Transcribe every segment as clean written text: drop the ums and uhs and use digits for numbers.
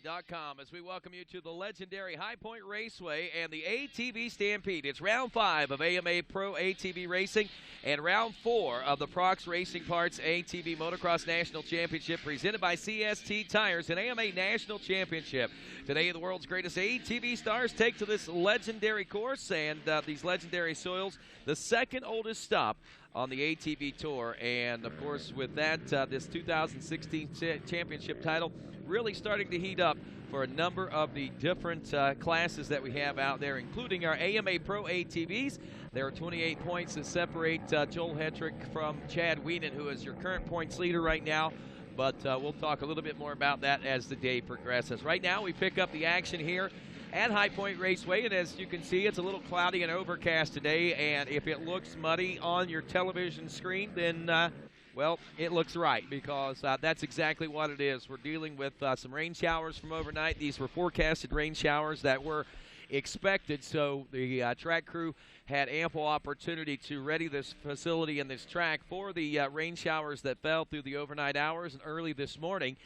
As we welcome you to the legendary High Point Raceway and the ATV Stampede. It's round 5 of AMA Pro ATV Racing and round 4 of the Prox Racing Parts ATV Motocross National Championship presented by CST Tires and AMA National Championship. Today, the world's greatest ATV stars take to this legendary course and these legendary soils, the second oldest stop on the ATV Tour. And, of course, with that, this 2016 championship title really starting to heat up for a number of the different classes that we have out there, including our AMA Pro ATVs. There are 28 points that separate Joel Hetrick from Chad Wienen, who is your current points leader right now. But we'll talk a little bit more about that as the day progresses. Right now, we pick up the action here at High Point Raceway, and as you can see, it's a little cloudy and overcast today, and if it looks muddy on your television screen, then well, it looks right, because that's exactly what it is. We're dealing with some rain showers from overnight. These were forecasted rain showers that were expected, so the track crew had ample opportunity to ready this facility and this track for the rain showers that fell through the overnight hours and early this morning.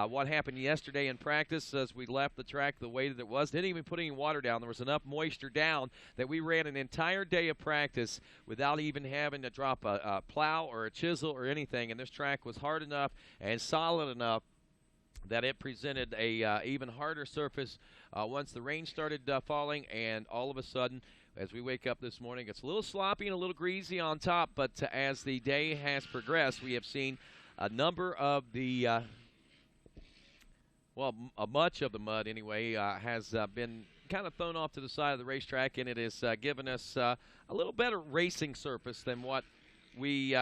What happened yesterday in practice as we left the track the way that it was, didn't even put any water down. There was enough moisture down that we ran an entire day of practice without even having to drop a plow or a chisel or anything, and this track was hard enough and solid enough that it presented a even harder surface once the rain started falling. And all of a sudden, as we wake up this morning, it's a little sloppy and a little greasy on top, but as the day has progressed, we have seen a number of the much of the mud anyway has been kind of thrown off to the side of the racetrack, and it has given us a little better racing surface than what we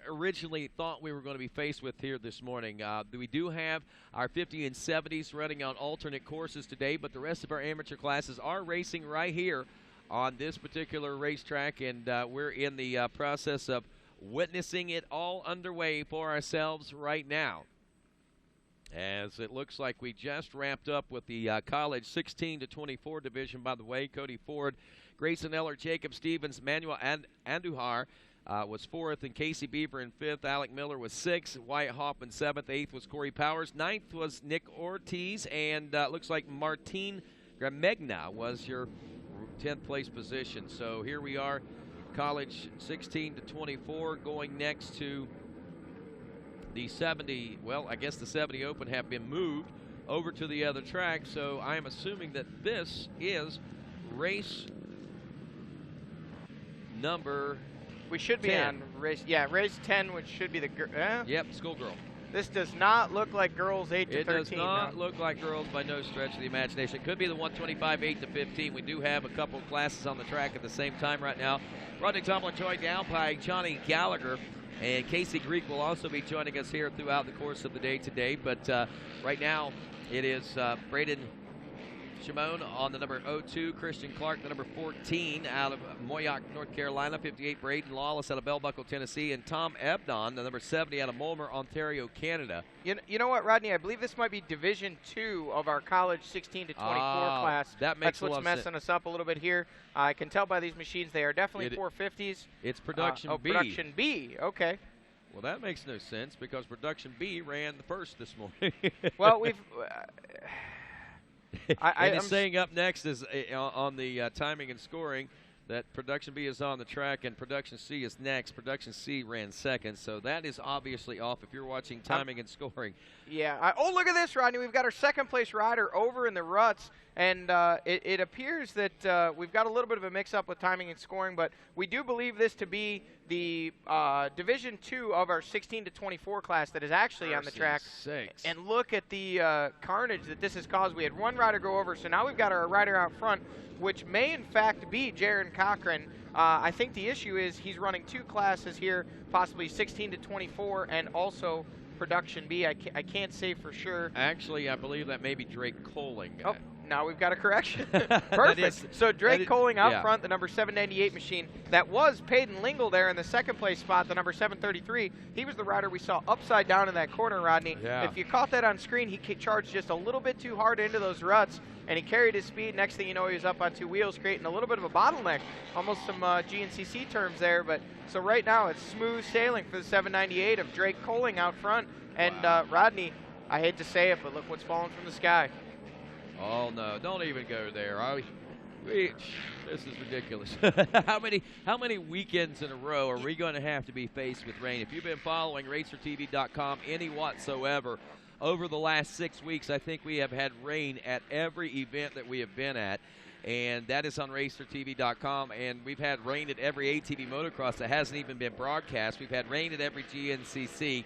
originally thought we were going to be faced with here this morning. We do have our 50 and 70s running on alternate courses today, but the rest of our amateur classes are racing right here on this particular racetrack, and we're in the process of witnessing it all underway for ourselves right now, as it looks like we just wrapped up with the college 16 to 24 division. By the way, Cody Ford, Grayson Eller, Jacob Stevens, Manuel Andujar was 4th, and Casey Beaver in 5th. Alec Miller was 6th, Wyatt Hoffman 7th, 8th was Corey Powers, 9th was Nick Ortiz, and looks like Martin Gramegna was your 10th place position. So here we are, college 16 to 24, going next to the 70, well, I guess the 70 Open have been moved over to the other track, so I'm assuming that this is race number We should be 10. on race 10, which should be the Yep, schoolgirl. This does not look like girls 8 to 13. It does not look like girls by no stretch of the imagination. It could be the 125 8 to 15. We do have a couple of classes on the track at the same time right now. Rodney Tomlin joined down by Johnny Gallagher, and Casey Greek will also be joining us here throughout the course of the day today. But right now, it is Braden Shimon on the number 02, Christian Clark, the number 14 out of Moyock, North Carolina, 58 Braden Lawless out of Bell Buckle, Tennessee, and Tom Ebdon, the number 70 out of Mulmer, Ontario, Canada. You know what, Rodney? I believe this might be Division 2 of our college 16 to 24 class. That's what's messing us up a little bit here. I can tell by these machines they are definitely 450s. It's Production B. Production B, okay. Well, that makes no sense because Production B ran the first this morning. Well, we've... I'm saying up next is on the timing and scoring that Production B is on the track and Production C is next. Production C ran second, so that is obviously off if you're watching timing and scoring. Yeah. Oh, look at this, Rodney. We've got our second place rider over in the ruts, and it appears that we've got a little bit of a mix-up with timing and scoring, but we do believe this to be the Division 2 of our 16 to 24 class that is actually on the track. And look at the carnage that this has caused. We had one rider go over, so now we've got our rider out front, which may in fact be Jaron Cochran. I think the issue is he's running 2 classes here, possibly 16 to 24 and also Production B. I can't say for sure. Actually, I believe that may be Drake Coling. Oh, now we've got a correction. Perfect. So Drake Coling out front, the number 798 machine. That was Peyton Lingle there in the second place spot, the number 733. He was the rider we saw upside down in that corner, Rodney. Yeah. If you caught that on screen, he charged just a little bit too hard into those ruts, and he carried his speed. Next thing you know, he was up on 2 wheels, creating a little bit of a bottleneck. Almost some GNCC terms there. But so right now, it's smooth sailing for the 798 of Drake Coling out front. And Rodney, I hate to say it, but look what's falling from the sky. Oh no, don't even go there. This is ridiculous. How many weekends in a row are we going to have to be faced with rain? If you've been following RacerTV.com any whatsoever over the last 6 weeks, I think we have had rain at every event that we have been at. And that is on RacerTV.com. And we've had rain at every ATV motocross that hasn't even been broadcast. We've had rain at every GNCC.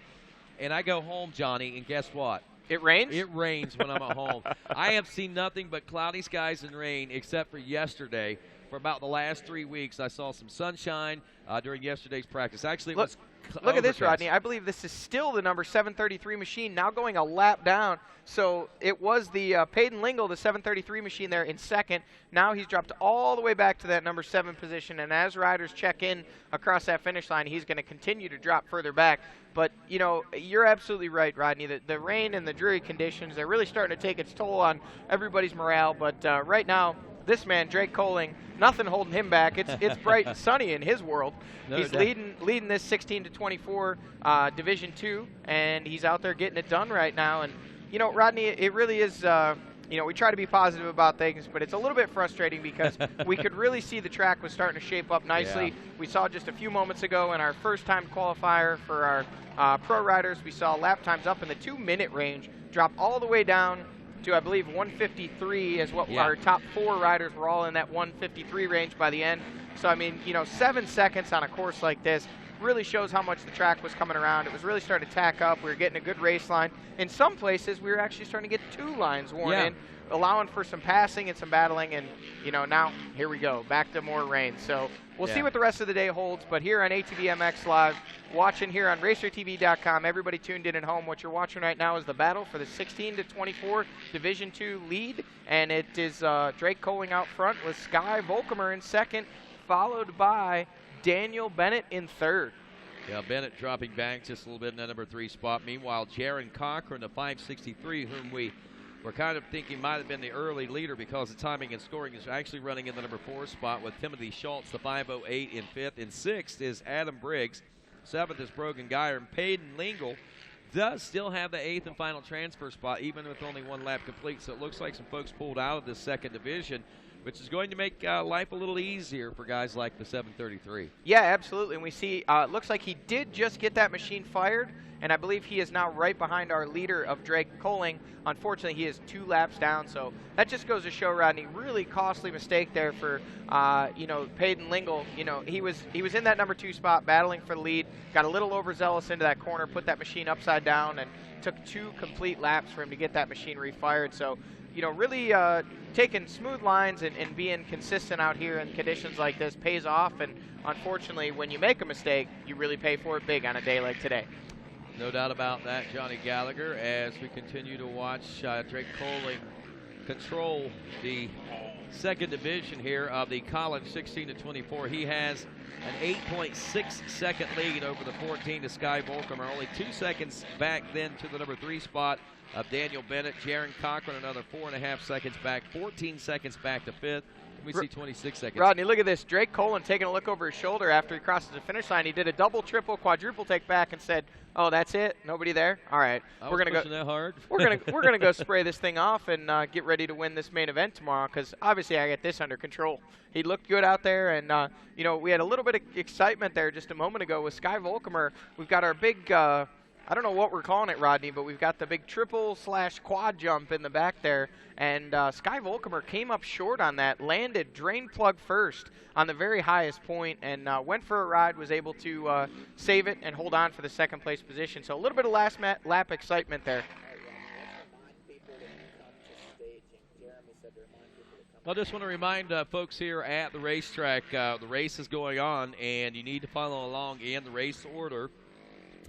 And I go home, Johnny, and guess what? It rains? It rains when I'm at home. I have seen nothing but cloudy skies and rain except for yesterday. For about the last 3 weeks, I saw some sunshine during yesterday's practice. Actually, it was Look at this, overcast. Rodney. I believe this is still the number 733 machine, now going a lap down. So it was the Peyton Lingle, the 733 machine there in second. Now he's dropped all the way back to that number 7 position. And as riders check in across that finish line, he's going to continue to drop further back. But, you know, you're absolutely right, Rodney. The rain and the dreary conditions, they're really starting to take its toll on everybody's morale. But right now, this man, Drake Coling, nothing holding him back. It's bright and sunny in his world. He's leading this 16-24 Division II, and he's out there getting it done right now. And, you know, Rodney, it really is, you know, we try to be positive about things, but it's a little bit frustrating because we could really see the track was starting to shape up nicely. Yeah. We saw just a few moments ago in our first-time qualifier for our pro riders, we saw lap times up in the 2-minute range, drop all the way down to, I believe, 153 is what our top 4 riders were all in that 153 range by the end. So, I mean, you know, 7 seconds on a course like this really shows how much the track was coming around. It was really starting to tack up. We were getting a good race line. In some places, we were actually starting to get 2 lines worn in, allowing for some passing and some battling. And, you know, now here we go, back to more rain. So we'll see what the rest of the day holds. But here on ATVMX Live, watching here on RacerTV.com, everybody tuned in at home. What you're watching right now is the battle for the 16-24 Division II lead. And it is Drake Coling out front with Sky Volkamer in second, followed by Daniel Bennett in third. Yeah, Bennett dropping back just a little bit in that number 3 spot. Meanwhile, Jaron Cochran, the 563, whom we were kind of thinking might have been the early leader because of timing and scoring, is actually running in the number 4 spot with Timothy Schultz, the 508 in 5th. In 6th is Adam Briggs. 7th is Brogan Geyer. And Peyton Lingle does still have the 8th and final transfer spot, even with only 1 lap complete. So it looks like some folks pulled out of this second division, which is going to make life a little easier for guys like the 733. Yeah, absolutely. And we see it looks like he did just get that machine fired, and I believe he is now right behind our leader of Drake Coling. Unfortunately, he is 2 laps down, so that just goes to show, Rodney, really costly mistake there for, you know, Peyton Lingle. You know, he was in that number 2 spot battling for the lead, got a little overzealous into that corner, put that machine upside down, and took 2 complete laps for him to get that machine refired. So, you know, really taking smooth lines and being consistent out here in conditions like this pays off. And unfortunately, when you make a mistake, you really pay for it big on a day like today. No doubt about that, Johnny Gallagher, as we continue to watch Drake Coling control the second division here of the college 16-24. He has an 8.6 second lead over the 14 to Sky Volkamer, only 2 seconds back then to the number 3 spot of Daniel Bennett. Jaron Cochran another 4.5 seconds back, 14 seconds back to 5th. We see 26 seconds. Rodney, look at this. Drake Coling taking a look over his shoulder after he crosses the finish line. He did a double, triple, quadruple take back and said, "Oh, that's it. Nobody there. All right, we're gonna go. That hard. we're gonna go spray this thing off and get ready to win this main event tomorrow. Because obviously I get this under control." He looked good out there, and you know, we had a little bit of excitement there just a moment ago with Sky Volkamer. We've got our big. I don't know what we're calling it, Rodney, but we've got the big triple/quad jump in the back there. And Sky Volkamer came up short on that, landed drain plug first on the very highest point, and went for a ride, was able to save it and hold on for the second place position. So a little bit of last lap excitement there. I just want to remind folks here at the racetrack, the race is going on, and you need to follow along in the race order.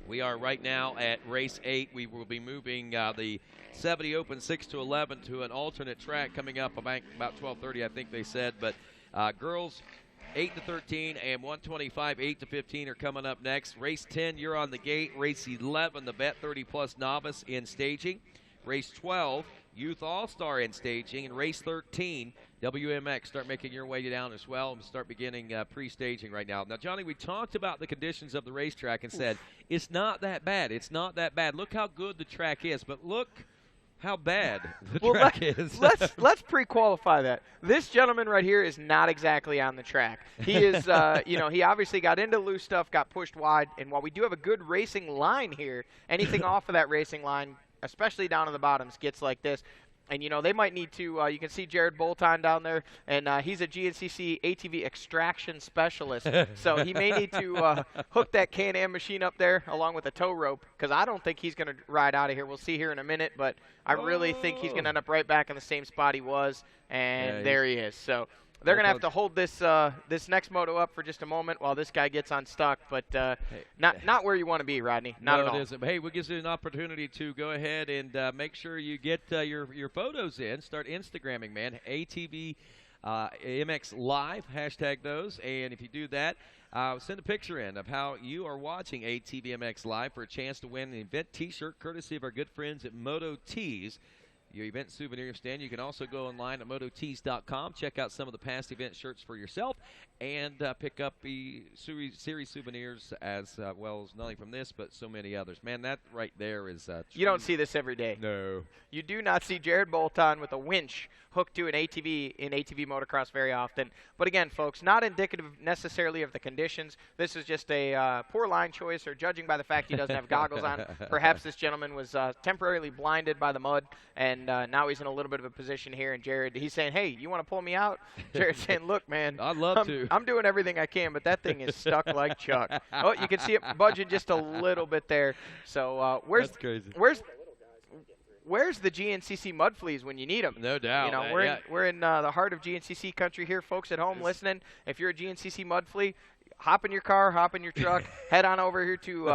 We are right now at race 8. We will be moving the 70 Open 6 to 11 to an alternate track coming up about 12:30, I think they said. But girls 8 to 13 and 125 8 to 15 are coming up next. Race 10, you're on the gate. Race 11, the Bet 30 Plus Novice in staging. Race 12, Youth All-Star in staging. And race 13, WMX. Start making your way down as well and start beginning pre-staging right now. Now, Johnny, we talked about the conditions of the racetrack and said, it's not that bad. It's not that bad. Look how good the track is. But look how bad the Well, track is. let's pre-qualify that. This gentleman right here is not exactly on the track. He is, he obviously got into loose stuff, got pushed wide, and while we do have a good racing line here, anything off of that racing line, especially down in the bottoms, gets like this. And, they might need to, you can see Jared Bolton down there, and he's a GNCC ATV extraction specialist. So he may need to hook that Can-Am machine up there along with a tow rope, because I don't think he's going to ride out of here. We'll see here in a minute, but I really think he's going to end up right back in the same spot he was, and there he is. So they're going to have to hold this this next moto up for just a moment while this guy gets unstuck, but not where you want to be, Rodney. Not at all. No, it isn't. Hey, we gives you an opportunity to go ahead and make sure you get your photos in. Start Instagramming, man. ATVMX Live, hashtag those. And if you do that, send a picture in of how you are watching ATVMX Live for a chance to win an event T-shirt courtesy of our good friends at Moto Tees, your event souvenir stand. You can also go online at mototees.com, check out some of the past event shirts for yourself, and pick up the series souvenirs as well as nothing from this, but so many others. Man, that right there is you don't see this every day. No. You do not see Jared Bolton with a winch hooked to an ATV in ATV motocross very often. But again, folks, not indicative necessarily of the conditions. This is just a poor line choice, or judging by the fact he doesn't have goggles on. Perhaps this gentleman was temporarily blinded by the mud, and now he's in a little bit of a position here. And Jared, he's saying, hey, you want to pull me out? Jared's saying, look, man, I'd love to. I'm doing everything I can, but that thing is stuck like Chuck. Oh, you can see it budging just a little bit there. So That's crazy. Where's the GNCC mud fleas when you need them? No doubt. We're in the heart of GNCC country here, folks at home listening. If you're a GNCC mud flea, hop in your car, hop in your truck, head on over here to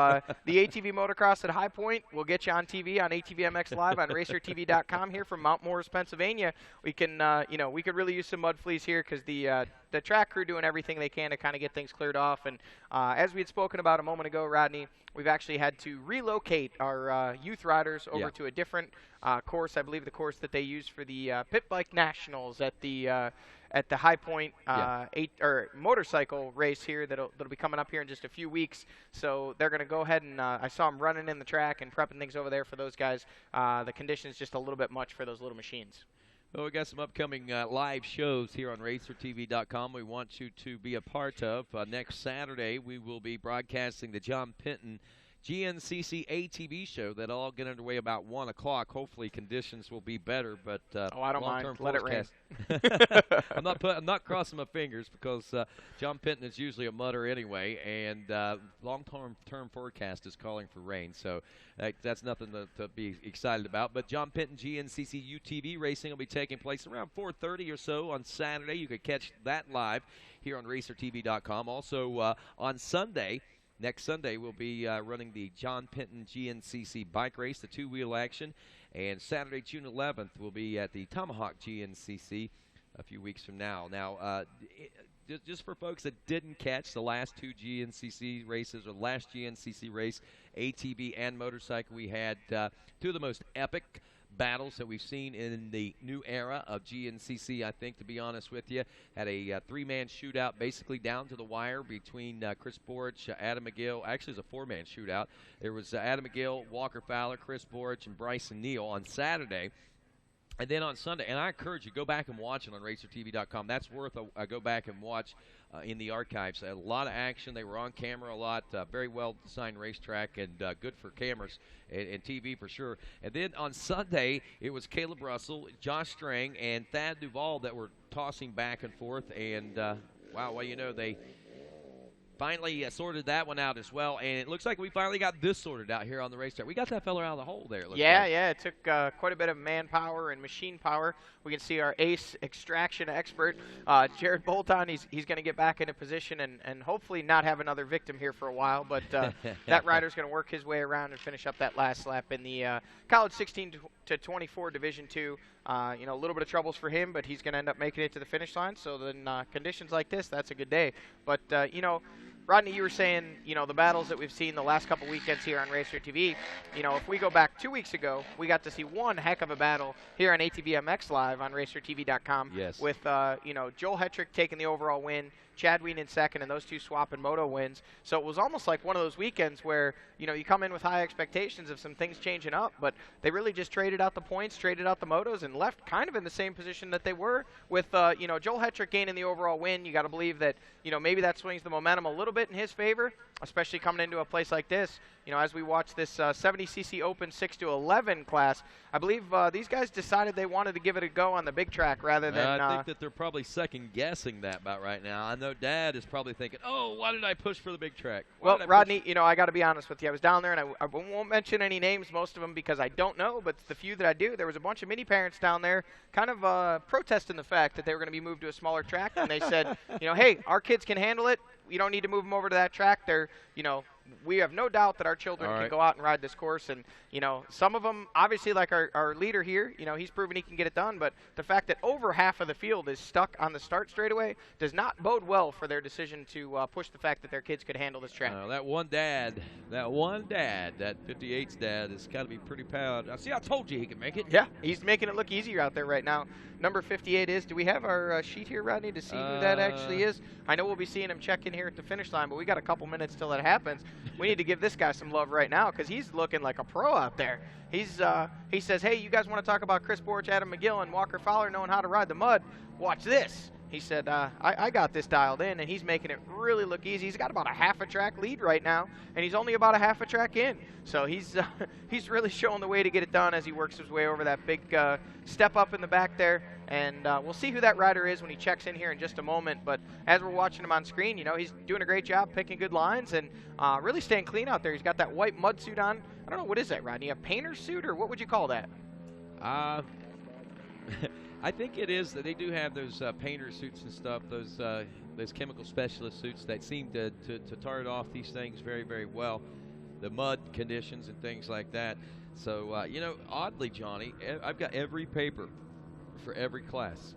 the ATV Motocross at High Point. We'll get you on TV on ATVMX Live on RacerTV.com here from Mount Morris, Pennsylvania. We can, we could really use some mud fleas here because the track crew doing everything they can to kind of get things cleared off. And as we had spoken about a moment ago, Rodney, we've actually had to relocate our youth riders over to a different course. I believe the course that they use for the Pit Bike Nationals at the High Point motorcycle race here that'll be coming up here in just a few weeks. So they're going to go ahead and I saw them running in the track and prepping things over there for those guys. The conditions just a little bit much for those little machines. Well, we got some upcoming live shows here on RacerTV.com we want you to be a part of. Next Saturday, we will be broadcasting the John Penton GNCC ATV show that'll all get underway about 1 o'clock. Hopefully conditions will be better, but I don't mind. Let it rain. I'm not crossing my fingers because John Penton is usually a mudder anyway, and long-term forecast is calling for rain, so that's nothing to be excited about. But John Penton GNCC UTV racing will be taking place around 4:30 or so on Saturday. You can catch that live here on RacerTV.com. Also on Sunday. Next Sunday, we'll be running the John Penton GNCC bike race, the two-wheel action. And Saturday, June 11th, we'll be at the Tomahawk GNCC a few weeks from now. Now, just for folks that didn't catch the last two GNCC races, or the last GNCC race, ATV and motorcycle, we had two of the most epic battles that we've seen in the new era of GNCC, I think, to be honest with you. Had a three-man shootout basically down to the wire between Chris Borich, Adam McGill. Actually, it was a four-man shootout. There was Adam McGill, Walker Fowler, Chris Borich, and Bryson Neal on Saturday. And then on Sunday, and I encourage you, go back and watch it on RacerTV.com. That's worth a go back and watch in the archives. A lot of action. They were on camera a lot. Very well-designed racetrack, and good for cameras and TV for sure. And then on Sunday, it was Caleb Russell, Josh Strang, and Thad Duvall that were tossing back and forth. And, wow, well, you know, they finally sorted that one out as well, and it looks like we finally got this sorted out here on the racetrack. We got that fella out of the hole there. Yeah, it took quite a bit of manpower and machine power. We can see our ace extraction expert, Jared Bolton. He's going to get back into position and hopefully not have another victim here for a while, but that rider's going to work his way around and finish up that last lap in the College 16 to 24 Division II. A little bit of troubles for him, but he's going to end up making it to the finish line. So then conditions like this, that's a good day. But, Rodney, you were saying, the battles that we've seen the last couple weekends here on Racer TV, if we go back 2 weeks ago, we got to see one heck of a battle here on ATVMX Live on RacerTV.com. Yes. With, Joel Hetrick taking the overall win, Chadween in second, and those two swapping moto wins. So it was almost like one of those weekends where, you know, you come in with high expectations of some things changing up, but they really just traded out the points, traded out the motos, and left kind of in the same position that they were with, you know, Joel Hetrick gaining the overall win. You got to believe that, you know, maybe that swings the momentum a little bit in his favor, especially coming into a place like this. You know, as we watch this 70cc Open 6-11 class, I believe these guys decided they wanted to give it a go on the big track rather than. I think that they're probably second-guessing that about right now. I know Dad is probably thinking, oh, why did I push for the big track? Well, Rodney, you know, I got to be honest with you. I was down there, and I won't mention any names, most of them, because I don't know, but the few that I do, there was a bunch of mini parents down there kind of protesting the fact that they were going to be moved to a smaller track, and they said, you know, hey, our kids can handle it. You don't need to move them over to that track. They're, you know, we have no doubt that our children can go out and ride this course. And, you know, some of them, obviously, like our leader here, you know, he's proven he can get it done. But the fact that over half of the field is stuck on the start straightaway does not bode well for their decision to push the fact that their kids could handle this track. That one dad, that 58's dad, has got to be pretty proud. See, I told you he could make it. Yeah, he's making it look easier out there right now. Number 58 is, do we have our sheet here, Rodney, to see who that actually is? I know we'll be seeing him check in here at the finish line, but we got a couple minutes till that happens. We need to give this guy some love right now because he's looking like a pro out there. He says, hey, you guys want to talk about Chris Borch, Adam McGill, and Walker Fowler knowing how to ride the mud? Watch this. He said, I got this dialed in, and he's making it really look easy. He's got about a half a track lead right now, and he's only about a half a track in. So he's really showing the way to get it done as he works his way over that big step up in the back there. And we'll see who that rider is when he checks in here in just a moment. But as we're watching him on screen, you know, he's doing a great job picking good lines and really staying clean out there. He's got that white mud suit on. I don't know, what is that, Rodney? A painter's suit, or what would you call that? I think it is that they do have those painter suits and stuff, those chemical specialist suits that seem to tar off these things very, very well, the mud conditions and things like that. So, you know, oddly, Johnny, I've got every paper for every class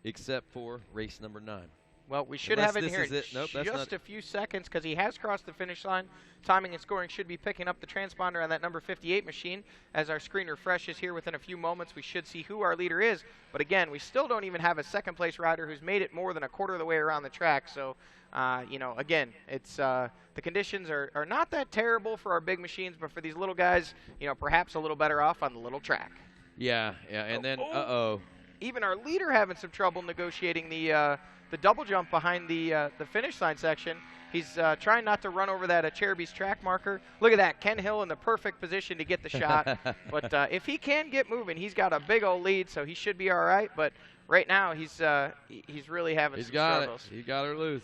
except for race number 9. Well, we should have it here in just a few seconds because he has crossed the finish line. Timing and scoring should be picking up the transponder on that number 58 machine. As our screen refreshes here within a few moments, we should see who our leader is. But again, we still don't even have a second-place rider who's made it more than a quarter of the way around the track. So, you know, again, it's the conditions are not that terrible for our big machines, but for these little guys, you know, perhaps a little better off on the little track. Yeah, and then, even our leader having some trouble negotiating the double jump behind the finish line section. He's trying not to run over that Cheruby's track marker. Look at that, Ken Hill in the perfect position to get the shot. But if he can get moving, he's got a big old lead, so he should be all right. But right now, he's really having some struggles. He got her loose,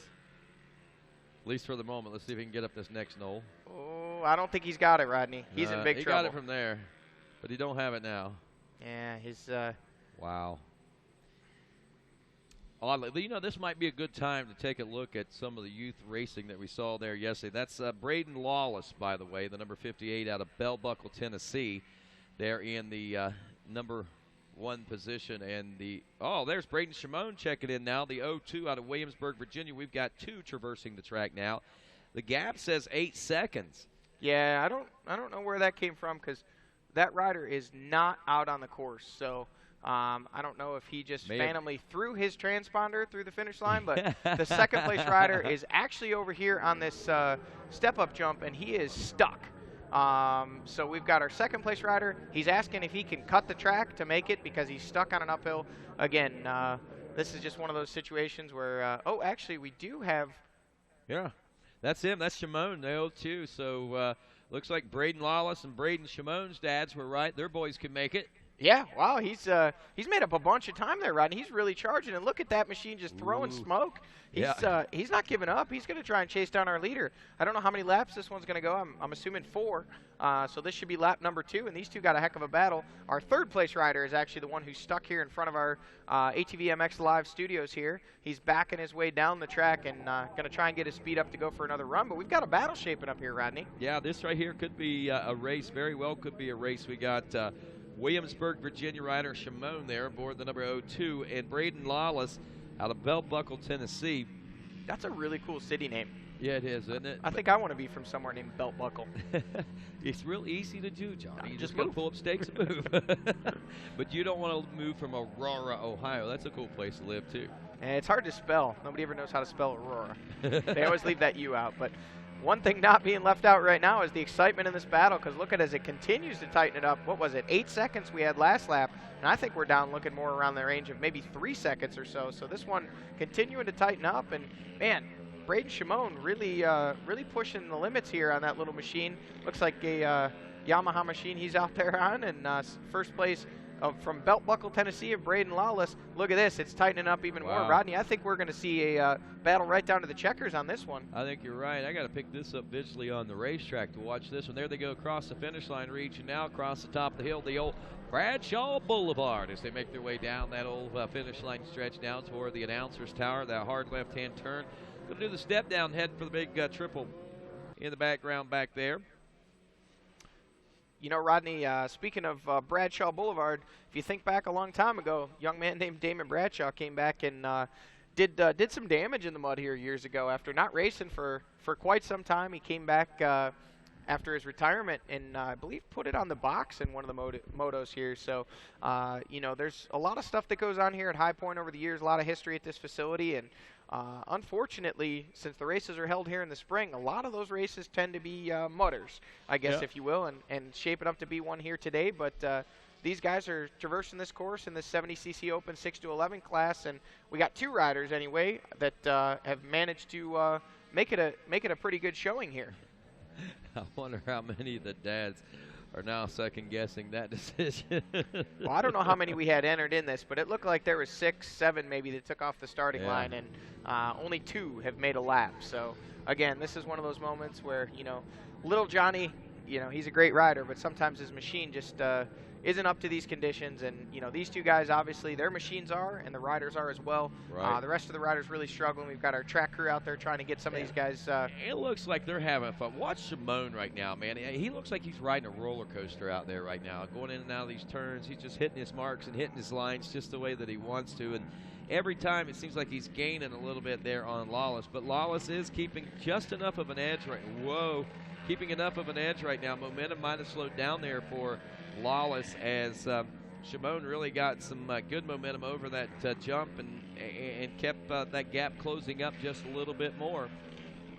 at least for the moment. Let's see if he can get up this next knoll. Oh, I don't think he's got it, Rodney. He's in big trouble. He got it from there, but he don't have it now. Yeah, he's. Wow. Oddly, you know, this might be a good time to take a look at some of the youth racing that we saw there yesterday. That's Braden Lawless, by the way, the number 58 out of Bell Buckle, Tennessee. They're in the number 1 position. And there's Braden Shimon checking in now, the 02 out of Williamsburg, Virginia. We've got 2 traversing the track now. The gap says 8 seconds. Yeah, I don't know where that came from because that rider is not out on the course. So I don't know if he just randomly threw his transponder through the finish line, but the second place rider is actually over here on this step-up jump, and he is stuck. So we've got our second place rider. He's asking if he can cut the track to make it because he's stuck on an uphill. Again, this is just one of those situations where, actually we do have. Yeah, that's him. That's Shimon, the 02. So looks like Braden Lawless and Braden Shimon's dads were right. Their boys can make it. Yeah, wow, he's made up a bunch of time there, Rodney. He's really charging, and look at that machine just throwing smoke. He's not giving up. He's going to try and chase down our leader. I don't know how many laps this one's going to go. I'm assuming 4. So this should be lap number 2, and these two got a heck of a battle. Our third place rider is actually the one who's stuck here in front of our ATVMX live studios here. He's backing his way down the track and going to try and get his speed up to go for another run. But we've got a battle shaping up here, Rodney. Yeah, this right here could be a race. Very well could be a race. We got Williamsburg, Virginia rider Shimon there aboard the number 02, and Braden Lawless out of Bell Buckle, Tennessee. That's a really cool city name. Yeah, it is, isn't it? I think I want to be from somewhere named Belt Buckle. It's real easy to do, Johnny. You just move. got to pull up stakes and move. But you don't want to move from Aurora, Ohio. That's a cool place to live, too. And it's hard to spell. Nobody ever knows how to spell Aurora. They always leave that U out. But one thing not being left out right now is the excitement in this battle, because look at as it continues to tighten it up. What was it, 8 seconds we had last lap, and I think we're down looking more around the range of maybe 3 seconds or so. So this one continuing to tighten up, and man, Braden Shimon really pushing the limits here on that little machine. Looks like a Yamaha machine he's out there on, and first place from Belt Buckle, Tennessee, of Braden Lawless. Look at this, it's tightening up even more. Rodney, I think we're going to see a battle right down to the checkers on this one. I think you're right. I got to pick this up visually on the racetrack to watch this one. There they go across the finish line, reaching now across the top of the hill, the old Bradshaw Boulevard, as they make their way down that old finish line stretch down toward the announcer's tower, that hard left-hand turn. Going to do the step down, heading for the big triple in the background back there. You know, Rodney, speaking of Bradshaw Boulevard, if you think back a long time ago, a young man named Damon Bradshaw came back and did some damage in the mud here years ago. After not racing for quite some time, he came back after his retirement and I believe put it on the box in one of the motos here. So, you know, there's a lot of stuff that goes on here at High Point over the years, a lot of history at this facility, and unfortunately, since the races are held here in the spring, a lot of those races tend to be mudders, I guess, if you will, and shaping up to be one here today. But these guys are traversing this course in the 70cc Open 6 to 11 class, and we got 2 riders anyway that have managed to make it a pretty good showing here. I wonder how many of the dads are now second-guessing that decision. Well, I don't know how many we had entered in this, but it looked like there was 6, 7 maybe that took off the starting line, and only 2 have made a lap. So, again, this is one of those moments where, you know, little Johnny, you know, he's a great rider, but sometimes his machine just isn't up to these conditions. And, you know, these 2 guys, obviously, their machines are, and the riders are as well. Right. The rest of the riders really struggling. We've got our track crew out there trying to get some of these guys. It looks like they're having fun. Watch Shimon right now, man. He looks like he's riding a roller coaster out there right now, going in and out of these turns. He's just hitting his marks and hitting his lines just the way that he wants to. And every time it seems like he's gaining a little bit there on Lawless. But Lawless is keeping just enough of an edge keeping enough of an edge right now. Momentum might have slowed down there for Lawless as Shimon really got some good momentum over that jump and kept that gap closing up just a little bit more.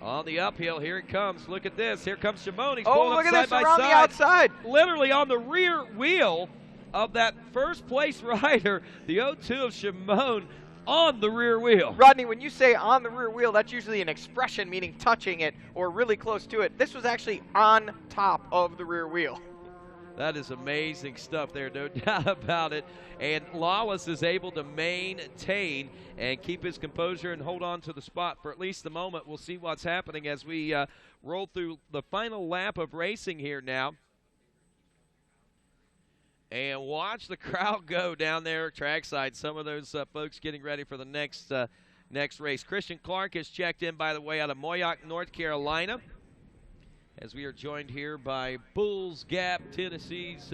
On the uphill, here it comes. Look at this. Here comes Shimon. He's pulling look up at side this by around side. the outside. Literally on the rear wheel of that first place rider, the 0-2 of Shimon on the rear wheel. Rodney, when you say on the rear wheel, that's usually an expression meaning touching it or really close to it. This was actually on top of the rear wheel. That is amazing stuff there, no doubt about it. And Lawless is able to maintain and keep his composure and hold on to the spot for at least the moment. We'll see what's happening as we roll through the final lap of racing here now. And watch the crowd go down there trackside. Some of those folks getting ready for the next race. Christian Clark is checked in, by the way, out of Moyock, North Carolina, as we are joined here by Bulls Gap, Tennessee's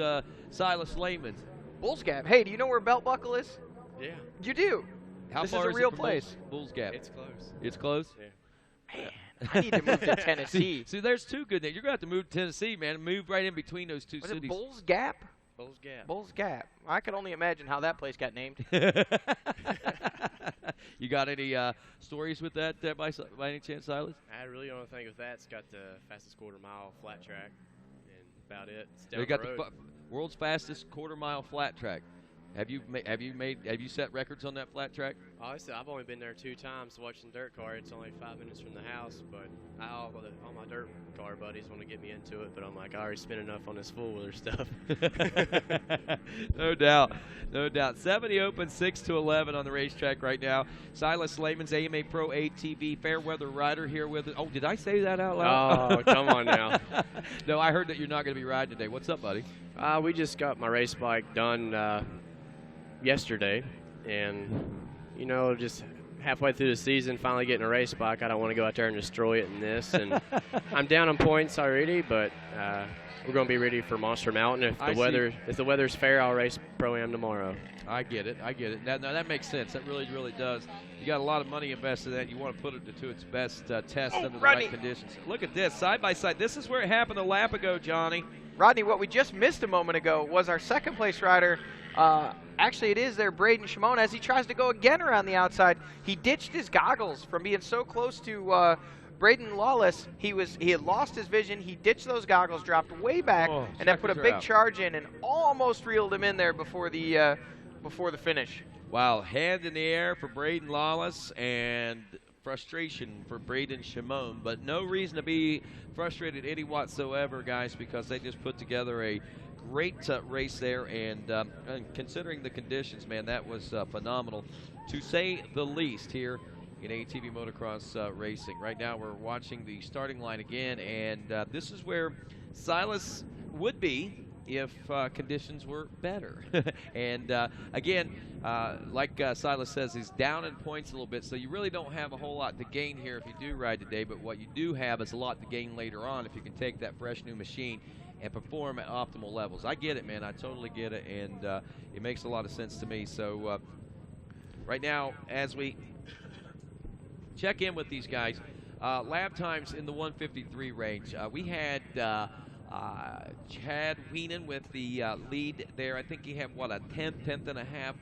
Silas Lehman. Bulls Gap. Hey, do you know where Belt Buckle is? Yeah. You do? How this far is a is real it from place. Bulls Gap? It's close. It's close? Yeah. Man, I need to move to Tennessee. See, there's 2 good names. You're going to have to move to Tennessee, man. Move right in between those 2 Was cities. it Bulls Gap? Bulls Gap. Bulls Gap. I can only imagine how that place got named. You got any stories with that by any chance, Silas? I really only think with that, it's got the fastest quarter-mile flat track, and about it. It's down They got the road. the world's fastest quarter-mile flat track. Have you set records on that flat track? Honestly, I've only been there 2 times watching dirt car. It's only 5 minutes from the house, but all my dirt car buddies want to get me into it, but I'm like, I already spent enough on this four-wheeler stuff. No doubt, no doubt. 70 Open 6 to 11 on the racetrack right now. Silas Lehman's AMA Pro ATV Fairweather rider here with us. Oh, did I say that out loud? Oh, come on now. No, I heard that you're not going to be riding today. What's up, buddy? We just got my race bike done yesterday, and you know, just halfway through the season, finally getting a race bike. I don't want to go out there and destroy it in this, and I'm down on points already, but we're going to be ready for Monster Mountain. If the weather's fair, I'll race Pro-Am tomorrow. I get it. Now, that makes sense. That really, really does. You got a lot of money invested in that. You want to put it to its best test under the right conditions. Look at this, side by side. This is where it happened a lap ago, Johnny. Rodney, what we just missed a moment ago was our second place rider, Actually, it is there, Braden Shimon, as he tries to go again around the outside. He ditched his goggles from being so close to Braden Lawless. He had lost his vision. He ditched those goggles, dropped way back, and then put a big charge in and almost reeled him in there before the finish. Wow, hand in the air for Braden Lawless and frustration for Braden Shimon, but no reason to be frustrated any whatsoever, guys, because they just put together a great race there, and considering the conditions, man, that was phenomenal, to say the least, here in ATV motocross racing. Right now we're watching the starting line again, and this is where Silas would be if conditions were better. And again, like Silas says, he's down in points a little bit, so you really don't have a whole lot to gain here if you do ride today, but what you do have is a lot to gain later on if you can take that fresh new machine and perform at optimal levels. I get it, man. I totally get it, and it makes a lot of sense to me. So right now, as we check in with these guys, lap times in the 153 range. We had Chad Weenan with the lead there. I think he had, what, a tenth and a half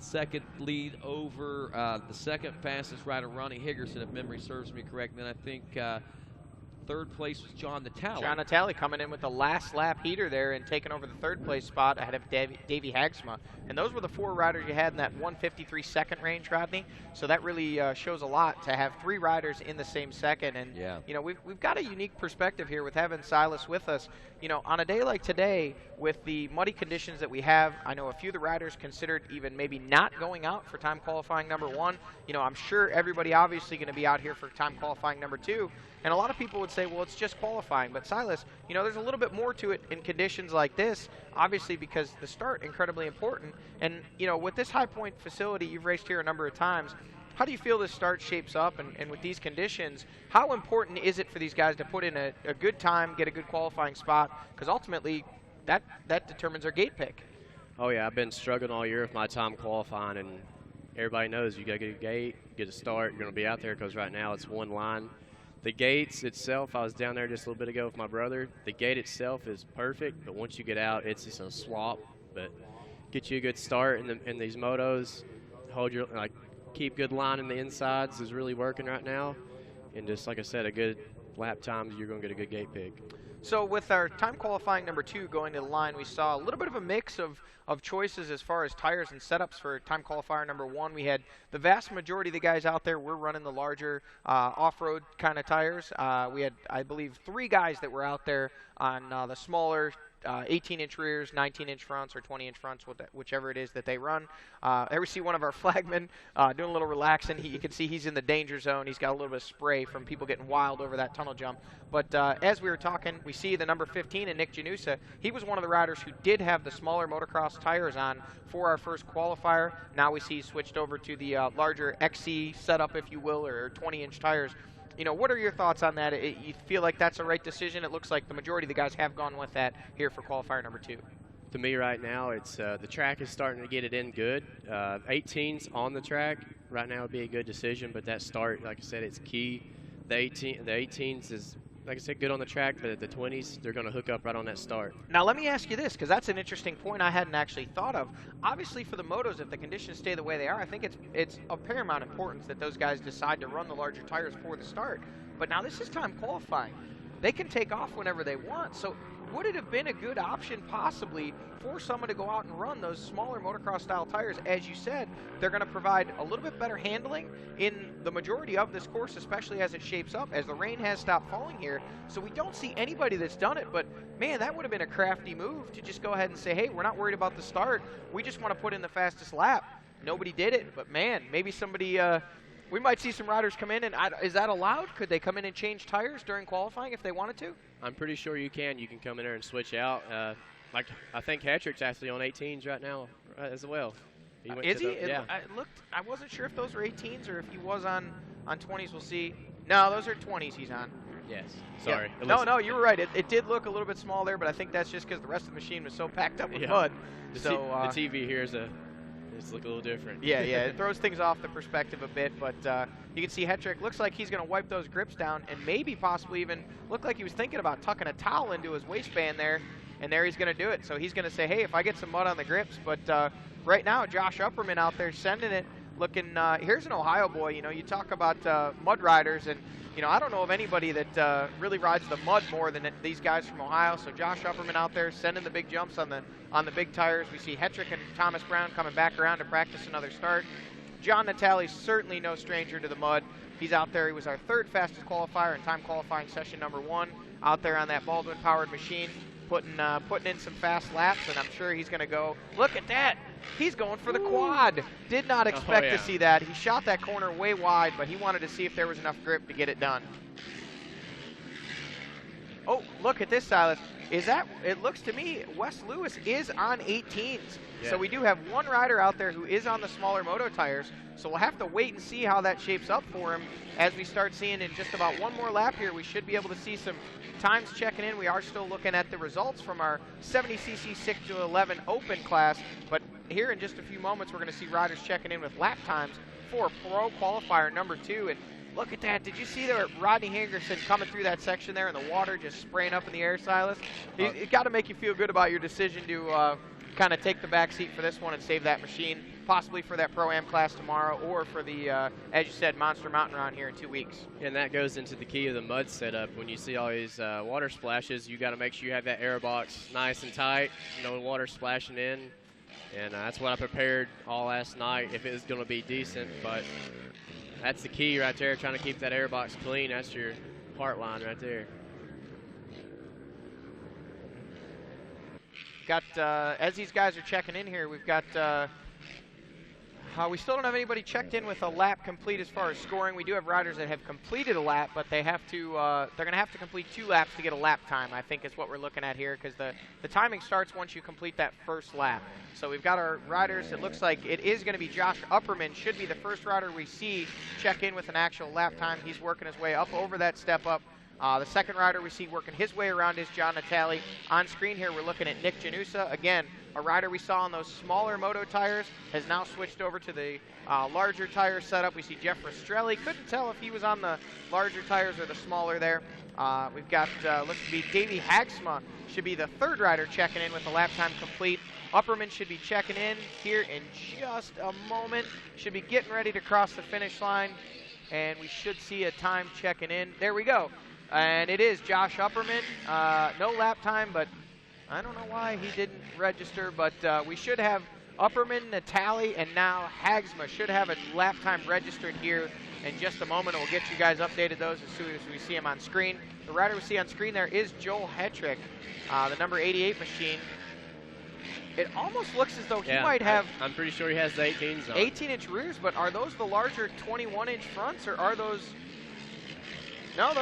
second lead over the second fastest rider, Ronnie Higgerson, if memory serves me correct. And then I think third place was John Natale. John Natale coming in with the last lap heater there and taking over the third place spot ahead of Davey Hagsma. And those were the 4 riders you had in that 153 second range, Rodney. So that really shows a lot to have 3 riders in the same second. And, you know, we've got a unique perspective here with having Silas with us. You know, on a day like today, with the muddy conditions that we have, I know a few of the riders considered even maybe not going out for time qualifying number 1. You know, I'm sure everybody obviously going to be out here for time qualifying number 2. And a lot of people would say, well, it's just qualifying. But Silas, you know, there's a little bit more to it in conditions like this, obviously because the start incredibly important. And, you know, with this high point facility, you've raced here a number of times. How do you feel this start shapes up? And with these conditions, how important is it for these guys to put in a good time, get a good qualifying spot? Because ultimately, that determines their gate pick. Oh, yeah, I've been struggling all year with my time qualifying, and everybody knows you got to get a gate, get a start. You're going to be out there because right now it's one line. The gates itself, I was down there just a little bit ago with my brother. The gate itself is perfect, but once you get out, it's just a slop. But get you a good start in these motos. Hold your, like, keep good line in the insides is really working right now. And just like I said, a good lap times, you're going to get a good gate pick. So with our time qualifying number 2 going to the line, we saw a little bit of a mix of choices as far as tires and setups for time qualifier number 1. We had the vast majority of the guys out there were running the larger off-road kind of tires. We had, I believe, 3 guys that were out there on the smaller 18-inch rears, 19-inch fronts, or 20-inch fronts, whichever it is that they run. There we see one of our flagmen doing a little relaxing. You can see he's in the danger zone. He's got a little bit of spray from people getting wild over that tunnel jump. But as we were talking, we see the number 15 and Nick Janusa. He was one of the riders who did have the smaller motocross tires on for our first qualifier. Now we see he switched over to the larger XC setup, if you will, or 20-inch tires. You know, what are your thoughts on that? You feel like that's a right decision? It looks like the majority of the guys have gone with that here for qualifier number 2. To me right now, it's the track is starting to get it in good. 18s on the track right now would be a good decision, but that start, like I said, it's key. The 18s is, like I said, good on the track, but the 20s, they're going to hook up right on that start. Now, let me ask you this, because that's an interesting point I hadn't actually thought of. Obviously, for the motos, if the conditions stay the way they are, I think it's of paramount importance that those guys decide to run the larger tires for the start. But now this is time qualifying. They can take off whenever they want. So would it have been a good option possibly for someone to go out and run those smaller motocross style tires? As you said, they're going to provide a little bit better handling in the majority of this course, especially as it shapes up, as the rain has stopped falling here. So we don't see anybody that's done it, but man, that would have been a crafty move to just go ahead and say, hey, we're not worried about the start. We just want to put in the fastest lap. Nobody did it, but man, maybe somebody, we might see some riders come in, and is that allowed? Could they come in and change tires during qualifying if they wanted to? I'm pretty sure you can. You can come in there and switch out. Like I think Hetrick's actually on 18s right now as well. Is he? Yeah. I wasn't sure if those were 18s or if he was on 20s. We'll see. No, those are 20s he's on. Yes. Sorry. Yeah. No, you were right. It did look a little bit small there, but I think that's just because the rest of the machine was so packed up with mud. The TV here is it's look a little different. Yeah, it throws things off the perspective a bit, but you can see Hetrick looks like he's going to wipe those grips down and maybe possibly even look like he was thinking about tucking a towel into his waistband there. and there he's going to do it. So he's going to say, hey, if I get some mud on the grips, but right now Josh Upperman out there sending it, looking, here's an Ohio boy. You know, you talk about mud riders, and you know, I don't know of anybody that really rides the mud more than these guys from Ohio. So Josh Upperman out there sending the big jumps on the big tires. We see Hetrick and Thomas Brown coming back around to practice another start. John Natale's certainly no stranger to the mud. He's out there. He was our third fastest qualifier in time qualifying session number 1 out there on that Baldwin-powered machine, putting in some fast laps, and I'm sure he's going to go. Look at that. He's going for the quad. Did not expect to see that. He shot that corner way wide, but he wanted to see if there was enough grip to get it done. Oh, look at this, Silas. It looks to me, Wes Lewis is on 18s. Yeah. So we do have one rider out there who is on the smaller moto tires. So we'll have to wait and see how that shapes up for him as we start seeing in just about one more lap here. We should be able to see some times checking in. We are still looking at the results from our 70cc 6 to 11 open class. But here in just a few moments, we're going to see riders checking in with lap times for pro qualifier number 2. And look at that. Did you see there Rodney Hangerson coming through that section there in the water, just spraying up in the air, Silas? It's got to make you feel good about your decision to kind of take the back seat for this one and save that machine, possibly for that Pro-Am class tomorrow or for the, as you said, Monster Mountain Run here in 2 weeks. And that goes into the key of the mud setup. When you see all these water splashes, you got to make sure you have that air box nice and tight, no water splashing in. And that's what I prepared all last night if it was going to be decent. But that's the key right there, trying to keep that air box clean. That's your part line right there. Got, as these guys are checking in here, we've got, we still don't have anybody checked in with a lap complete as far as scoring. We do have riders that have completed a lap, but they have to, they're going to have to complete 2 laps to get a lap time, I think is what we're looking at here, because the timing starts once you complete that first lap. So we've got our riders. It looks like it is going to be Josh Upperman, should be the first rider we see check in with an actual lap time. He's working his way up over that step up. The second rider we see working his way around is John Natale. On screen here, we're looking at Nick Janusa. Again, a rider we saw on those smaller moto tires has now switched over to the larger tire setup. We see Jeff Rastrelli. Couldn't tell if he was on the larger tires or the smaller there. We've got, looks to be Davey Hagsma, should be the third rider checking in with the lap time complete. Upperman should be checking in here in just a moment. Should be getting ready to cross the finish line, and we should see a time checking in. There we go. And it is Josh Upperman. No lap time, but I don't know why he didn't register, but we should have Upperman, Natale, and now Hagsma should have a lap time registered here in just a moment. We'll get you guys updated those as soon as we see them on screen. The rider we see on screen there is Joel Hetrick, the number 88 machine. It almost looks as though he might have... I'm pretty sure he has the 18s on. 18-inch rears, but are those the larger 21-inch fronts, or are those... No,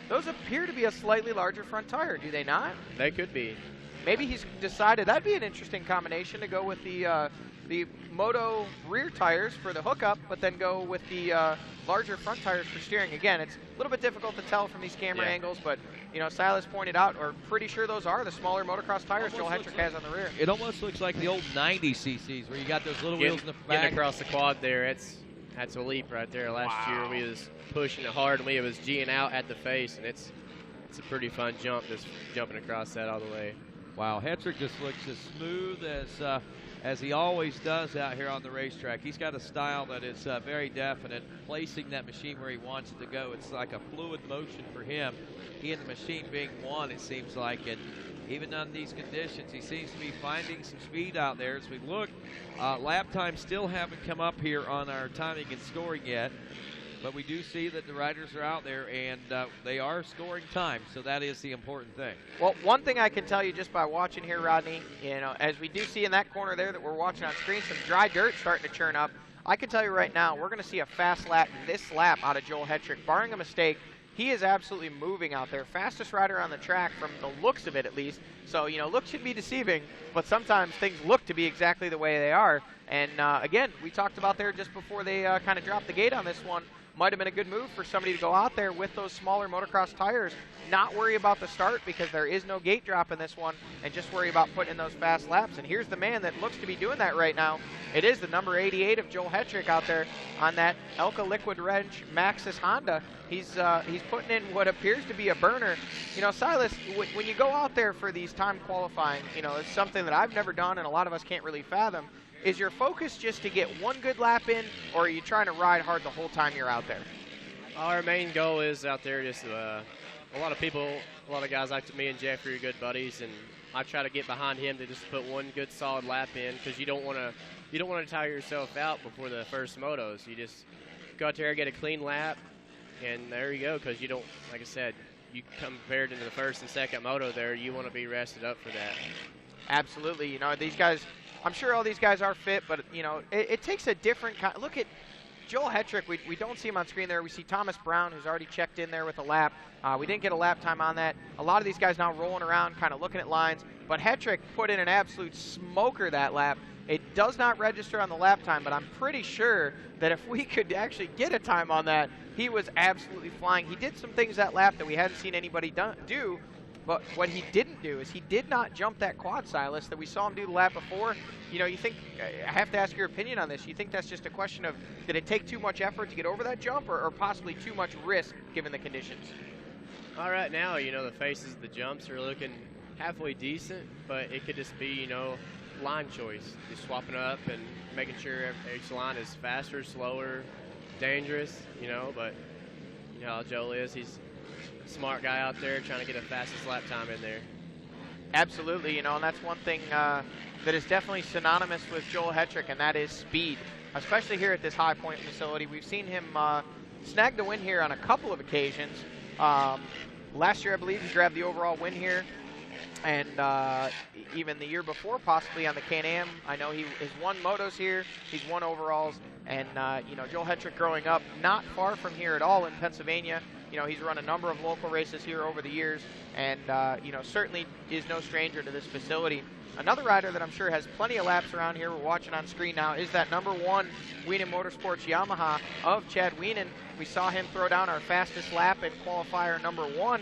those appear to be a slightly larger front tire, do they not? They could be. Maybe he's decided that'd be an interesting combination to go with the Moto rear tires for the hookup, but then go with the larger front tires for steering. Again, it's a little bit difficult to tell from these camera angles, but you know, Silas pointed out, or pretty sure those are the smaller motocross tires Joel Hetrick has on the rear. It almost looks like the old 90 cc's where you got those little wheels in the back. Getting across the quad there, that's a leap right there. Last year we was pushing it hard and we was G'ing out at the face, and it's a pretty fun jump, just jumping across that all the way. Wow, Hetrick just looks as smooth as he always does out here on the racetrack. He's got a style that is very definite, placing that machine where he wants it to go. It's like a fluid motion for him. He and the machine being one, it seems like, and even on these conditions, he seems to be finding some speed out there. As we look, lap times still haven't come up here on our timing and scoring yet, but we do see that the riders are out there and they are scoring time, so that is the important thing. Well, one thing I can tell you just by watching here, Rodney, you know, as we do see in that corner there that we're watching on screen, some dry dirt starting to churn up. I can tell you right now, we're going to see a fast lap this lap out of Joel Hetrick, barring a mistake. He is absolutely moving out there. Fastest rider on the track from the looks of it, at least. So, you know, looks should be deceiving, but sometimes things look to be exactly the way they are. And, again, we talked about there just before they kind of dropped the gate on this one. might have been a good move for somebody to go out there with those smaller motocross tires, not worry about the start because there is no gate drop in this one, and just worry about putting in those fast laps. And here's the man that looks to be doing that right now. It is the number 88 of Joel Hetrick out there on that Elka Liquid Wrench Maxxis Honda. He's putting in what appears to be a burner. You know, Silas, when you go out there for these time qualifying, you know, it's something that I've never done and a lot of us can't really fathom. Is your focus just to get one good lap in, or are you trying to ride hard the whole time you're out there? Our main goal is out there just a lot of people, a lot of guys like me and Jeffrey are good buddies, and I try to get behind him to just put one good solid lap in because you don't want to tire yourself out before the first motos. You just go out there, get a clean lap, and there you go. Because you don't, like I said, you compared into the first and second moto there, you want to be rested up for that. Absolutely. You know, these guys, I'm sure all these guys are fit, but, you know, it takes a different kind. Look at Joel Hetrick. We don't see him on screen there. We see Thomas Brown, who's already checked in there with a lap. We didn't get a lap time on that. A lot of these guys now rolling around, kind of looking at lines. But Hetrick put in an absolute smoker that lap. It does not register on the lap time, but I'm pretty sure that if we could actually get a time on that, he was absolutely flying. He did some things that lap that we hadn't seen anybody do. But what he didn't do is he did not jump that quad, Silas, that we saw him do the lap before. You know, you think, I have to ask your opinion on this. You think that's just a question of, did it take too much effort to get over that jump, or possibly too much risk given the conditions? All right, now, you know, the faces of the jumps are looking halfway decent, but it could just be, you know, line choice. Just swapping up and making sure each line is faster, slower, dangerous, you know, but you know how Joel is. He's smart guy out there trying to get the fastest lap time in there. Absolutely, you know, and that's one thing that is definitely synonymous with Joel Hetrick, and that is speed, especially here at this High Point facility. We've seen him snag the win here on a couple of occasions. Last year, I believe, he grabbed the overall win here, and even the year before, possibly on the Can-Am. I know he has won motos here. He's won overalls, and, you know, Joel Hetrick growing up not far from here at all in Pennsylvania. You know, he's run a number of local races here over the years, and, you know, certainly is no stranger to this facility. Another rider that I'm sure has plenty of laps around here, we're watching on screen now, is that number 1 Wienen Motorsports Yamaha of Chad Wienen. We saw him throw down our fastest lap in qualifier number 1.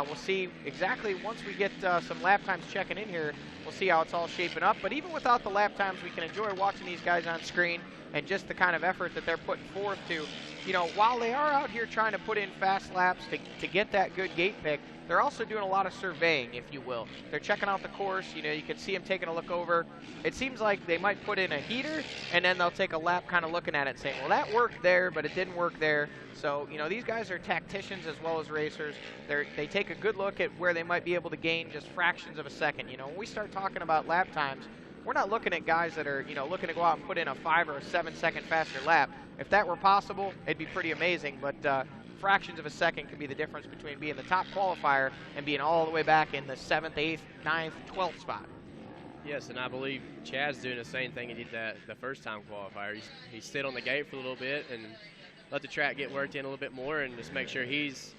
We'll see exactly once we get some lap times checking in here, we'll see how it's all shaping up. But even without the lap times, we can enjoy watching these guys on screen and just the kind of effort that they're putting forth to, you know, while they are out here trying to put in fast laps to get that good gate pick, they're also doing a lot of surveying, if you will. They're checking out the course. You know, you can see them taking a look over. It seems like they might put in a heater, and then they'll take a lap kind of looking at it saying, well, that worked there, but it didn't work there. So, you know, these guys are tacticians as well as racers. They take a good look at where they might be able to gain just fractions of a second. You know, when we start talking about lap times, we're not looking at guys that are, you know, looking to go out and put in a 5 or a 7 second faster lap. If that were possible, it'd be pretty amazing, but fractions of a second can be the difference between being the top qualifier and being all the way back in the 7th, 8th, 9th, 12th spot. Yes, and I believe Chad's doing the same thing he did the first time qualifier. He stayed on the gate for a little bit and let the track get worked in a little bit more, and just make sure he's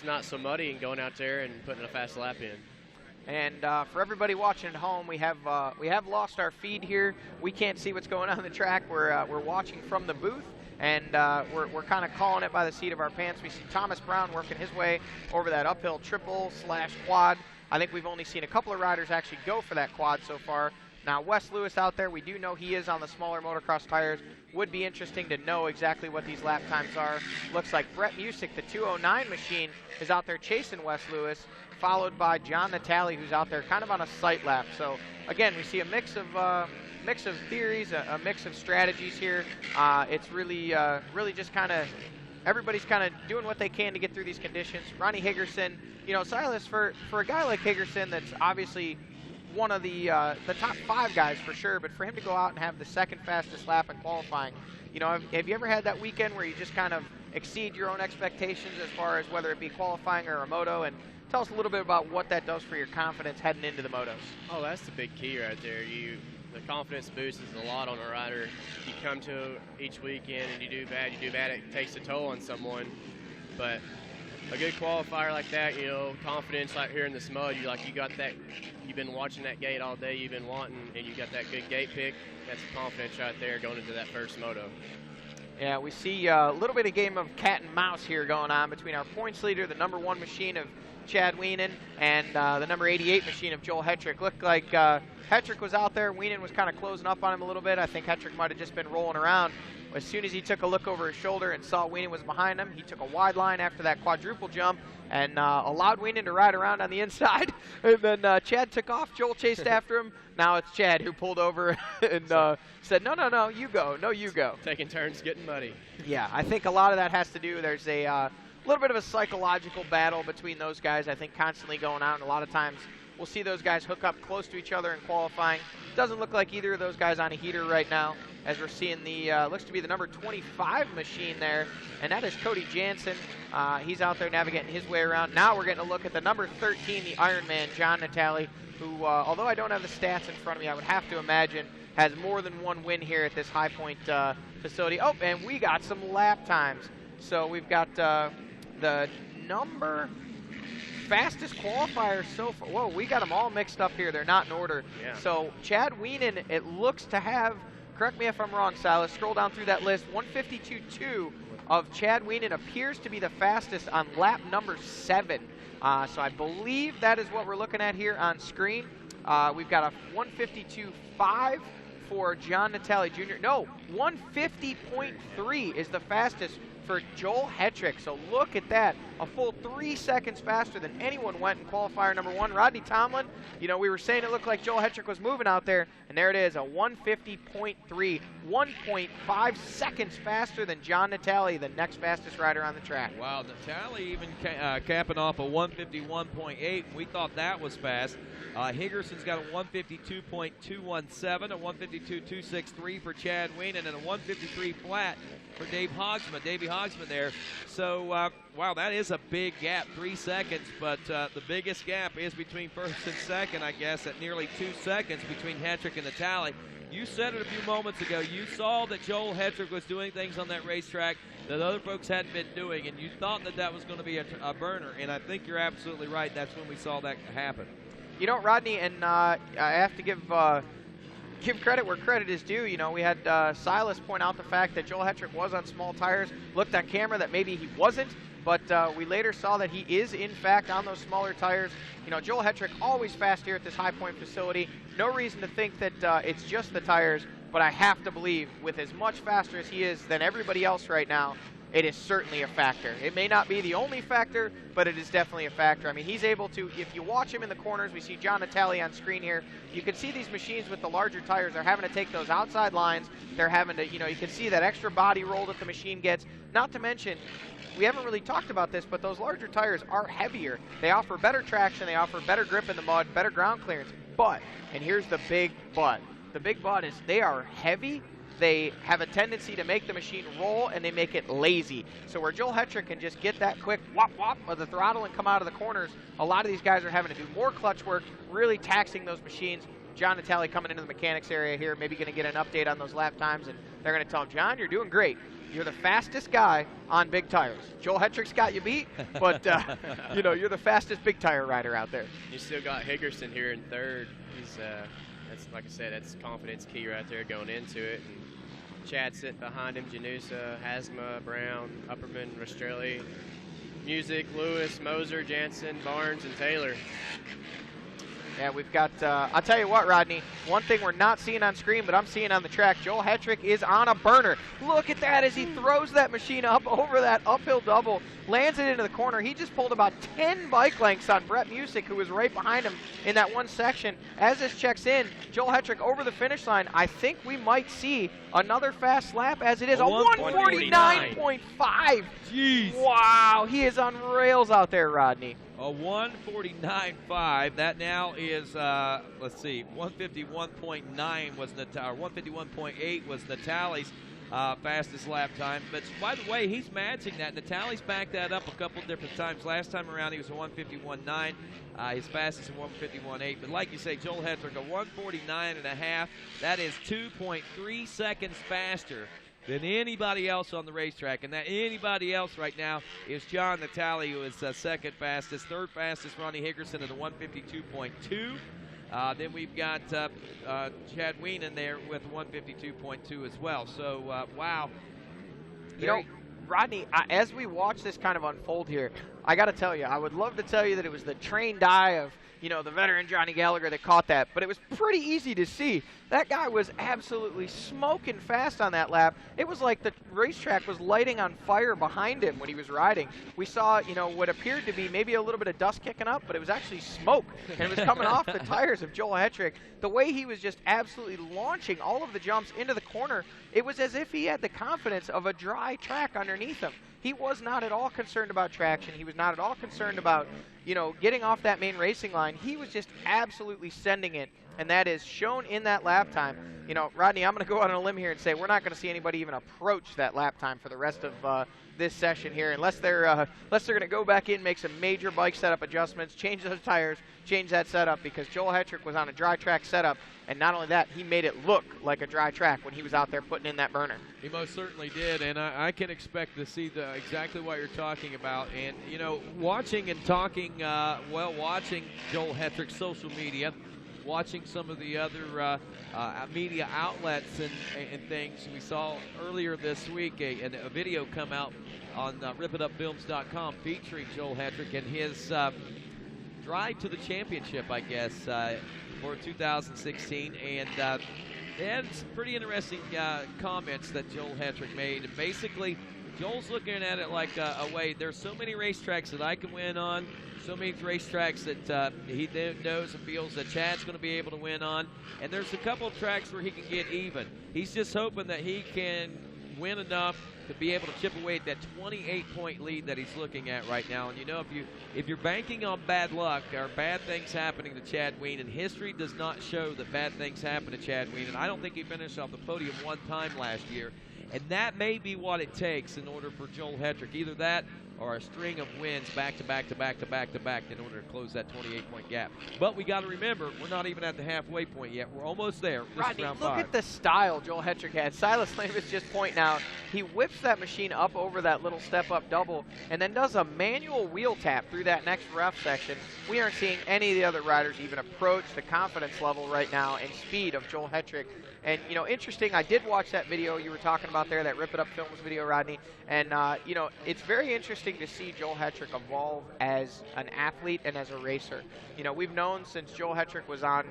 not so muddy and going out there and putting a fast lap in. And for everybody watching at home, we have lost our feed here. We can't see what's going on the track. We're watching from the booth, and we're kind of calling it by the seat of our pants. We see Thomas Brown working his way over that uphill triple/quad. I think we've only seen a couple of riders actually go for that quad so far. Now, Wes Lewis out there, we do know he is on the smaller motocross tires. Would be interesting to know exactly what these lap times are. Looks like Brett Musick, the 209 machine, is out there chasing Wes Lewis, followed by John Natale, who's out there kind of on a sight lap. So, again, we see a mix of theories, a mix of strategies here. It's really just kind of everybody's kind of doing what they can to get through these conditions. Ronnie Higgerson, you know, Silas, for a guy like Higgerson that's obviously one of the top 5 guys for sure, but for him to go out and have the second fastest lap in qualifying, you know, have you ever had that weekend where you just kind of exceed your own expectations as far as whether it be qualifying or a moto? And tell us a little bit about what that does for your confidence heading into the motos. Oh, that's the big key right there. The confidence boost is a lot on a rider. You come to each weekend and you do bad, it takes a toll on someone. But a good qualifier like that, you know, confidence like here in this mud, you got that, you've been watching that gate all day, you've been wanting, and you got that good gate pick. That's confidence right there going into that first moto. Yeah, we see a little bit of game of cat and mouse here going on between our points leader, the number 1 machine of Chad Wienen, and the number 88 machine of Joel Hetrick. Looked like Hetrick was out there. Wienen was kind of closing up on him a little bit. I think Hetrick might have just been rolling around. As soon as he took a look over his shoulder and saw Wienen was behind him, he took a wide line after that quadruple jump and allowed Wienen to ride around on the inside. And then Chad took off. Joel chased after him. Now it's Chad who pulled over and said, no, you go. No, you go. Taking turns getting muddy. Yeah, I think a lot of that has to do, there's a little bit of a psychological battle between those guys, I think, constantly going on. And a lot of times we'll see those guys hook up close to each other in qualifying. Doesn't look like either of those guys on a heater right now, as we're seeing the, looks to be the number 25 machine there, and that is Cody Jansen. He's out there navigating his way around. Now we're getting a look at the number 13, the Iron Man, John Natale, who, although I don't have the stats in front of me, I would have to imagine has more than one win here at this High Point facility. Oh, and we got some lap times. So we've got the number fastest qualifier so far. Whoa, we got them all mixed up here. They're not in order. Yeah. So Chad Wienen, it looks to have, correct me if I'm wrong, Silas, scroll down through that list, 152.2 of Chad Wienen appears to be the fastest on lap number 7. So I believe that is what we're looking at here on screen. We've got a 152.5 for John Natale Jr. No, 150.3 is the fastest for Joel Hetrick. So look at that, a full 3 seconds faster than anyone went in qualifier number 1. Rodney Tomlin, you know, we were saying it looked like Joel Hetrick was moving out there, and there it is, a 150.3, 1.5 seconds faster than John Natale, the next fastest rider on the track. Wow, Natale even capping off a 151.8. We thought that was fast. Higgerson's got a 152.217, a 152.263 for Chad Wienen, and a 153 flat for Davey Hogsman there. So, wow, that is a big gap, 3 seconds, but the biggest gap is between first and second, I guess, at nearly 2 seconds between Hetrick and Natale. You said it a few moments ago. You saw that Joel Hetrick was doing things on that racetrack that other folks hadn't been doing, and you thought that that was going to be a burner, and I think you're absolutely right. That's when we saw that happen. You know, Rodney, and I have to give credit where credit is due. You know, we had Silas point out the fact that Joel Hetrick was on small tires. Looked on camera that maybe he wasn't, but we later saw that he is, in fact, on those smaller tires. You know, Joel Hetrick always fast here at this High Point facility. No reason to think that it's just the tires, but I have to believe with as much faster as he is than everybody else right now, it is certainly a factor. It may not be the only factor, but it is definitely a factor. I mean, he's able to, if you watch him in the corners, we see John Natale on screen here, you can see these machines with the larger tires, they're having to take those outside lines, they're having to, you know, you can see that extra body roll that the machine gets. Not to mention, we haven't really talked about this, but those larger tires are heavier. They offer better traction, they offer better grip in the mud, better ground clearance, but, and here's the big but, the big but is they are heavy. They have a tendency to make the machine roll, and they make it lazy. So where Joel Hetrick can just get that quick whop whop of the throttle and come out of the corners, a lot of these guys are having to do more clutch work, really taxing those machines. John Natale coming into the mechanics area here, maybe going to get an update on those lap times, and they're going to tell him, John, you're doing great. You're the fastest guy on big tires. Joel Hetrick's got you beat, but you know, you're the fastest big tire rider out there. You still got Higgerson here in third. He's that's, like I said, that's confidence key right there going into it. And Chad sitting behind him, Janusa, Hasma, Brown, Upperman, Rastrelli, Music, Lewis, Moser, Jansen, Barnes, and Taylor. Yeah, we've got, I'll tell you what, Rodney, one thing we're not seeing on screen, but I'm seeing on the track, Joel Hetrick is on a burner. Look at that as he throws that machine up over that uphill double, lands it into the corner. He just pulled about 10 bike lengths on Brett Music, who was right behind him in that one section. As this checks in, Joel Hetrick over the finish line. I think we might see another fast lap, as it is a 149.5. Jeez. Wow, he is on rails out there, Rodney. A 149.5. That now is, let's see, 151.9 was Natale, 151.8 was Natale's fastest lap time. But by the way, he's matching that. Natale's backed that up a couple different times. Last time around, he was a 151.9. His fastest in 151.8. But like you say, Joel Hetrick, a 149.5. That is 2.3 seconds faster than anybody else on the racetrack. And that anybody else right now is John Natale, who is second fastest. Third fastest, Ronnie Higgerson at a 152.2. Then we've got Chad Wienen there with 152.2 as well. So, wow. You know, Rodney, as we watch this kind of unfold here, I got to tell you, I would love to tell you that it was the trained eye of, you know, the veteran Johnny Gallagher that caught that, but it was pretty easy to see. That guy was absolutely smoking fast on that lap. It was like the racetrack was lighting on fire behind him when he was riding. We saw, you know, what appeared to be maybe a little bit of dust kicking up, but it was actually smoke, and it was coming off the tires of Joel Hetrick. The way he was just absolutely launching all of the jumps into the corner, it was as if he had the confidence of a dry track underneath him. He was not at all concerned about traction. He was not at all concerned about, you know, getting off that main racing line. He was just absolutely sending it, and that is shown in that lap time. You know, Rodney, I'm going to go out on a limb here and say we're not going to see anybody even approach that lap time for the rest of this session here, unless they're going to go back in, make some major bike setup adjustments, change those tires, change that setup, because Joel Hetrick was on a dry track setup, and not only that, he made it look like a dry track when he was out there putting in that burner. He most certainly did, and I can expect to see exactly what you're talking about. And, you know, watching and talking, watching Joel Hetrick's social media, watching some of the other media outlets and things. We saw earlier this week a video come out on ripitupfilms.com featuring Joel Hetrick and his drive to the championship, I guess, for 2016. And they had some pretty interesting comments that Joel Hetrick made. And basically, Joel's looking at it like a way, there's so many racetracks that I can win on, so many racetracks that he knows and feels that Chad's going to be able to win on, and there's a couple of tracks where he can get even. He's just hoping that he can win enough to be able to chip away at that 28-point lead that he's looking at right now. And you know, if you're banking on bad luck or bad things happening to Chad Wienen, history does not show that bad things happen to Chad Wienen. I don't think he finished off the podium one time last year. And that may be what it takes in order for Joel Hetrick, either that or a string of wins back to back to back to back to back in order to close that 28-point gap. But we got to remember, we're not even at the halfway point yet. We're almost there. This Rodney, is round look 5. at the style Joel Hetrick had. Silas Lane was just pointing out. He whips that machine up over that little step-up double and then does a manual wheel tap through that next rough section. We aren't seeing any of the other riders even approach the confidence level right now and speed of Joel Hetrick. And, you know, interesting, I did watch that video you were talking about there, that Rip It Up Films video, Rodney. And, you know, it's very interesting to see Joel Hetrick evolve as an athlete and as a racer. You know, we've known since Joel Hetrick was on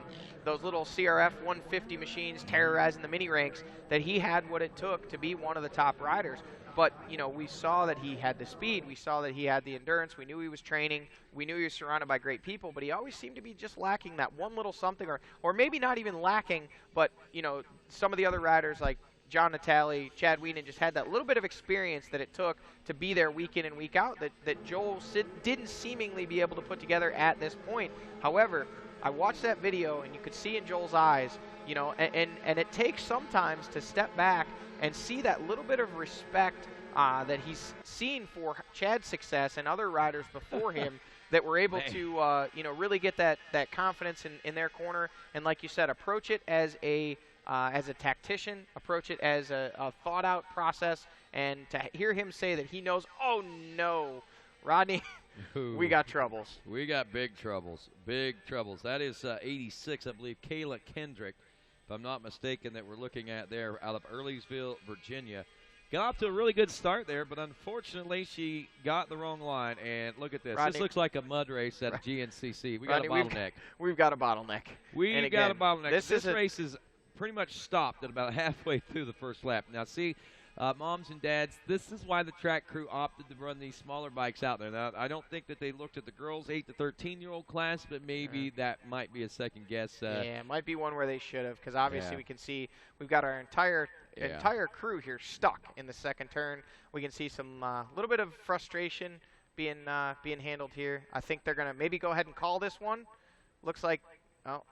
those little CRF 150 machines terrorizing the mini ranks that he had what it took to be one of the top riders. But, you know, we saw that he had the speed. We saw that he had the endurance. We knew he was training. We knew he was surrounded by great people. But he always seemed to be just lacking that one little something, or maybe not even lacking, but, you know, some of the other riders like John Natale, Chad Wienen just had that little bit of experience that it took to be there week in and week out that Joel didn't seemingly be able to put together at this point. However, I watched that video, and you could see in Joel's eyes, you know, and it takes sometimes to step back and see that little bit of respect that he's seen for Chad's success and other riders before him that were able to, you know, really get that confidence in their corner. And like you said, approach it as a tactician, approach it as a thought-out process. And to hear him say that he knows, oh, no, Rodney, we got troubles. We got big troubles, big troubles. That is 86, I believe, Kayla Kendrick, if I'm not mistaken, that we're looking at there out of Earlysville, Virginia. Got off to a really good start there, but unfortunately she got the wrong line. And look at this. Rodney, this looks like a mud race at GNCC. We Rodney, got a bottleneck. We've got a bottleneck. We've got a bottleneck. This race is pretty much stopped at about halfway through the first lap. Now, see, moms and dads, this is why the track crew opted to run these smaller bikes out there. Now, I don't think that they looked at the girls' 8 to 13-year-old class, but maybe that might be a second guess. Yeah, it might be one where they should have, because obviously we can see we've got our entire crew here stuck in the second turn. We can see some little bit of frustration being handled here. I think they're going to maybe go ahead and call this one. Looks like, oh,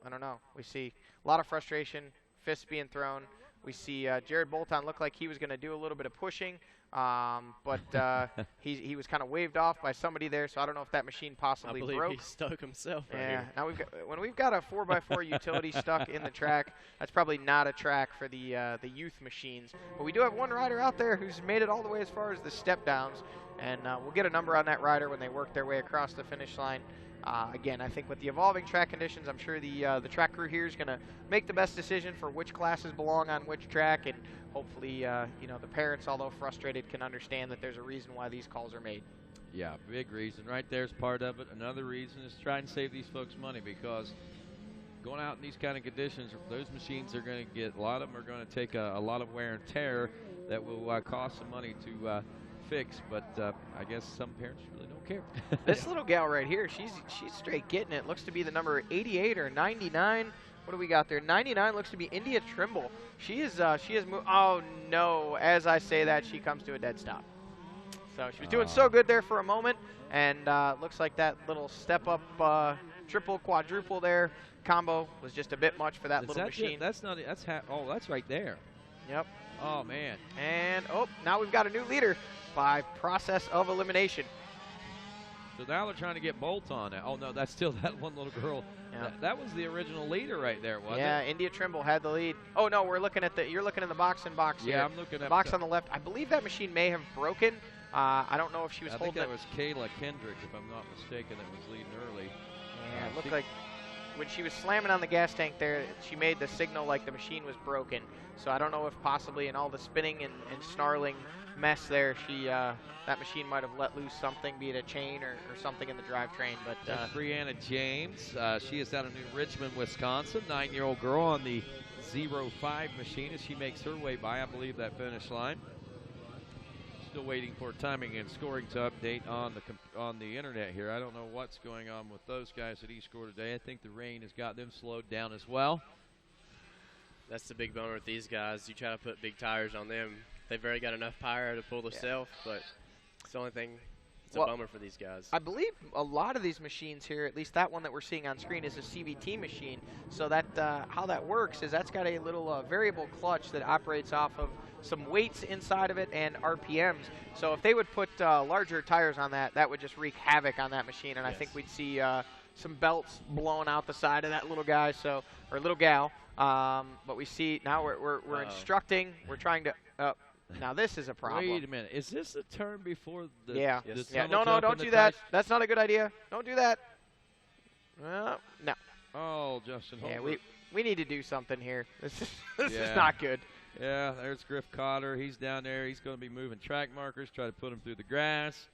I don't know. We see a lot of frustration, fists being thrown. We see Jared Bolton look like he was going to do a little bit of pushing, but he was kind of waved off by somebody there, so I don't know if that machine possibly broke. I believe he stuck himself right here. Now when we've got a 4x4 utility stuck in the track, that's probably not a track for the youth machines. But we do have one rider out there who's made it all the way as far as the step downs, And we'll get a number on that rider when they work their way across the finish line. Again, I think with the evolving track conditions, I'm sure the track crew here is going to make the best decision for which classes belong on which track, and hopefully, the parents, although frustrated, can understand that there's a reason why these calls are made. Yeah, big reason. Right there's part of it. Another reason is try and save these folks money, because going out in these kind of conditions, those machines are going to get, a lot of them are going to take a lot of wear and tear that will cost some money to fix, but I guess some parents really don't care. This little gal right here, she's straight getting it. Looks to be the number 88 or 99. What do we got there? 99 looks to be India Trimble. She has moved. Oh no! As I say that, she comes to a dead stop. So she was doing so good there for a moment, and looks like that little step up triple, quadruple there combo was just a bit much for that little machine. That's not. That's right there. Yep. Oh man. And now we've got a new leader by process of elimination. So now they're trying to get Bolt on it. Oh no, that's still that one little girl. Yeah. That was the original leader right there, wasn't it? Yeah, India Trimble had the lead. Oh no, you're looking in the box here. Yeah, I'm looking at box on the left. I believe that machine may have broken. I don't know if she was holding it. I think that was Kayla Kendrick, if I'm not mistaken, that was leading early. Yeah, it looked like when she was slamming on the gas tank there, she made the signal like the machine was broken. So I don't know if possibly in all the spinning and snarling mess there, that machine might have let loose something, be it a chain or something in the drivetrain. But Brianna James, she is out of New Richmond, Wisconsin, 9-year-old girl on the 05 machine as she makes her way by, I believe, that finish line. Still waiting for timing and scoring to update on the internet here. I don't know what's going on with those guys at eScore today. I think the rain has got them slowed down as well. That's the big bummer with these guys. You try to put big tires on them. They've already got enough power to pull themselves, but it's the only thing. It's a bummer for these guys. I believe a lot of these machines here, at least that one that we're seeing on screen, is a CVT machine. So that how that works is that's got a little variable clutch that operates off of some weights inside of it and RPMs. So if they would put larger tires on that, that would just wreak havoc on that machine, and I think we'd see some belts blowing out the side of that little guy, or little gal. But we see now we're instructing. We're trying to. Now this is a problem. Wait a minute. Is this a turn before the? Yeah. The No, don't do that. That's not a good idea. Don't do that. No. Oh, Justin. Yeah, Holbert. we need to do something here. This is not good. Yeah, there's Griff Cotter. He's down there. He's going to be moving track markers, try to put him through the grass.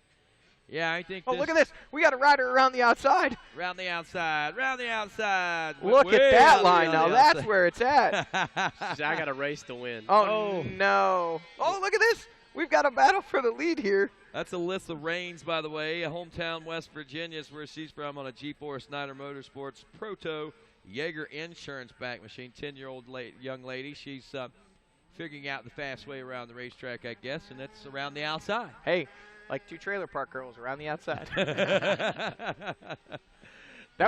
Yeah, I think. Oh, look at this. We got a rider around the outside. Round the outside. Round the outside. Look at that line now. That's where it's at. I got a race to win. Oh, no. Oh, look at this. We've got a battle for the lead here. That's Alyssa Raines, by the way. Hometown West Virginia is where she's from on a G4 Snyder Motorsports Proto Jaeger insurance back machine. 10-year-old young lady. She's figuring out the fast way around the racetrack, I guess, and that's around the outside. Hey. Like two trailer park girls around the outside. That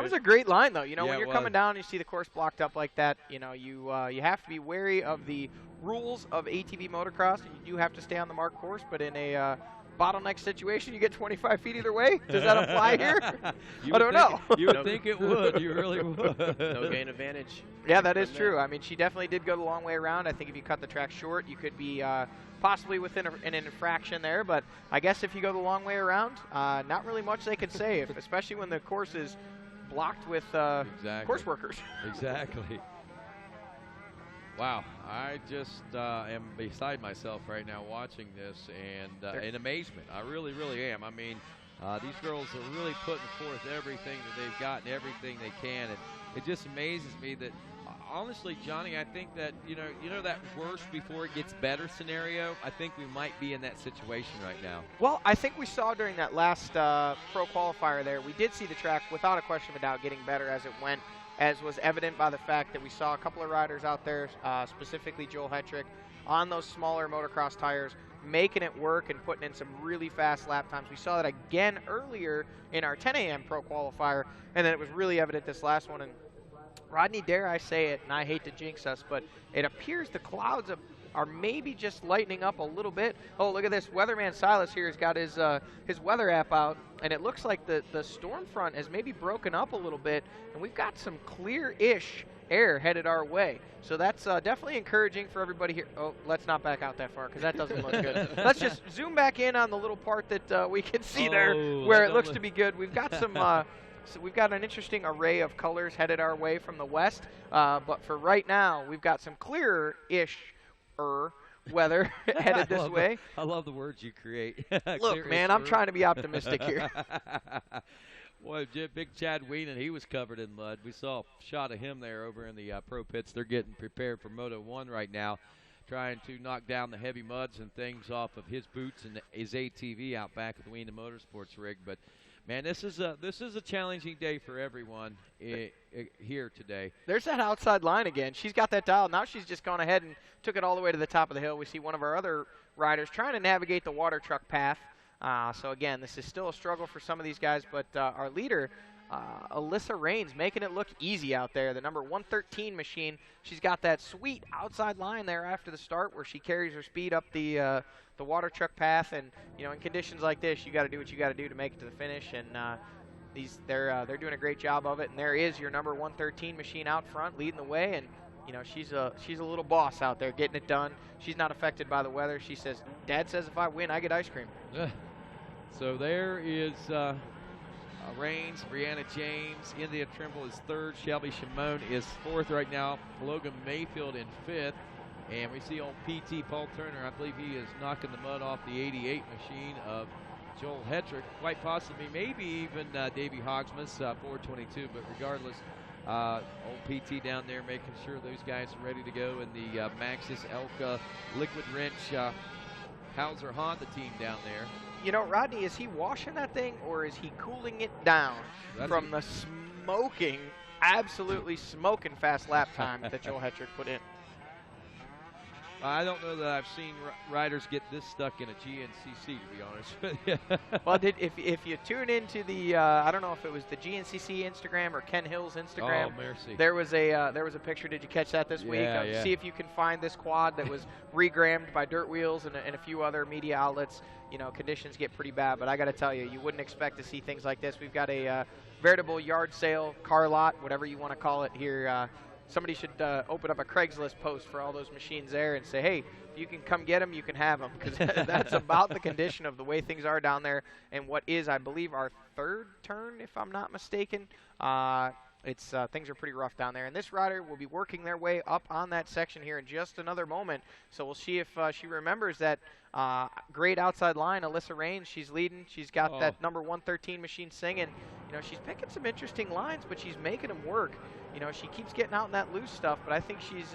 was a great line, though. When you're coming down and you see the course blocked up like that, you have to be wary of the rules of ATV motocross, and you do have to stay on the marked course. But in a bottleneck situation, you get 25 feet either way. Does that apply here? I don't know. You would think it would. You really would. No gain advantage. Yeah, that is true. I mean, she definitely did go the long way around. I think if you cut the track short, you could be possibly within an infraction there. But I guess if you go the long way around, not really much they could say, especially when the course is blocked with course workers. Exactly. Wow, I just am beside myself right now watching this and in amazement. I really, really am. I mean, these girls are really putting forth everything that they've got and everything they can, and it just amazes me that, honestly, Johnny, I think that, you know that worse before it gets better scenario, I think we might be in that situation right now. Well, I think we saw during that last pro qualifier there, we did see the track, without a question of a doubt, getting better as it went, as was evident by the fact that we saw a couple of riders out there, specifically Joel Hetrick, on those smaller motocross tires, making it work and putting in some really fast lap times. We saw that again earlier in our 10 a.m. pro qualifier, and then it was really evident this last one. And Rodney, dare I say it, and I hate to jinx us, but it appears the clouds are maybe just lightening up a little bit. Oh, look at this. Weatherman Silas here has got his weather app out, and it looks like the storm front has maybe broken up a little bit, and we've got some clear-ish air headed our way. So that's definitely encouraging for everybody here. Oh, let's not back out that far because that doesn't look good. Let's just zoom back in on the little part that we can see there where it looks to be good. We've got some. So we've got an interesting array of colors headed our way from the west, but for right now, we've got some clearer-ish weather headed this way. I love the words you create. Look, man, I'm trying to be optimistic here. Boy, big Chad Weenan, he was covered in mud. We saw a shot of him there over in the pro pits. They're getting prepared for Moto 1 right now, trying to knock down the heavy muds and things off of his boots and his ATV out back at the Weenan Motorsports rig. But man, this is a challenging day for everyone here today. There's that outside line again. She's got that dial. Now she's just gone ahead and took it all the way to the top of the hill. We see one of our other riders trying to navigate the water truck path. So again, this is still a struggle for some of these guys, but our leader, Alyssa Raines, making it look easy out there. The number 113 machine. She's got that sweet outside line there after the start where she carries her speed up the water truck path, and in conditions like this, you got to do what you got to do to make it to the finish. And they're doing a great job of it. And there is your number 113 machine out front, leading the way. And she's a little boss out there, getting it done. She's not affected by the weather. She says, "Dad says if I win, I get ice cream." So there is Raines, Brianna James, India Trimble is third, Shelby Shimon is fourth right now, Logan Mayfield in fifth. And we see old PT Paul Turner. I believe he is knocking the mud off the 88 machine of Joel Hetrick, quite possibly, maybe even Davey Hogsmus, 422. But regardless, old PT down there making sure those guys are ready to go in the Maxxis Elka Liquid Wrench Hauser Honda team down there. Rodney, is he washing that thing or is he cooling it down from the absolutely smoking fast lap time that Joel Hetrick put in? I don't know that I've seen riders get this stuck in a GNCC, to be honest with you. Well, if you tune into the, I don't know if it was the GNCC Instagram or Ken Hill's Instagram. Oh, mercy. There was a picture. Did you catch that this week? Yeah. See if you can find this quad that was regrammed by Dirt Wheels and a few other media outlets. Conditions get pretty bad, but I got to tell you, you wouldn't expect to see things like this. We've got a veritable yard sale, car lot, whatever you want to call it here. Somebody should open up a Craigslist post for all those machines there and say, hey, if you can come get them, you can have them, because that's about the condition of the way things are down there. And what is, I believe, our third turn, if I'm not mistaken. Things are pretty rough down there. And this rider will be working their way up on that section here in just another moment. So we'll see if she remembers that great outside line. Alyssa Raines, she's leading. She's got that number 113 machine singing. She's picking some interesting lines, but she's making them work. She keeps getting out in that loose stuff, but I think she's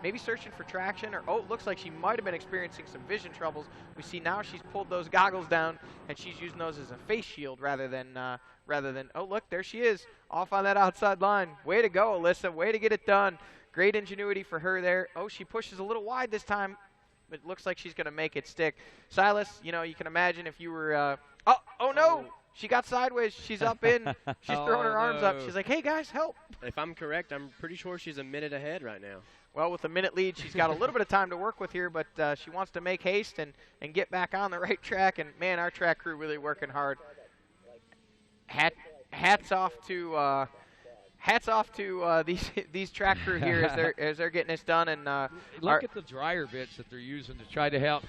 maybe searching for traction, or it looks like she might have been experiencing some vision troubles. We see now she's pulled those goggles down, and she's using those as a face shield rather than oh, look, there she is, off on that outside line. Way to go, Alyssa. Way to get it done. Great ingenuity for her there. Oh, she pushes a little wide this time. It looks like she's going to make it stick. Silas, you can imagine if you were oh no! She got sideways. She's up in. She's throwing her arms up. She's like, hey, guys, help. If I'm correct, I'm pretty sure she's a minute ahead right now. Well, with a minute lead, she's got a little bit of time to work with here, but she wants to make haste and get back on the right track. And, man, our track crew really working hard. Hats off to these track crew here as they're getting this done. And look at the dryer bits that they're using to try to help.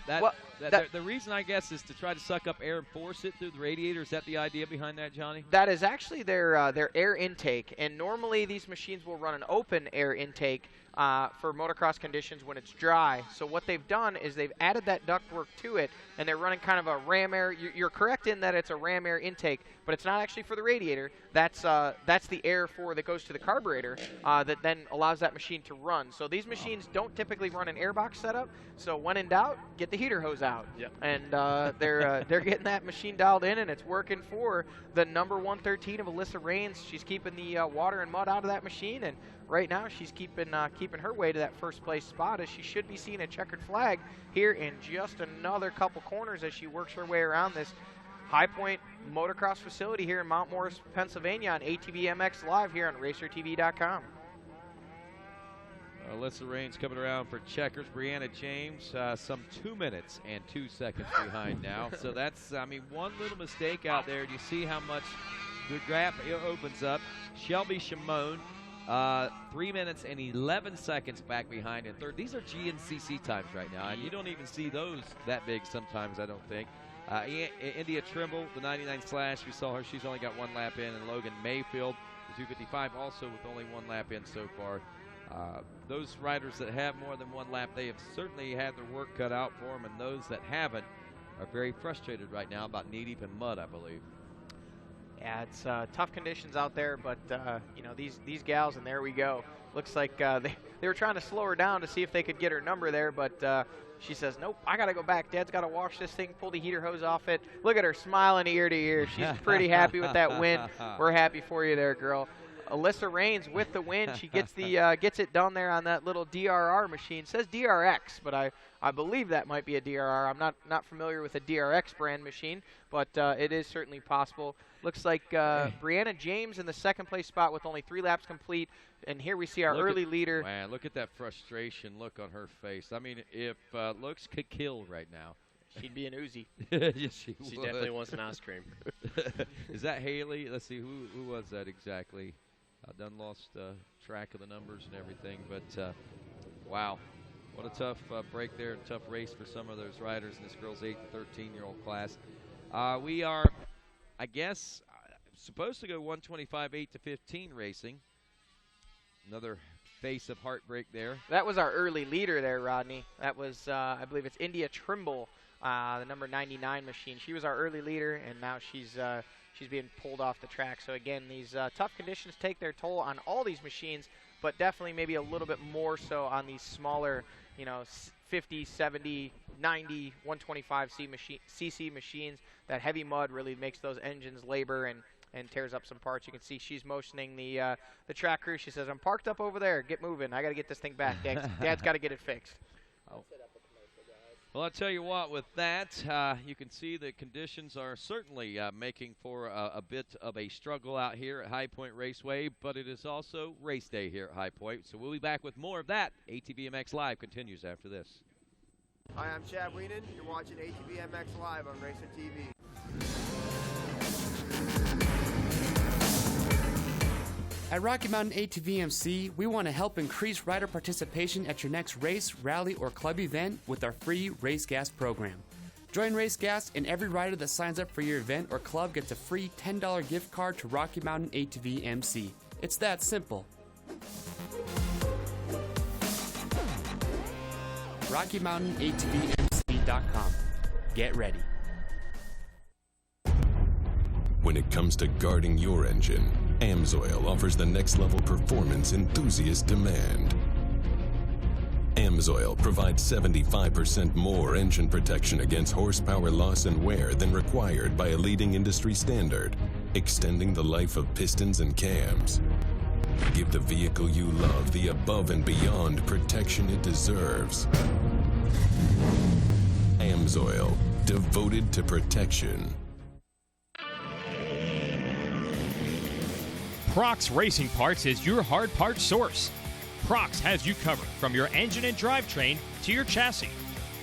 The reason, I guess, is to try to suck up air and force it through the radiator. Is that the idea behind that, Johnny? That is actually their air intake. And normally these machines will run an open air intake for motocross conditions when it's dry. So what they've done is they've added that ductwork to it, and they're running kind of a ram air. You're correct in that it's a ram air intake, but it's not actually for the radiator. That's the air that goes to the carburetor that then allows that machine to run. So these machines don't typically run an airbox setup. So when in doubt, get the heater hose out. Yep. And they're getting that machine dialed in, and it's working for the number 113 of Alyssa Raines. She's keeping the water and mud out of that machine, and right now she's keeping her way to that first place spot, as she should be seeing a checkered flag here in just another couple corners as she works her way around this High Point motocross facility here in Mount Morris, Pennsylvania on ATVMX Live here on RacerTV.com. Alyssa Raines coming around for checkers. Brianna James, some 2 minutes and 2 seconds behind now. So that's, one little mistake out there. Do you see how much the gap opens up? Shelby Shimon 3 minutes and 11 seconds back behind in third. These are GNCC times right now, and you don't even see those that big sometimes, I don't think. India Trimble, the 99 slash, we saw her. She's only got 1 lap in, and Logan Mayfield, the 255, also with only 1 lap in so far. Those riders that have more than 1 lap, they have certainly had their work cut out for them, and those that haven't are very frustrated right now about knee-deep in mud, I believe. Yeah, it's tough conditions out there, but you know, these gals, and there we go. Looks like they were trying to slow her down to see if they could get her number there, but she says, nope, I got to go back. Dad's got to wash this thing, pull the heater hose off it. Look at her smiling ear to ear. She's pretty happy with that win. We're happy for you there, girl. Alyssa Raines with the win. She gets the gets it done there on that little DRR machine. It says DRX, but I believe that might be a DRR. I'm not familiar with a DRX brand machine, but it is certainly possible. Looks like Brianna James in the 2nd place spot with only 3 laps complete. And here we see our early leader. Man, look at that frustration look on her face. I mean, if looks could kill right now, she'd be an Uzi. Yes, she definitely wants an ice cream. Is that Haley? Let's see, who was that exactly? Done lost track of the numbers and everything, but wow, what a tough break there, tough race for some of those riders in this girls' 8 to 13-year-old class. We are, I guess, supposed to go 125 8 to 15 racing. Another face of heartbreak there. That was our early leader there, Rodney. That was, I believe it's India Trimble, the number 99 machine. She was our early leader, and now she's being pulled off the track. So again, these tough conditions take their toll on all these machines, but definitely maybe a little bit more so on these smaller, you know, 50, 70, 90, 125 cc machines. That heavy mud really makes those engines labor and tears up some parts. You can see she's motioning the track crew. She says, I'm parked up over there. Get moving. I got to get this thing back. Dad's got to get it fixed. Oh. Well, I'll tell you what, with that, you can see the conditions are certainly making for a bit of a struggle out here at High Point Raceway, but it is also race day here at High Point. So we'll be back with more of that. ATVMX Live continues after this. Hi, I'm Chad Weenan. You're watching ATVMX Live on Racer TV. At Rocky Mountain ATVMC, we want to help increase rider participation at your next race, rally, or club event with our free Race Gas program. Join Race Gas, and every rider that signs up for your event or club gets a free $10 gift card to Rocky Mountain ATVMC. It's that simple. RockyMountainATVMC.com. Get ready. When it comes to guarding your engine, AMSOIL offers the next level performance enthusiasts demand. AMSOIL provides 75% more engine protection against horsepower loss and wear than required by a leading industry standard, extending the life of pistons and cams. Give the vehicle you love the above and beyond protection it deserves. AMSOIL, devoted to protection. Prox Racing Parts is your hard parts source. Prox has you covered from your engine and drivetrain to your chassis.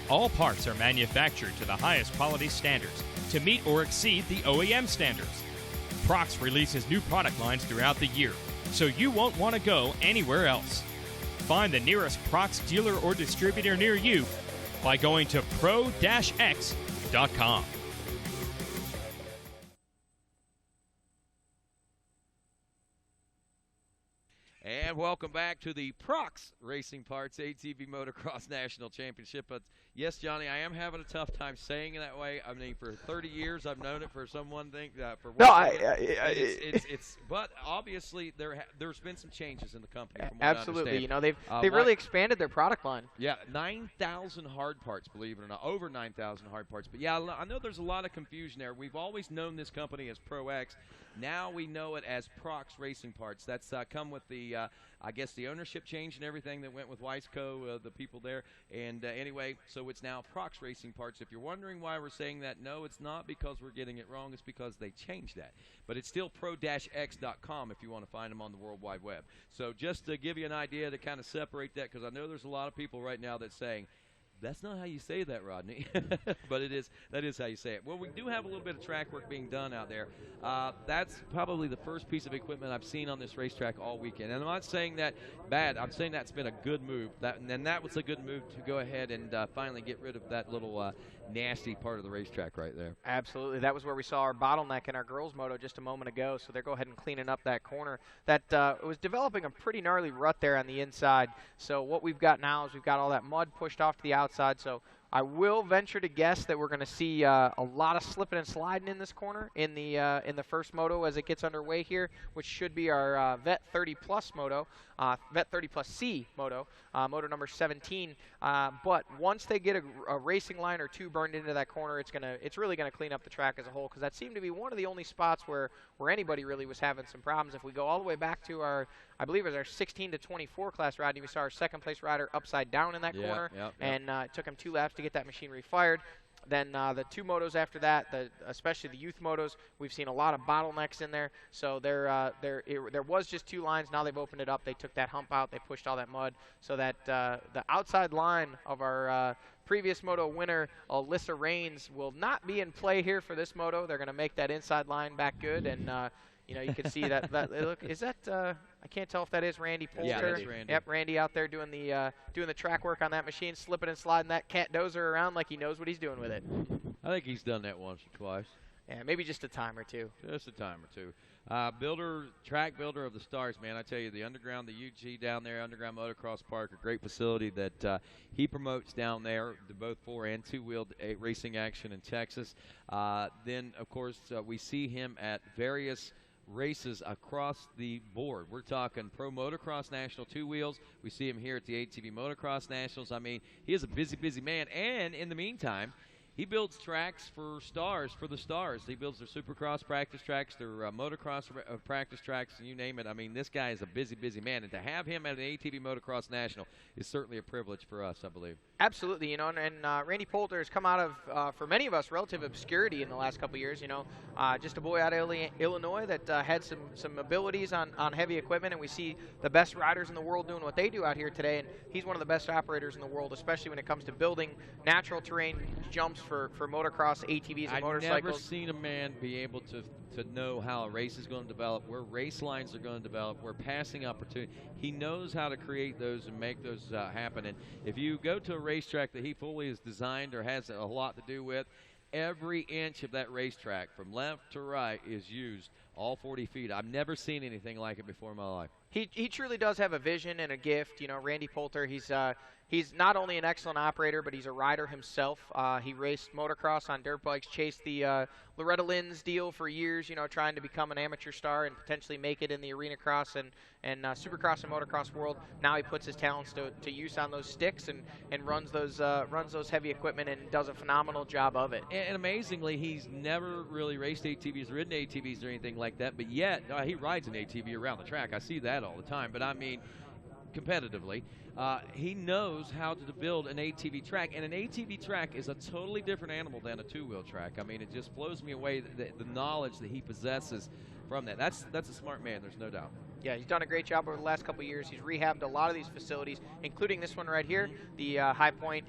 All parts are manufactured to the highest quality standards to meet or exceed the OEM standards. Prox releases new product lines throughout the year, so you won't want to go anywhere else. Find the nearest Prox dealer or distributor near you by going to pro-x.com. And welcome back to the Prox Racing Parts ATV Motocross National Championship. But yes, Johnny, I am having a tough time saying it that way. I mean, for 30 years, I've known it for someone think for no, but obviously there's been some changes in the company. From what absolutely, I you know they've really expanded their product line. Yeah, 9,000 hard parts, believe it or not, over 9,000 hard parts. But yeah, I know there's a lot of confusion there. We've always known this company as Pro X. Now we know it as Prox Racing Parts. That's come with the, I guess, the ownership change and everything that went with Weisco, the people there. And anyway, so it's now Prox Racing Parts. If you're wondering why we're saying that, no, it's not because we're getting it wrong. It's because they changed that. But it's still pro-x.com if you want to find them on the World Wide Web. So just to give you an idea to kind of separate that, because I know there's a lot of people right now that's saying, That's not how you say that, Rodney, but that is how you say it. Well, we do have a little bit of track work being done out there. That's probably the first piece of equipment I've seen on this racetrack all weekend. And I'm not saying that bad. I'm saying that's been a good move. And that was a good move to go ahead and finally get rid of that little nasty part of the racetrack right there. Absolutely. That was where we saw our bottleneck in our girls' moto just a moment ago. So they're go ahead and cleaning up that corner. That was developing a pretty gnarly rut there on the inside. So what we've got now is we've got all that mud pushed off to the outside. So I will venture to guess that we're going to see a lot of slipping and sliding in this corner in the first moto as it gets underway here, which should be our Vet 30 Plus moto, Vet 30 Plus C moto, moto number 17. But once they get a racing line or two burned into that corner, it's really gonna clean up the track as a whole, because that seemed to be one of the only spots where anybody really was having some problems. If we go all the way back to I believe it was our 16 to 24 class, Rodney, we saw our second place rider upside down in that corner, and it took him 2 laps to get that machinery fired. Then the 2 motos after that, especially the youth motos, we've seen a lot of bottlenecks in there. So there was just 2 lines. Now they've opened it up. They took that hump out. They pushed all that mud so that the outside line of our previous moto winner, Alyssa Rains, will not be in play here for this moto. They're going to make that inside line back good, and you can see that. Look, is that? I can't tell if that is Randy Polster. Yeah, that's Randy. Yep, Randy out there doing the track work on that machine, slipping and sliding that cat dozer around like he knows what he's doing with it. I think he's done that once or twice. Yeah, maybe just a time or two. Just a time or two. Track builder of the stars, man. I tell you, the underground, the UG down there, Underground Motocross Park, a great facility that he promotes down there, the both 4- and 2-wheeled racing action in Texas. Then, of course, we see him at various races across the board. We're talking Pro Motocross National 2 wheels. We see him here at the ATV Motocross Nationals. I mean, he is a busy man. And in the meantime, he builds tracks for the stars. He builds their Supercross practice tracks, their motocross practice tracks, you name it. I mean, this guy is a busy man. And to have him at an ATV Motocross National is certainly a privilege for us, I believe. Absolutely, and Randy Poulter has come out of, for many of us, relative obscurity in the last couple of years. Just a boy out of Illinois that had some abilities on heavy equipment, and we see the best riders in the world doing what they do out here today, and he's one of the best operators in the world, especially when it comes to building natural terrain jumps for motocross, ATVs, and motorcycles. I've never seen a man be able to know how a race is going to develop, where race lines are going to develop, where passing opportunity. He knows how to create those and make those happen. And if you go to a racetrack that he fully has designed or has a lot to do with, every inch of that racetrack from left to right is used, all 40 feet. I've never seen anything like it before in my life. He truly does have a vision and a gift. Randy Poulter, he's not only an excellent operator, but he's a rider himself. He raced motocross on dirt bikes, chased the Loretta Lynn's deal for years, trying to become an amateur star and potentially make it in the arena cross and supercross and motocross world. Now he puts his talents to use on those sticks and runs those heavy equipment and does a phenomenal job of it. And amazingly, he's never really raced ATVs, ridden ATVs or anything like that, but yet he rides an ATV around the track. I see that all the time, but I mean competitively. He knows how to build an ATV track, and an ATV track is a totally different animal than a 2-wheel track. I mean, it just blows me away the knowledge that he possesses from that. That's a smart man, there's no doubt. Yeah, he's done a great job over the last couple of years. He's rehabbed a lot of these facilities, including this one right here, the High Point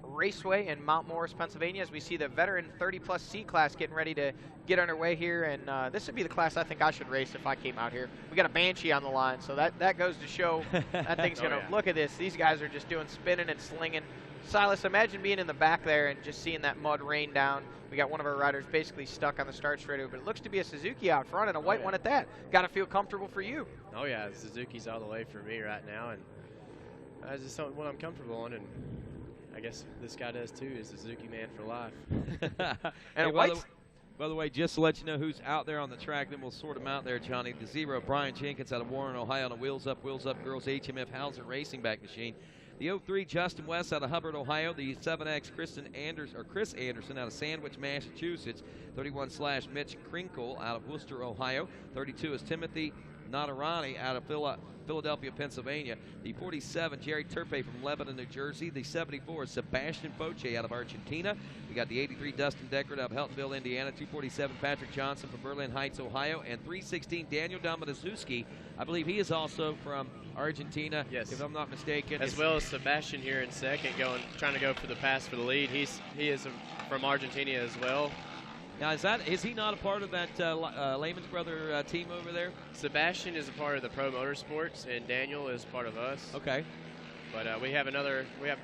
Raceway in Mount Morris, Pennsylvania, as we see the veteran 30-plus C class getting ready to get underway here. And this would be the class I think I should race if I came out here. We got a Banshee on the line, so that goes to show that thing's going to look at this. These guys are just doing spinning and slinging. Silas, imagine being in the back there and just seeing that mud rain down. We got one of our riders basically stuck on the start straight over, but it looks to be a Suzuki out front and a white one at that. Got to feel comfortable for you. Oh yeah, Suzuki's all the way for me right now, and that's just what I'm comfortable in, and I guess this guy does too. Is Suzuki man for life. And hey, by the way, just to let you know who's out there on the track, then we'll sort them out there, Johnny. The 0, Brian Jenkins out of Warren, Ohio, on a Wheels Up Girls HMF Hauser Racing Back Machine. The 03, Justin West out of Hubbard, Ohio. The 7X, Chris Anderson out of Sandwich, Massachusetts. 31/Mitch Krinkle out of Worcester, Ohio. 32 is Timothy Nadarani out of Philadelphia, Pennsylvania. The 47, Jerry Turpe from Lebanon, New Jersey. The 74, Sebastian Foce out of Argentina. We got the 83, Dustin Deckard out of Heltonville, Indiana. 247, Patrick Johnson from Berlin Heights, Ohio. And 316, Daniel Dominizuski. I believe he is also from Argentina, yes, if I'm not mistaken. As well as Sebastian here in second, trying to go for the pass for the lead. He is from Argentina as well. Now, is he not a part of that Lehman's brother team over there? Sebastian is a part of the Pro Motorsports, and Daniel is part of us. Okay. But we have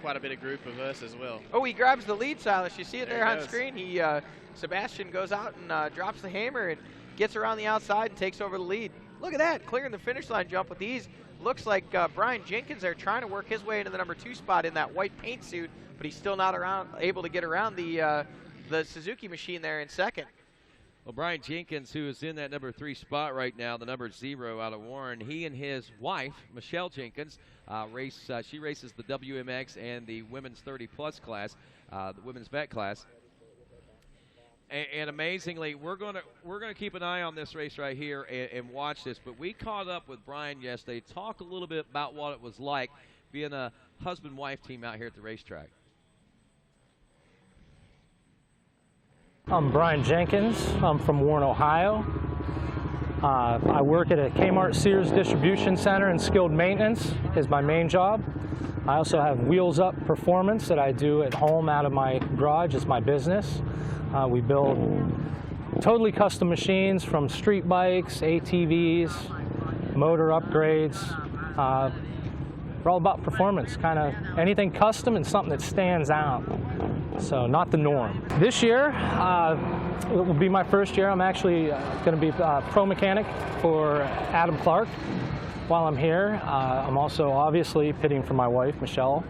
quite a bit of group of us as well. Oh, he grabs the lead, Silas. You see it there on goes. screen. Sebastian goes out and drops the hammer and gets around the outside and takes over the lead. Look at that, clearing the finish line jump with ease. Looks like Brian Jenkins there trying to work his way into the number 2 spot in that white paint suit, but he's still not able to get around the Suzuki machine there in second. Well, Brian Jenkins, who is in that number 3 spot right now, the number 0 out of Warren, he and his wife, Michelle Jenkins, she races the WMX and the women's 30-plus class, the women's vet class. And amazingly, we're gonna keep an eye on this race right here and watch this. But we caught up with Brian yesterday, talk a little bit about what it was like being a husband-wife team out here at the racetrack. I'm Brian Jenkins. I'm from Warren, Ohio. I work at a Kmart Sears distribution center in skilled maintenance is my main job. I also have Wheels Up Performance that I do at home out of my garage. It's my business. We build totally custom machines from street bikes, ATVs, motor upgrades. We're all about performance, kind of anything custom and something that stands out. So not the norm. This year, it will be my first year. I'm actually going to be pro mechanic for Adam Clark while I'm here. I'm also obviously pitting for my wife, Michelle,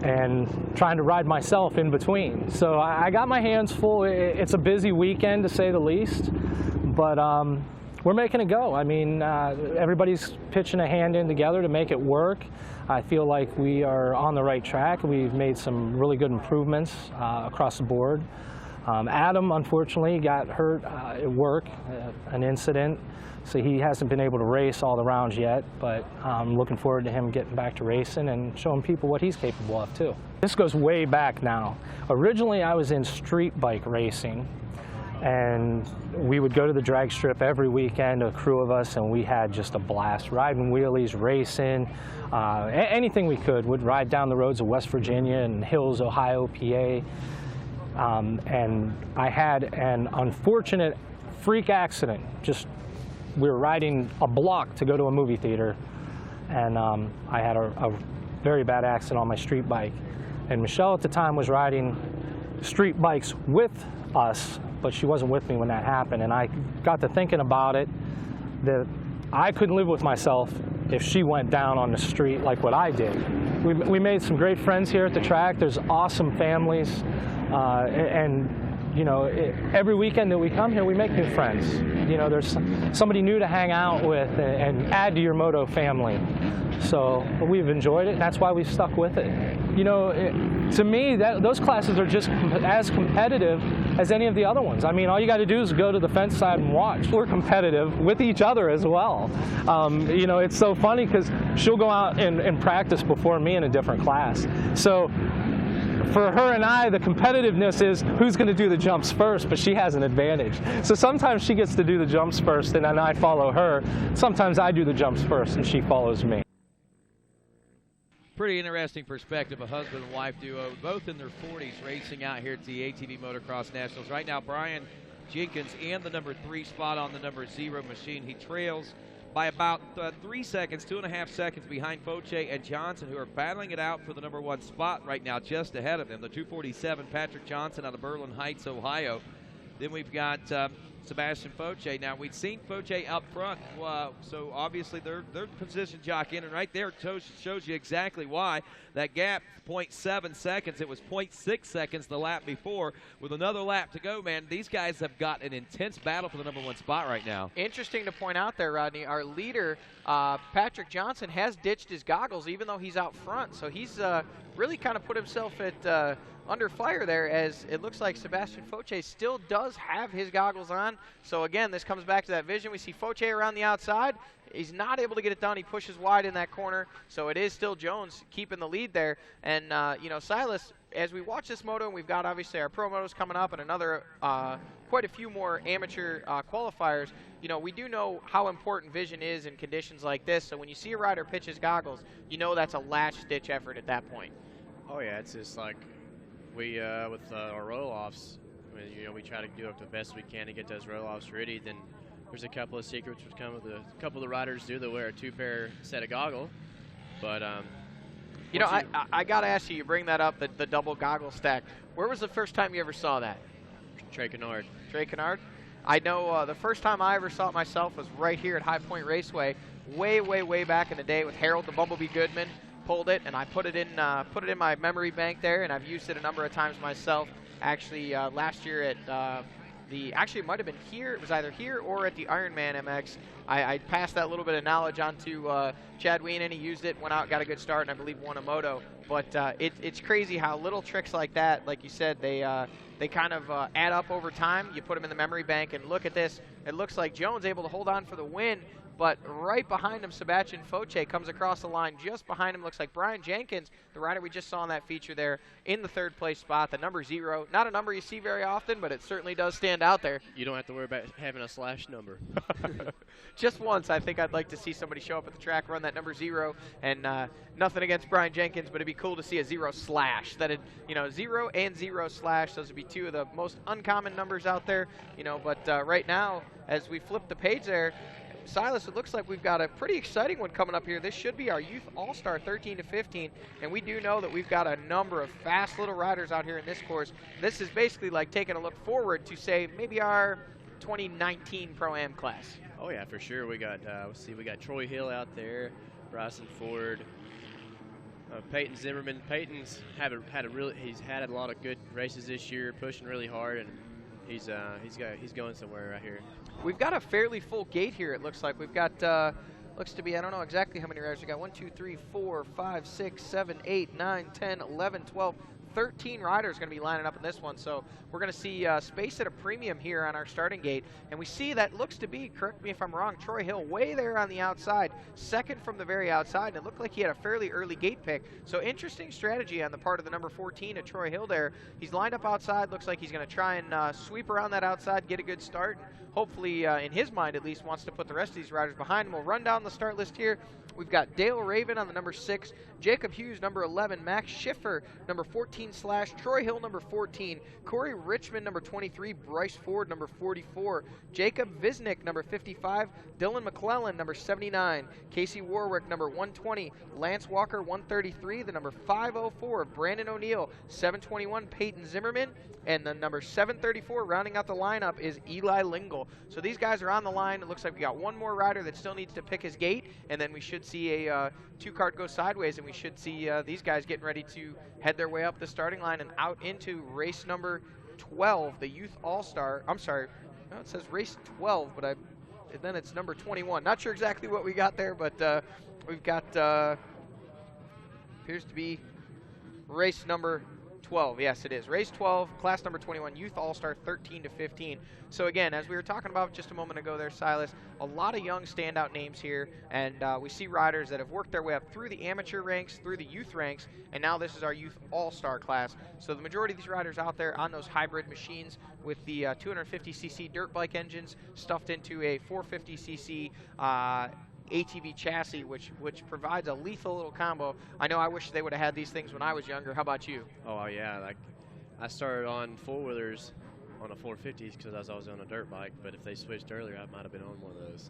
and trying to ride myself in between. So I got my hands full. It's a busy weekend to say the least, but we're making it go. I mean, everybody's pitching a hand in together to make it work. I feel like we are on the right track. We've made some really good improvements across the board. Adam, unfortunately, got hurt at work, an incident, so he hasn't been able to race all the rounds yet, but I'm looking forward to him getting back to racing and showing people what he's capable of, too. This goes way back now. Originally, I was in street bike racing, and we would go to the drag strip every weekend, a crew of us, and we had just a blast, riding wheelies, racing, anything we could. We'd ride down the roads of West Virginia and Hills, Ohio, PA. And I had an unfortunate freak accident. We were riding a block to go to a movie theater, and I had a very bad accident on my street bike. And Michelle at the time was riding street bikes with us, but she wasn't with me when that happened. And I got to thinking about it, that I couldn't live with myself if she went down on the street like what I did. We made some great friends here at the track. There's awesome families, and you know, every weekend that we come here, we make new friends. You know, there's somebody new to hang out with and add to your moto family. So we've enjoyed it, and that's why we've stuck with it. You know, to me, those classes are just as competitive as any of the other ones. I mean, all you got to do is go to the fence side and watch. We're competitive with each other as well. You know, it's so funny because she'll go out and practice before me in a different class. So for her and I, the competitiveness is who's going to do the jumps first, but she has an advantage. So sometimes she gets to do the jumps first, and then I follow her. Sometimes I do the jumps first, and she follows me. Pretty interesting perspective, a husband and wife duo, both in their 40s, racing out here at the ATV Motocross Nationals. Right now, Brian Jenkins in the number 3 spot on the number 0 machine. He trails by about 3 seconds, 2.5 seconds behind Foce and Johnson, who are battling it out for the number 1 spot right now, just ahead of him. The 247, Patrick Johnson out of Berlin Heights, Ohio. Then we've got Sebastian Foce. Now, we'd seen Foce up front, so obviously they're position jockeying, and right there shows you exactly why. That gap, 0.7 seconds. It was 0.6 seconds the lap before. With another lap to go, man, these guys have got an intense battle for the number 1 spot right now. Interesting to point out there, Rodney, our leader, Patrick Johnson, has ditched his goggles even though he's out front. So he's really kind of put himself at under fire there, as it looks like Sebastian Foce still does have his goggles on. So again, this comes back to that vision. We see Foce around the outside. He's not able to get it done. He pushes wide in that corner. So it is still Jones keeping the lead there. And, you know, Silas, as we watch this moto, and we've got obviously our pro motos coming up and another quite a few more amateur qualifiers, you know, we do know how important vision is in conditions like this. So when you see a rider pitch his goggles, you know that's a last-ditch effort at that point. Oh, yeah, it's just like we, with our roll-offs, I mean, you know, we try to do it the best we can to get those roll-offs ready. Then there's a couple of secrets which come with a couple of the riders do. They wear a 2-pair set of goggles. But, you know, I got to ask you, you bring that up, the double goggle stack. Where was the first time you ever saw that? Trey Kennard. Trey Kennard? I know the first time I ever saw it myself was right here at High Point Raceway, way back in the day with Harold the Bumblebee Goodman. Pulled it, and I put it in my memory bank there, and I've used it a number of times myself. Actually, last year at actually it might have been here. It was either here or at the Ironman MX. I passed that little bit of knowledge on to Chad Weenan. He used it, went out, got a good start, and I believe won a moto. But it's crazy how little tricks like that, like you said, they kind of add up over time. You put them in the memory bank, and look at this. It looks like Jones able to hold on for the win. But right behind him, Sebastian Foce comes across the line. Just behind him looks like Brian Jenkins, the rider we just saw in that feature there, in the 3rd place spot, the number 0. Not a number you see very often, but it certainly does stand out there. You don't have to worry about having a slash number. Just once, I think I'd like to see somebody show up at the track, run that number 0, and nothing against Brian Jenkins, but it'd be cool to see a 0 slash. That'd, you know, 0 and 0 slash, those would be 2 of the most uncommon numbers out there, you know, but right now, as we flip the page there, Silas, it looks like we've got a pretty exciting one coming up here. This should be our Youth All-Star 13 to 15, and we do know that we've got a number of fast little riders out here in this course. This is basically like taking a look forward to, say, maybe our 2019 Pro-Am class. Oh, yeah, for sure. We got, we got Troy Hill out there, Bryson Ford, Peyton Zimmerman. Peyton's he's had a lot of good races this year, pushing really hard, and he's going somewhere right here. We've got a fairly full gate here, it looks like. We've got, looks to be, I don't know exactly how many riders we got. 1, 2, 3, 4, 5, 6, 7, 8, 9, 10, 11, 12, 13 riders going to be lining up in this one. So we're going to see space at a premium here on our starting gate. And we see that looks to be, correct me if I'm wrong, Troy Hill way there on the outside, 2nd from the very outside. And it looked like he had a fairly early gate pick. So interesting strategy on the part of the number 14 at Troy Hill there. He's lined up outside. Looks like he's going to try and sweep around that outside, get a good start. Hopefully, in his mind at least, wants to put the rest of these riders behind him. We'll run down the start list here. We've got Dale Raven on the number 6, Jacob Hughes, number 11, Max Schiffer, number 14 slash, Troy Hill, number 14, Corey Richmond, number 23, Bryce Ford, number 44, Jacob Visnick, number 55, Dylan McClellan, number 79, Casey Warwick, number 120, Lance Walker, 133, the number 504, Brandon O'Neill, 721, Peyton Zimmerman, and the number 734 rounding out the lineup is Eli Lingle. So these guys are on the line. It looks like we got one more rider that still needs to pick his gate, and then we should see a 2-card go sideways, and we should see these guys getting ready to head their way up the starting line and out into race number 12, the Youth All-Star. I'm sorry, no, it says race 12, but then it's number 21. Not sure exactly what we got there, but we've got, appears to be race number 12. Yes, it is. Race 12, class number 21, Youth All-Star 13 to 15. So again, as we were talking about just a moment ago there, Silas, a lot of young standout names here, and we see riders that have worked their way up through the amateur ranks, through the youth ranks, and now this is our Youth All-Star class. So the majority of these riders out there on those hybrid machines with the 250cc dirt bike engines stuffed into a 450cc ATV chassis, which provides a lethal little combo. I know I wish they would have had these things when I was younger. How about you? Oh, yeah. Like, I started on four-wheelers on a 450s because I was always on a dirt bike, but if they switched earlier, I might have been on one of those.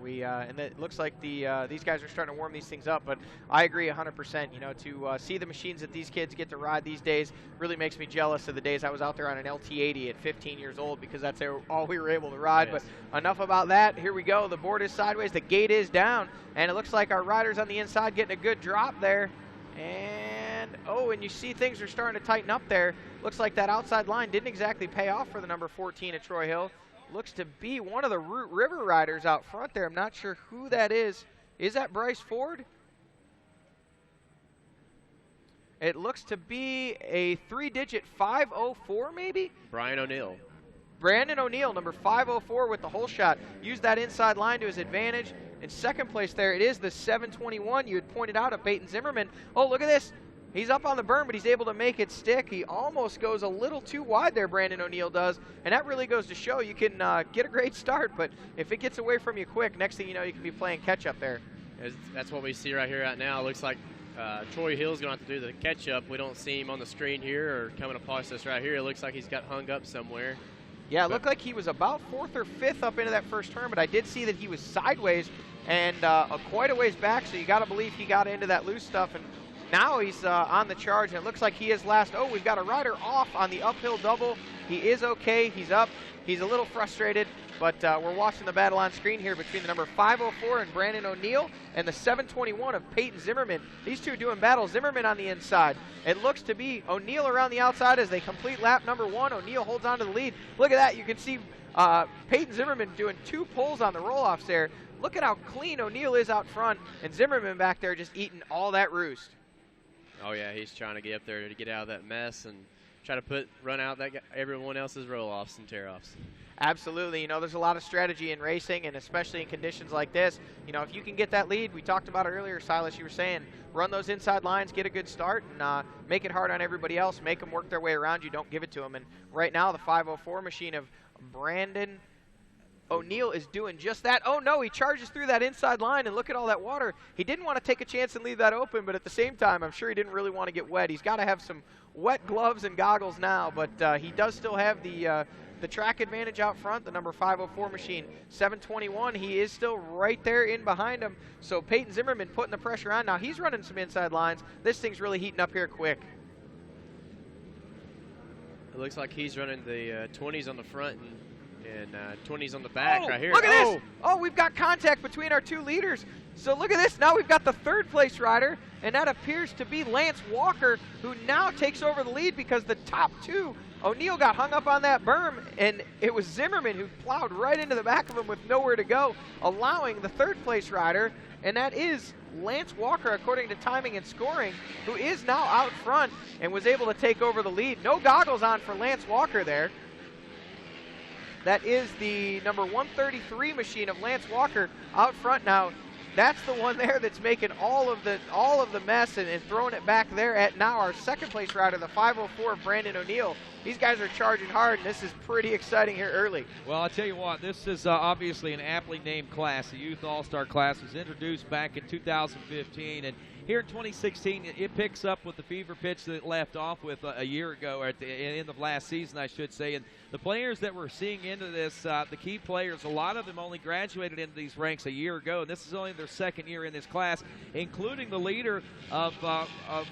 Yeah, and it looks like these guys are starting to warm these things up, but I agree 100%. You know, to see the machines that these kids get to ride these days really makes me jealous of the days I was out there on an LT80 at 15 years old, because that's all we were able to ride. Yes. But enough about that. Here we go. The board is sideways. The gate is down, and it looks like our riders on the inside getting a good drop there. And, and you see things are starting to tighten up there. Looks like that outside line didn't exactly pay off for the number 14 at Troy Hill. Looks to be one of the Root River riders out front there. I'm not sure who that is. Is that Bryce Ford? It looks to be a 3-digit 504 maybe? Brian O'Neill. Brandon O'Neill, number 504 with the hole shot. Used that inside line to his advantage. In second place there, it is the 721 you had pointed out of Peyton Zimmerman. Oh, look at this. He's up on the berm, but he's able to make it stick. He almost goes a little too wide there, Brandon O'Neill does. And that really goes to show you can get a great start, but if it gets away from you quick, next thing you know, you can be playing catch up there. That's what we see right here right now. It looks like Troy Hill's going to have to do the catch up. We don't see him on the screen here or coming across us right here. It looks like he's got hung up somewhere. Yeah, it looked like he was about 4th or 5th up into that first turn, but I did see that he was sideways and quite a ways back, so you got to believe he got into that loose stuff. And now he's on the charge, and it looks like he is last. Oh, we've got a rider off on the uphill double. He is okay. He's up. He's a little frustrated, but we're watching the battle on screen here between the number 504 and Brandon O'Neill and the 721 of Peyton Zimmerman. These two doing battle. Zimmerman on the inside. It looks to be O'Neill around the outside as they complete lap number 1. O'Neill holds on to the lead. Look at that. You can see Peyton Zimmerman doing 2 pulls on the roll-offs there. Look at how clean O'Neill is out front, and Zimmerman back there just eating all that roost. Oh, yeah, he's trying to get up there to get out of that mess and try to run out everyone else's roll-offs and tear-offs. Absolutely. You know, there's a lot of strategy in racing, and especially in conditions like this. You know, if you can get that lead, we talked about it earlier, Silas, you were saying, run those inside lines, get a good start, and make it hard on everybody else. Make them work their way around you. Don't give it to them. And right now, the 504 machine of Brandon O'Neill is doing just that. Oh, no, he charges through that inside line, and look at all that water. He didn't want to take a chance and leave that open, but at the same time, I'm sure he didn't really want to get wet. He's got to have some wet gloves and goggles now, but he does still have the track advantage out front, the number 504 machine. 721, he is still right there in behind him, so Peyton Zimmerman putting the pressure on. Now he's running some inside lines. This thing's really heating up here quick. It looks like he's running the 20s on the front and 20s on the back right here. Look at this. Oh, we've got contact between our 2 leaders. So look at this. Now we've got the 3rd place rider, and that appears to be Lance Walker, who now takes over the lead because the top 2, O'Neill got hung up on that berm, and it was Zimmerman who plowed right into the back of him with nowhere to go, allowing the 3rd place rider, and that is Lance Walker, according to timing and scoring, who is now out front and was able to take over the lead. No goggles on for Lance Walker there. That is the number 133 machine of Lance Walker out front now. That's the one there that's making all of the mess and throwing it back there at now our 2nd place rider, the 504 of Brandon O'Neill. These guys are charging hard, and this is pretty exciting here early. Well, I'll tell you what, this is obviously an aptly named class. The Youth All-Star class was introduced back in 2015, and here in 2016, it picks up with the fever pitch that it left off with a year ago, or at the end of last season, I should say. And the players that we're seeing into this, the key players, a lot of them only graduated into these ranks a year ago, and this is only their 2nd year in this class, including the leader of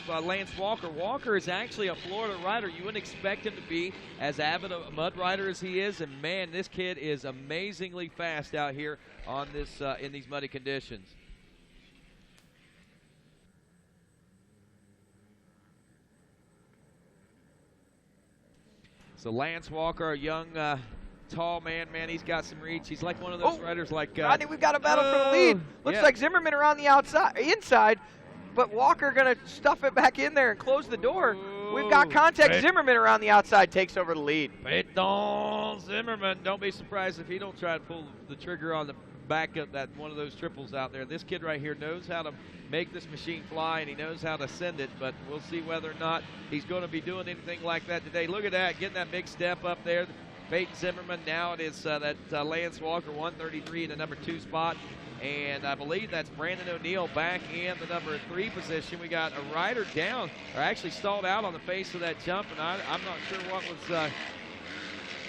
Lance Walker. Walker is actually a Florida rider. You wouldn't expect him to be as avid a mud rider as he is, and man, this kid is amazingly fast out here on this in these muddy conditions. So Lance Walker, a young, tall man, he's got some reach. He's like one of those riders like... Rodney, we've got a battle for the lead. Looks like Zimmerman around the inside, but Walker going to stuff it back in there and close the door. We've got contact. Zimmerman around the outside takes over the lead. Peyton Zimmerman. Don't be surprised if he don't try to pull the trigger on the back of that one of those triples out there. This kid right here knows how to make this machine fly, and he knows how to send it, but we'll see whether or not he's going to be doing anything like that today. Look at that, getting that big step up there. Peyton Zimmerman, now it is that Lance Walker, 133 in the number 2 spot, and I believe that's Brandon O'Neill back in the number 3 position. We got a rider down, or actually stalled out on the face of that jump, and I'm not sure what was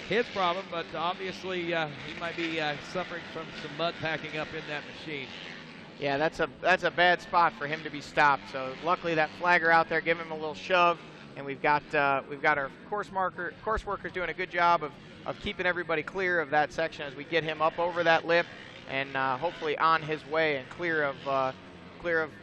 his problem, but obviously he might be suffering from some mud packing up in that machine. Yeah, that's a bad spot for him to be stopped. So luckily that flagger out there giving him a little shove, and we've got our course workers doing a good job of keeping everybody clear of that section as we get him up over that lip and hopefully on his way and clear of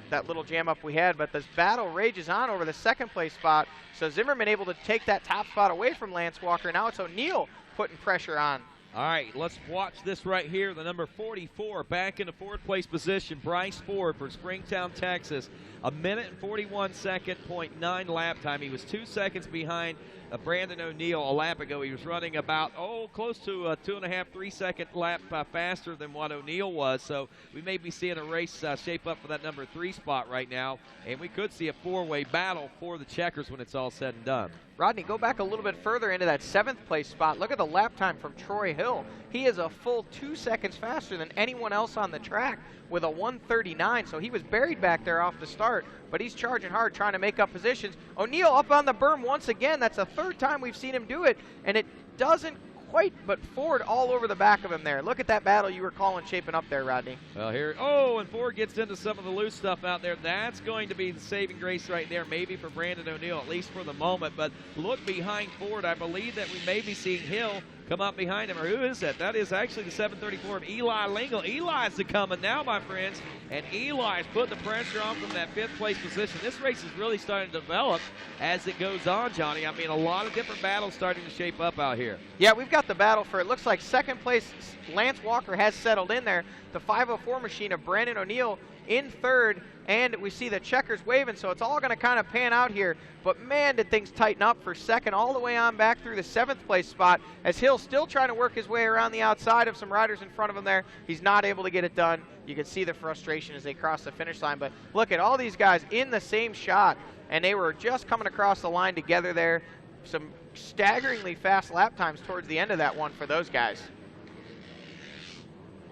that little jam up we had. But this battle rages on over the 2nd place spot. So Zimmerman able to take that top spot away from Lance Walker. Now it's O'Neill putting pressure on. All right, let's watch this right here. The number 44 back into fourth place position, Bryce Ford for Springtown, Texas. 1:41.9 lap time. He was 2 seconds behind Brandon O'Neill a lap ago. He was running about, close to a 2.5, 3 second lap faster than what O'Neill was. So we may be seeing a race shape up for that number 3 spot right now. And we could see a four-way battle for the checkers when it's all said and done. Rodney, go back a little bit further into that 7th place spot. Look at the lap time from Troy Hill. He is a full 2 seconds faster than anyone else on the track with a 1:39. So he was buried back there off the start, but he's charging hard, trying to make up positions. O'Neill up on the berm once again. That's the 3rd time we've seen him do it, and it doesn't quite, but Ford all over the back of him there. Look at that battle you were calling shaping up there, Rodney. Well, here, and Ford gets into some of the loose stuff out there. That's going to be the saving grace right there, maybe for Brandon O'Neill, at least for the moment. But look behind Ford. I believe that we may be seeing Hill come up behind him. Or who is that? That is actually the 734 of Eli Lingle. Eli's coming now, my friends. And Eli's putting the pressure on from that 5th place position. This race is really starting to develop as it goes on, Johnny. I mean, a lot of different battles starting to shape up out here. Yeah, we've got the battle for, it looks like 2nd place, Lance Walker has settled in there. The 504 machine of Brandon O'Neill in 3rd, and we see the checkers waving, so it's all going to kind of pan out here. But man, did things tighten up for 2nd all the way on back through the 7th place spot, as Hill's still trying to work his way around the outside of some riders in front of him there. He's not able to get it done. You can see the frustration as they cross the finish line, but look at all these guys in the same shot, and they were just coming across the line together there. Some staggeringly fast lap times towards the end of that one for those guys.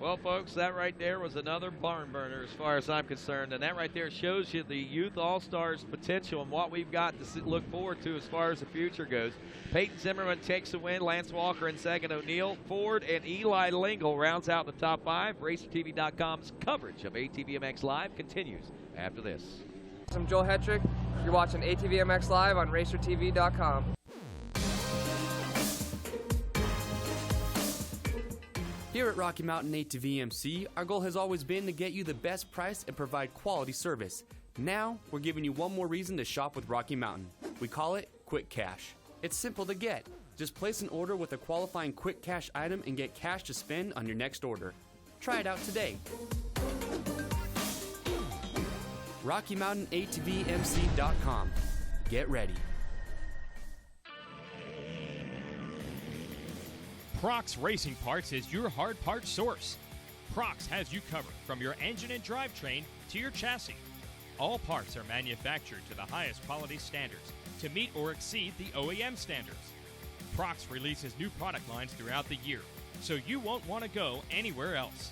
Well, folks, that right there was another barn burner as far as I'm concerned, and that right there shows you the Youth All-Stars potential and what we've got to look forward to as far as the future goes. Peyton Zimmerman takes the win, Lance Walker in 2nd, O'Neill, Ford, and Eli Lingle rounds out the top 5. RacerTV.com's coverage of ATVMX Live continues after this. I'm Joel Hetrick. You're watching ATVMX Live on RacerTV.com. Here at Rocky Mountain ATVMC, our goal has always been to get you the best price and provide quality service. Now, we're giving you one more reason to shop with Rocky Mountain. We call it Quick Cash. It's simple to get. Just place an order with a qualifying Quick Cash item and get cash to spend on your next order. Try it out today. RockyMountainATVMC.com. Get ready. Prox Racing Parts is your hard parts source. Prox has you covered from your engine and drivetrain to your chassis. All parts are manufactured to the highest quality standards to meet or exceed the OEM standards. Prox releases new product lines throughout the year, so you won't want to go anywhere else.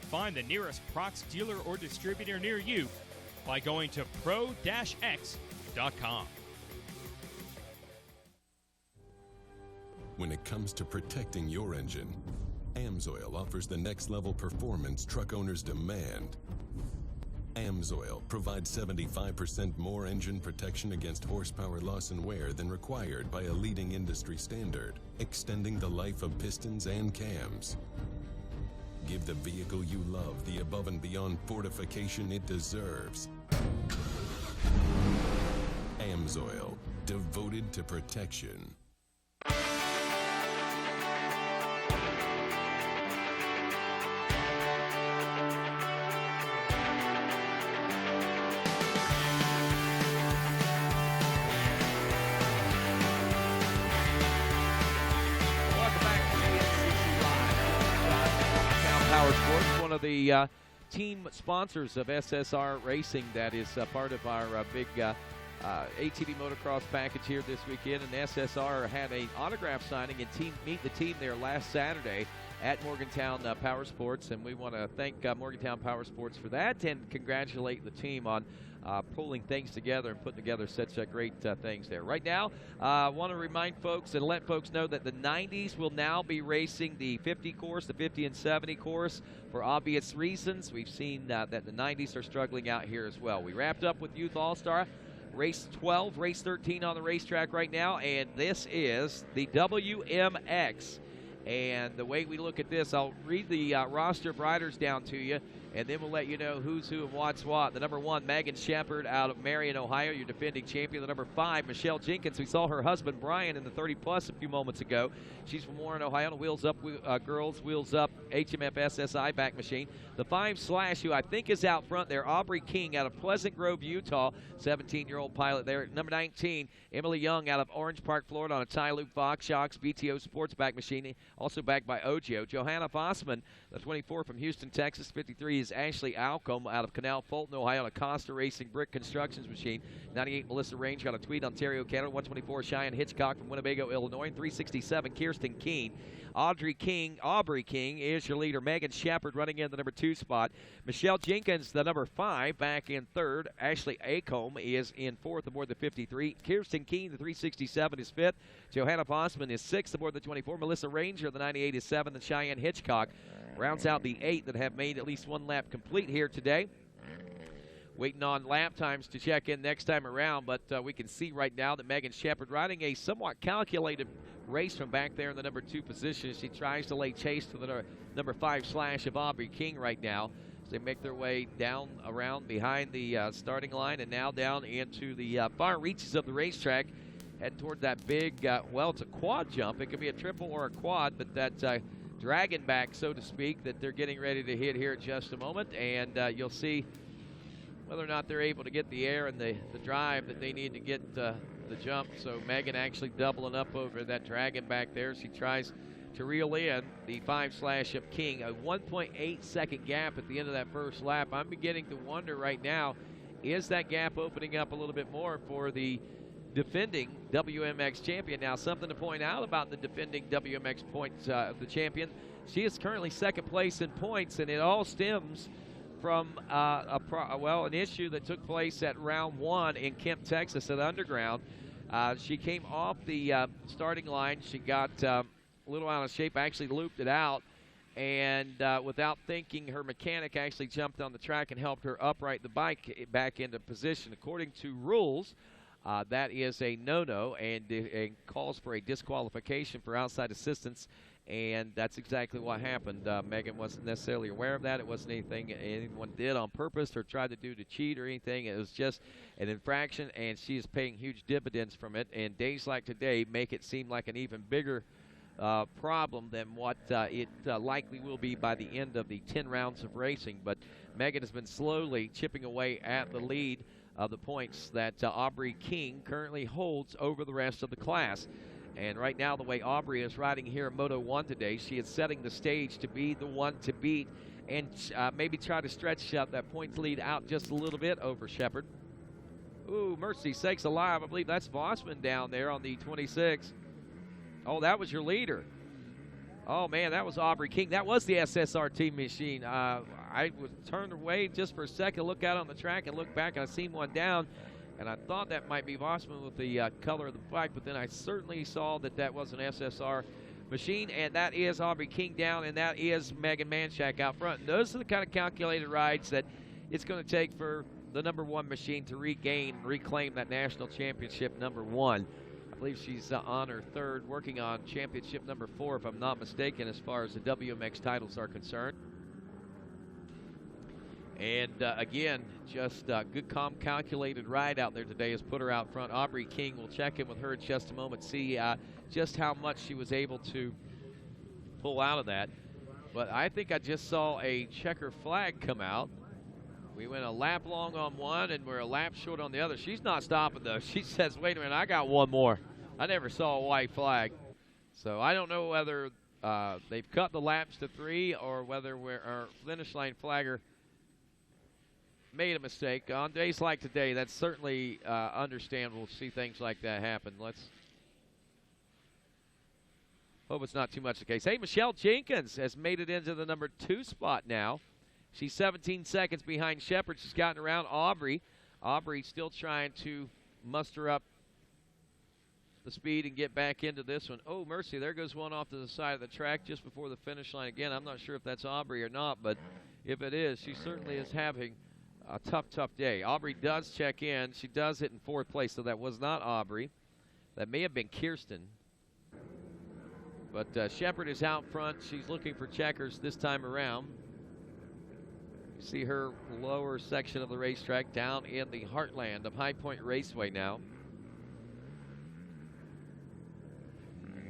Find the nearest Prox dealer or distributor near you by going to pro-x.com. When it comes to protecting your engine, AMSOIL offers the next level performance truck owners demand. AMSOIL provides 75% more engine protection against horsepower loss and wear than required by a leading industry standard, extending the life of pistons and cams. Give the vehicle you love the above and beyond fortification it deserves. AMSOIL, devoted to protection. One of the team sponsors of SSR Racing that is part of our big ATV motocross package here this weekend. And SSR had an autograph signing and meet the team there last Saturday at Morgantown Power Sports, and we want to thank Morgantown Power Sports for that and congratulate the team on pulling things together and putting together such great things there. Right now, I want to remind folks and let folks know that the 90s will now be racing the 50 course, the 50 and 70 course, for obvious reasons. We've seen that the 90s are struggling out here as well. We wrapped up with Youth All-Star. Race 12, race 13 on the racetrack right now, and this is the WMX And the way we look at this, I'll read the roster of riders down to you, and then we'll let you know who's who and what's what. The number 1, Megan Shepard out of Marion, Ohio, your defending champion. The number 5, Michelle Jenkins. We saw her husband, Brian, in the 30-plus a few moments ago. She's from Warren, Ohio, on a Wheels Up Girls, Wheels Up HMF SSI back machine. The 5 Slash, who I think is out front there, Aubrey King out of Pleasant Grove, Utah, 17-year-old pilot there. Number 19, Emily Young out of Orange Park, Florida, on a Ty Luke Fox Shocks BTO Sports back machine, also backed by Ogio. Johanna Fossman, the 24 from Houston, Texas. 53 is Ashley Alcombe out of Canal Fulton, Ohio, on a Costa Racing Brick Constructions machine. 98, Melissa Ranger out of Tweed, Ontario, Canada. 124, Cheyenne Hitchcock from Winnebago, Illinois. And 367, Kirsten Keene. Aubrey King is your leader. Megan Shepard running in the number 2 spot. Michelle Jenkins, the number 5, back in 3rd. Ashley Acombe is in 4th aboard the 53. Kirsten Keene, the 367, is 5th. Johanna Fossman is 6th aboard the 24. Melissa Ranger, the 98, is 7th. And Cheyenne Hitchcock rounds out the 8 that have made at least one lap complete here today. Waiting on lap times to check in next time around, but we can see right now that Megan Shepard riding a somewhat calculated race from back there in the number 2 position. She tries to lay chase to the number 5 Slash of Aubrey King right now as they make their way down around behind the starting line and now down into the far reaches of the racetrack, heading toward that big, well, it's a quad jump. It could be a triple or a quad, but that dragon back, so to speak, that they're getting ready to hit here in just a moment, and you'll see whether or not they're able to get the air and the drive that they need to get the jump. So Megan actually doubling up over that dragon back there. She tries to reel in the 5 Slash of King. A 1.8 second gap at the end of that first lap. I'm beginning to wonder right now, is that gap opening up a little bit more for the defending WMX champion? Now, something to point out about the defending WMX points of the champion, she is currently 2nd place in points, and it all stems from an issue that took place at round 1 in Kemp, Texas at Underground. She came off the starting line. She got a little out of shape, actually looped it out, and without thinking, her mechanic actually jumped on the track and helped her upright the bike back into position. According to rules, that is a no-no and calls for a disqualification for outside assistance. And that's exactly what happened. Megan wasn't necessarily aware of that. It wasn't anything anyone did on purpose or tried to do to cheat or anything. It was just an infraction, and she is paying huge dividends from it. And days like today make it seem like an even bigger problem than what it likely will be by the end of the 10 rounds of racing. But Megan has been slowly chipping away at the lead of the points that Aubrey King currently holds over the rest of the class. And right now, the way Aubrey is riding here in Moto 1 today, she is setting the stage to be the one to beat and maybe try to stretch that points lead out just a little bit over Shepard. Ooh, mercy sakes alive. I believe that's Vossman down there on the 26. Oh, that was your leader. Oh, man, that was Aubrey King. That was the SSRT machine. I was turned away just for a second, look out on the track and look back, and I seen one down. And I thought that might be Vossman with the color of the bike, but then I certainly saw that that was an SSR machine, and that is Aubrey King down, and that is Megan Manshak out front. And those are the kind of calculated rides that it's going to take for the number 1 machine to reclaim that national championship number 1. I believe she's on her 3rd, working on championship number 4, if I'm not mistaken, as far as the WMX titles are concerned. And again, just good, calm, calculated ride out there today has put her out front. Aubrey King, will check in with her in just a moment, see just how much she was able to pull out of that. But I think I just saw a checker flag come out. We went a lap long on one, and we're a lap short on the other. She's not stopping, though. She says, wait a minute, I got one more. I never saw a white flag. So I don't know whether they've cut the laps to 3 or whether our finish line flagger made a mistake. On days like today, that's certainly understandable to see things like that happen. Let's hope it's not too much the case. Hey, Michelle Jenkins has made it into the number 2 spot now. She's 17 seconds behind Shepard. She's gotten around Aubrey. Aubrey still trying to muster up the speed and get back into this one. Oh, mercy, there goes one off to the side of the track just before the finish line again. I'm not sure if that's Aubrey or not, but if it is, she certainly is having a tough, tough day. Aubrey does check in. She does hit in 4th place, so that was not Aubrey. That may have been Kirsten. But Shepard is out front. She's looking for checkers this time around. You see her lower section of the racetrack down in the heartland of High Point Raceway now.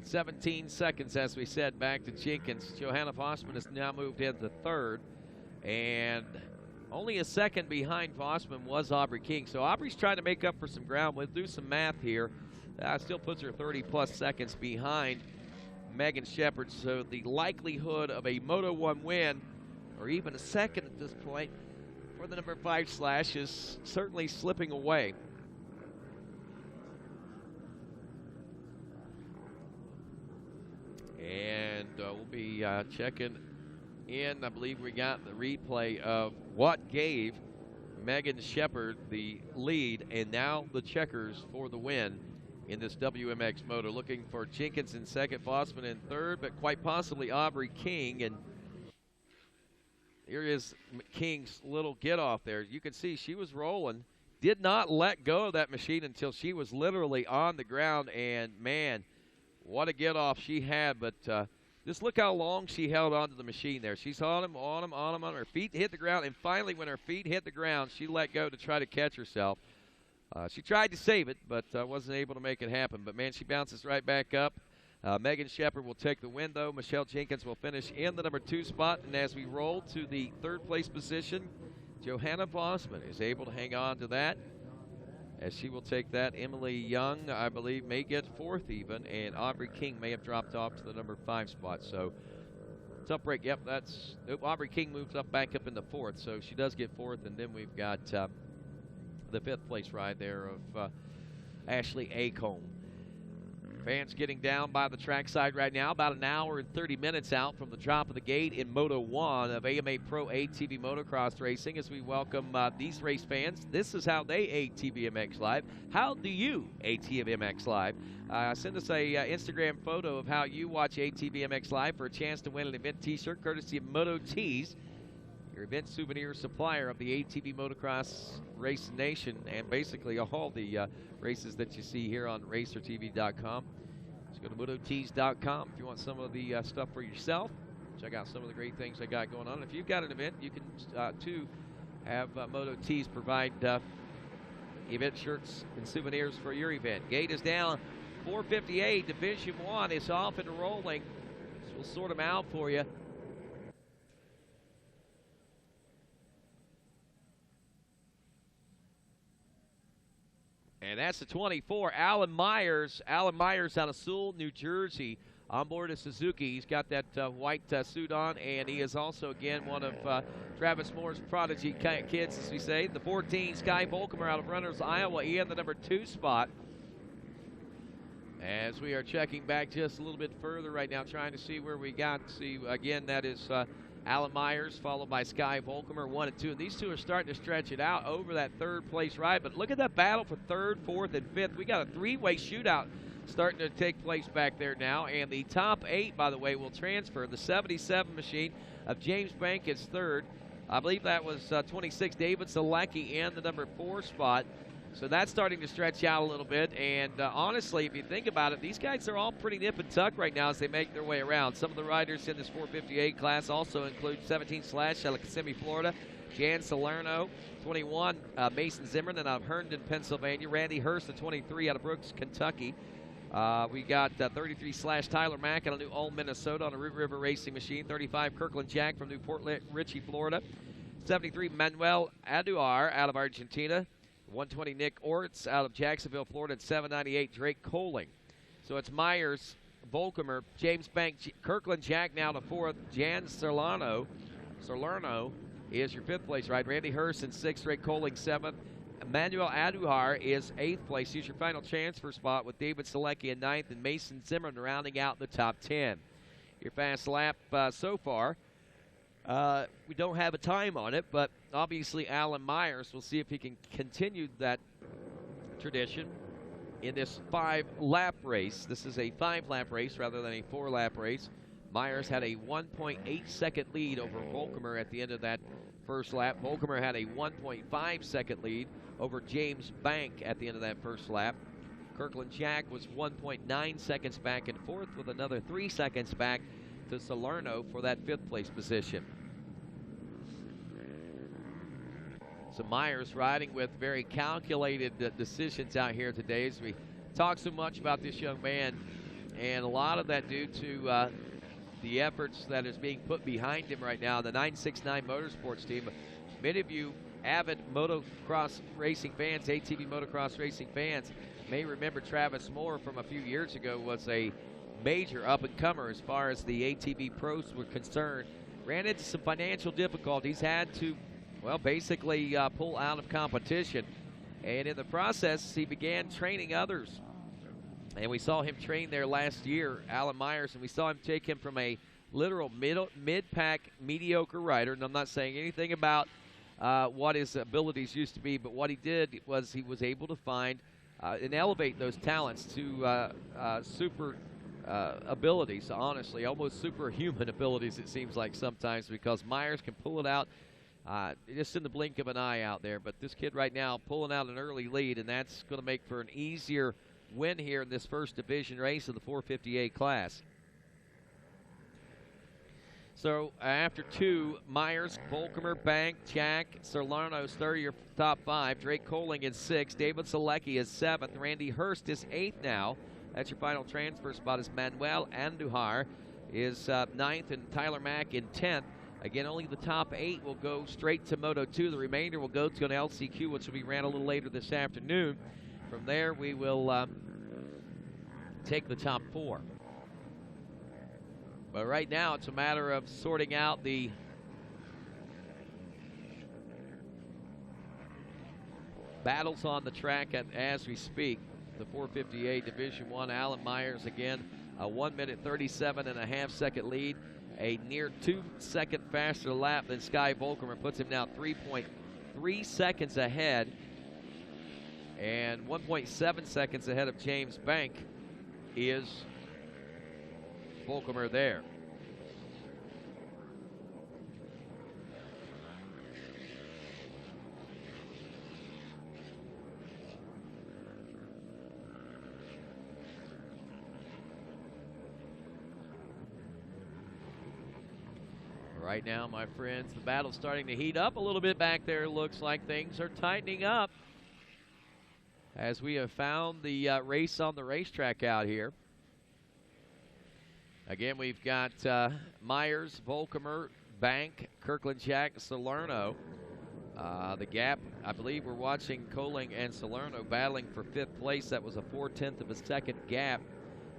17 seconds, as we said, back to Jenkins. Johanna Vossman has now moved into third. And only a second behind Vossman was Aubrey King. So Aubrey's trying to make up for some ground. We'll do some math here. Still puts her 30-plus seconds behind Megan Shepard. So the likelihood of a Moto 1 win, or even a second at this point, for the number 5 Slash is certainly slipping away. And we'll be checking in. I believe we got the replay of what gave Megan Shepard the lead, and now the checkers for the win in this WMX moto. Looking for Jenkins in second, Vossman in third, but quite possibly Aubrey King. And here is King's little get off there. You can see she was rolling, did not let go of that machine until she was literally on the ground, and man, what a get off she had. But just look how long she held onto the machine there. She's on him. Her feet hit the ground, and finally when her feet hit the ground, she let go to try to catch herself. She tried to save it, but wasn't able to make it happen. But, man, she bounces right back up. Megan Shepard will take the win, though. Michelle Jenkins will finish in the number 2 spot. And as we roll to the 3rd place position, Johanna Vossman is able to hang on to that, as she will take that. Emily Young, I believe, may get 4th even, and Aubrey King may have dropped off to the number 5 spot. So, tough break. Yep, that's Aubrey King moves up back up into 4th, so she does get 4th. And then we've got the 5th place ride there of Ashley Acomb. Fans getting down by the trackside right now, about an hour and 30 minutes out from the drop of the gate in Moto 1 of AMA Pro ATV Motocross Racing, as we welcome these race fans. This is how they ATVMX Live. How do you ATVMX Live? Send us a Instagram photo of how you watch ATVMX Live for a chance to win an event t-shirt courtesy of Moto Tees, your event souvenir supplier of the ATV Motocross Race Nation, and basically all the races that you see here on racertv.com. Just go to mototees.com if you want some of the stuff for yourself. Check out some of the great things they got going on. If you've got an event, you can too have Moto Tees provide event shirts and souvenirs for your event. Gate is down, 4:58. Division 1 is off and rolling. So we'll sort them out for you. And that's the 24, Alan Myers. Alan Myers out of Sewell, New Jersey, on board a Suzuki. He's got that white suit on, and he is also, again, one of Travis Moore's prodigy kids, as we say. The 14, Sky Volkmer out of Runners, Iowa, in the number 2 spot. As we are checking back just a little bit further right now, trying to see where we got. See, again, that is Alan Myers, followed by Sky Volkmer, 1 and 2. And these two are starting to stretch it out over that 3rd place ride. But look at that battle for 3rd, 4th, and 5th. We got a 3-way shootout starting to take place back there now. And the top 8, by the way, will transfer. The 77 machine of James Bank is 3rd. I believe that was 26, David Selecki, in the number 4 spot. So that's starting to stretch out a little bit. And honestly, if you think about it, these guys are all pretty nip and tuck right now as they make their way around. Some of the riders in this 458 class also include 17 Slash out of Kissimmee, Florida, Jan Salerno, 21, Mason Zimmerman out of Herndon, Pennsylvania, Randy Hurst, the 23 out of Brooks, Kentucky. We got 33 Slash Tyler Mack out of New Ulm, Minnesota on a Root River Racing machine, 35 Kirkland Jack from Newport Richey, Florida, 73 Manuel Aduar out of Argentina, 120 Nick Orts out of Jacksonville, Florida, and 798 Drake Coling. So it's Myers, Volkmer, James Bank, Kirkland Jack now to 4th. Jan Salerno is your 5th place ride. Randy Hurst in 6th, Drake Coling 7th. Emmanuel Aduhar is 8th place. He's your final transfer spot with David Selecki in 9th and Mason Zimmerman rounding out the top 10. Your fast lap so far. We don't have a time on it, but obviously Alan Myers, we'll see if he can continue that tradition in this 5-lap race. This is a 5-lap race rather than a 4-lap race. Myers had a 1.8-second lead over Volkmer at the end of that first lap. Volkmer had a 1.5-second lead over James Bank at the end of that first lap. Kirkland Jack was 1.9 seconds back in fourth, with another 3 seconds back to Salerno for that fifth place position. So Myers riding with very calculated decisions out here today, as we talk so much about this young man, and a lot of that due to the efforts that is being put behind him right now. The 969 Motorsports team. Many of you avid motocross racing fans, ATV motocross racing fans, may remember Travis Moore from a few years ago was a major up-and-comer as far as the ATV pros were concerned. Ran into some financial difficulties, had to, well, basically pull out of competition. And in the process, he began training others. And we saw him train there last year, Alan Myers, and we saw him take him from a literal mid-pack mediocre rider. And I'm not saying anything about what his abilities used to be, but what he did was he was able to find and elevate those talents to super abilities, honestly, almost superhuman abilities, it seems like sometimes, because Myers can pull it out just in the blink of an eye out there. But this kid right now pulling out an early lead, and that's going to make for an easier win here in this first division race of the 458 class. So after two, Myers, Volkemer, Bank, Jack, Salerno's third, your top five. Drake Coling is sixth. David Selecki is seventh. Randy Hurst is eighth now. That's your final transfer spot. As Manuel Andujar is ninth, and Tyler Mack in 10th. Again, only the top 8 will go straight to Moto 2. The remainder will go to an LCQ, which will be ran a little later this afternoon. From there, we will take the top 4. But right now, it's a matter of sorting out the battles on the track as we speak. The 458 Division I, Alan Myers again, a 1 minute 37.5 second lead. A near 2 second faster lap than Sky Volkemer puts him now 3.3 seconds ahead, and 1.7 seconds ahead of James Bank is Volkemer there. Right now, my friends, the battle's starting to heat up a little bit back there. Looks like things are tightening up as we have found the race on the racetrack out here. Again, we've got Myers, Volkemer, Bank, Kirkland Jack, Salerno. The gap, I believe we're watching Coling and Salerno battling for 5th place. That was a 4/10 of a second gap.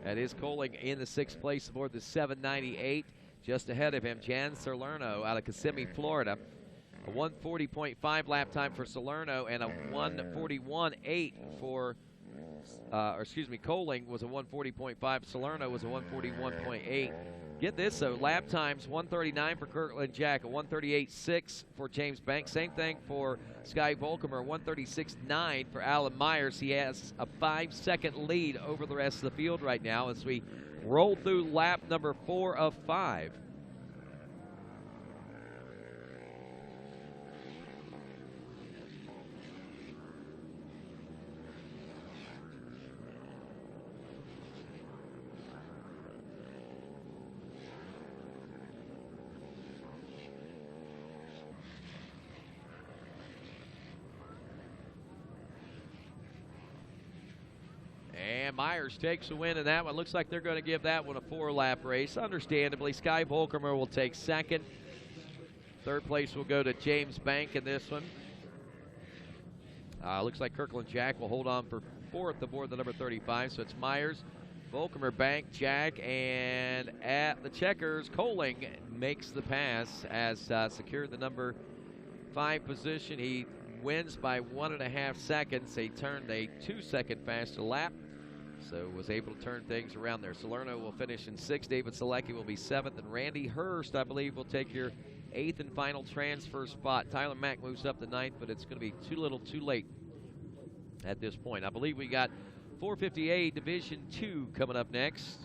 That is Coling in the 6th place aboard the 798. Just ahead of him, Jan Salerno out of Kissimmee, Florida. A 1:40.5 lap time for Salerno, and a 1:41.8 for, Coling was a 1:40.5. Salerno was a 1:41.8. Get this, though, lap times 1:39 for Kirkland Jack, a 1:38.6 for James Banks. Same thing for Sky Volkemer, 1:36.9 for Alan Myers. He has a 5-second lead over the rest of the field right now as we roll through lap number 4 of 5. And Myers takes a win in that one. Looks like they're going to give that one a 4-lap race. Understandably, Sky Volkemer will take second. Third place will go to James Bank in this one. Looks like Kirkland Jack will hold on for 4th aboard the number 35. So it's Myers, Volkemer, Bank, Jack, and at the checkers, Coling makes the pass, as secured the number 5 position. He wins by 1.5 seconds. They turned a 2-second faster lap, so was able to turn things around there. Salerno will finish in 6th. David Selecki will be 7th, and Randy Hurst, I believe, will take your 8th and final transfer spot. Tyler Mack moves up to 9th, but it's going to be too little too late at this point. I believe we got 458 Division II coming up next.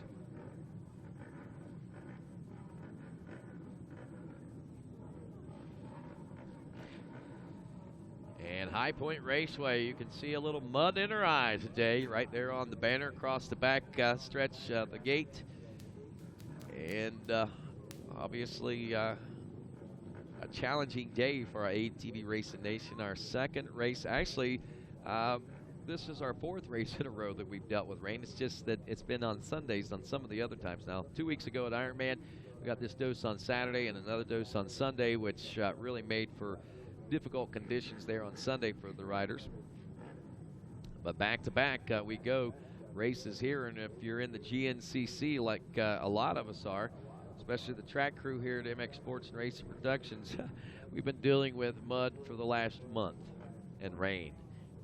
And And High Point Raceway, you can see a little mud in her eyes today, right there on the banner across the back stretch of the gate. And obviously a challenging day for our ATV Racing Nation. Our second race, actually, this is our fourth race in a row that we've dealt with rain. It's just that it's been on Sundays on some of the other times now. 2 weeks ago at Ironman, we got this dose on Saturday and another dose on Sunday, which really made for difficult conditions there on Sunday for the riders. But back-to-back we go races here, and if you're in the GNCC like a lot of us are, especially the track crew here at MX Sports and Racing Productions, we've been dealing with mud for the last month and rain.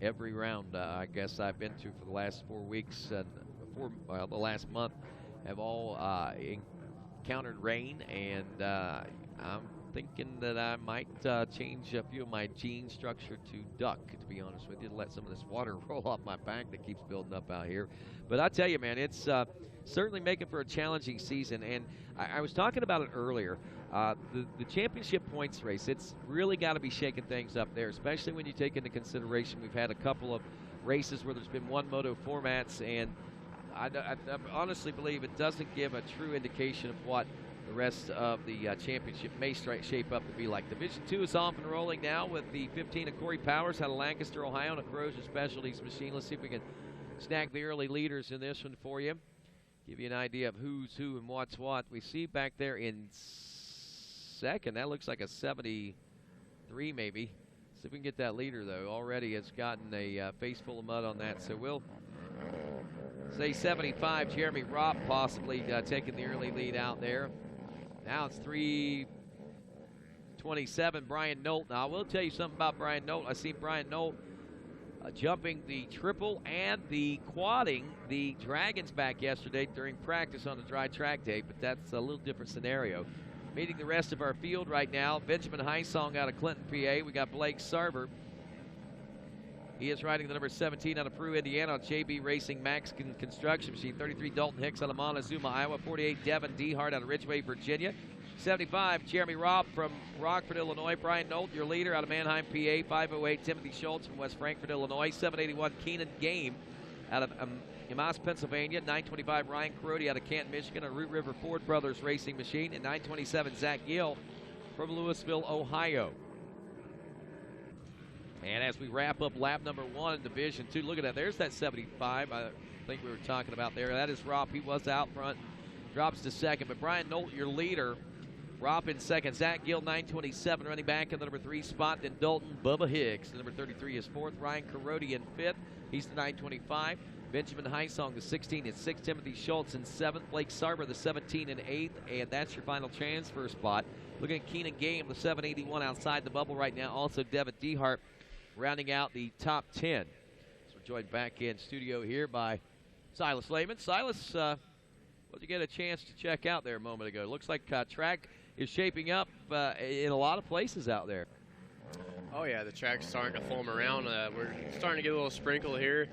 Every round I guess I've been to for the last 4 weeks and the last month have all encountered rain, and I'm thinking that I might change a few of my jean structure to duck, to be honest with you, to let some of this water roll off my back that keeps building up out here. But I tell you, man, it's certainly making for a challenging season. And I was talking about it earlier. The championship points race, it's really got to be shaking things up there, especially when you take into consideration we've had a couple of races where there's been one moto formats, and I honestly believe it doesn't give a true indication of what the rest of the championship may shape up to be like. Division 2 is off and rolling now with the 15 of Corey Powers out of Lancaster, Ohio, and a Corrosion Specialties machine. Let's see if we can snag the early leaders in this one for you. Give you an idea of who's who and what's what. We see back there in second, that looks like a 73 maybe. See if we can get that leader, though. Already has gotten a face full of mud on that, so we'll say 75, Jeremy Ropp possibly taking the early lead out there. Now it's 3:27, Brian Nolt. Now, I will tell you something about Brian Nolt. I see Brian Nolt jumping the triple and the quadding the Dragons back yesterday during practice on the dry track day, but that's a little different scenario. Meeting the rest of our field right now, Benjamin Heisong out of Clinton, PA. We got Blake Sarver. He is riding the number 17 out of Peru, Indiana on JB Racing Max Construction Machine. 33, Dalton Hicks out of Montezuma, Iowa. 48, Devin Dehart out of Ridgeway, Virginia. 75, Jeremy Robb from Rockford, Illinois. Brian Nolt, your leader, out of Manheim, PA. 508, Timothy Schultz from West Frankfort, Illinois. 781, Keenan Game out of Emmaus, Pennsylvania. 925, Ryan Carodi out of Canton, Michigan, a Root River Ford Brothers Racing Machine. And 927, Zach Gill from Louisville, Ohio. And as we wrap up lap number 1 in Division 2, look at that. There's that 75 I think we were talking about there. That is Ropp. He was out front. Drops to second. But Brian Nolt, your leader. Ropp in second. Zach Gill, 927, running back in the number 3 spot. Then Dalton Bubba Hicks. The number 33 is 4th. Ryan Carodi in 5th. He's the 925. Benjamin Heisong, the 16 is 6th. Timothy Schultz in 7th. Blake Sarver, the 17 and 8th. And that's your final transfer spot. Looking at Keenan Game, the 781 outside the bubble right now. Also Devin Dehart rounding out the top 10. So we're joined back in studio here by Silas Lehman. Silas, what did you get a chance to check out there a moment ago? Looks like track is shaping up in a lot of places out there. Oh yeah, the track's starting to form around. We're starting to get a little sprinkle here.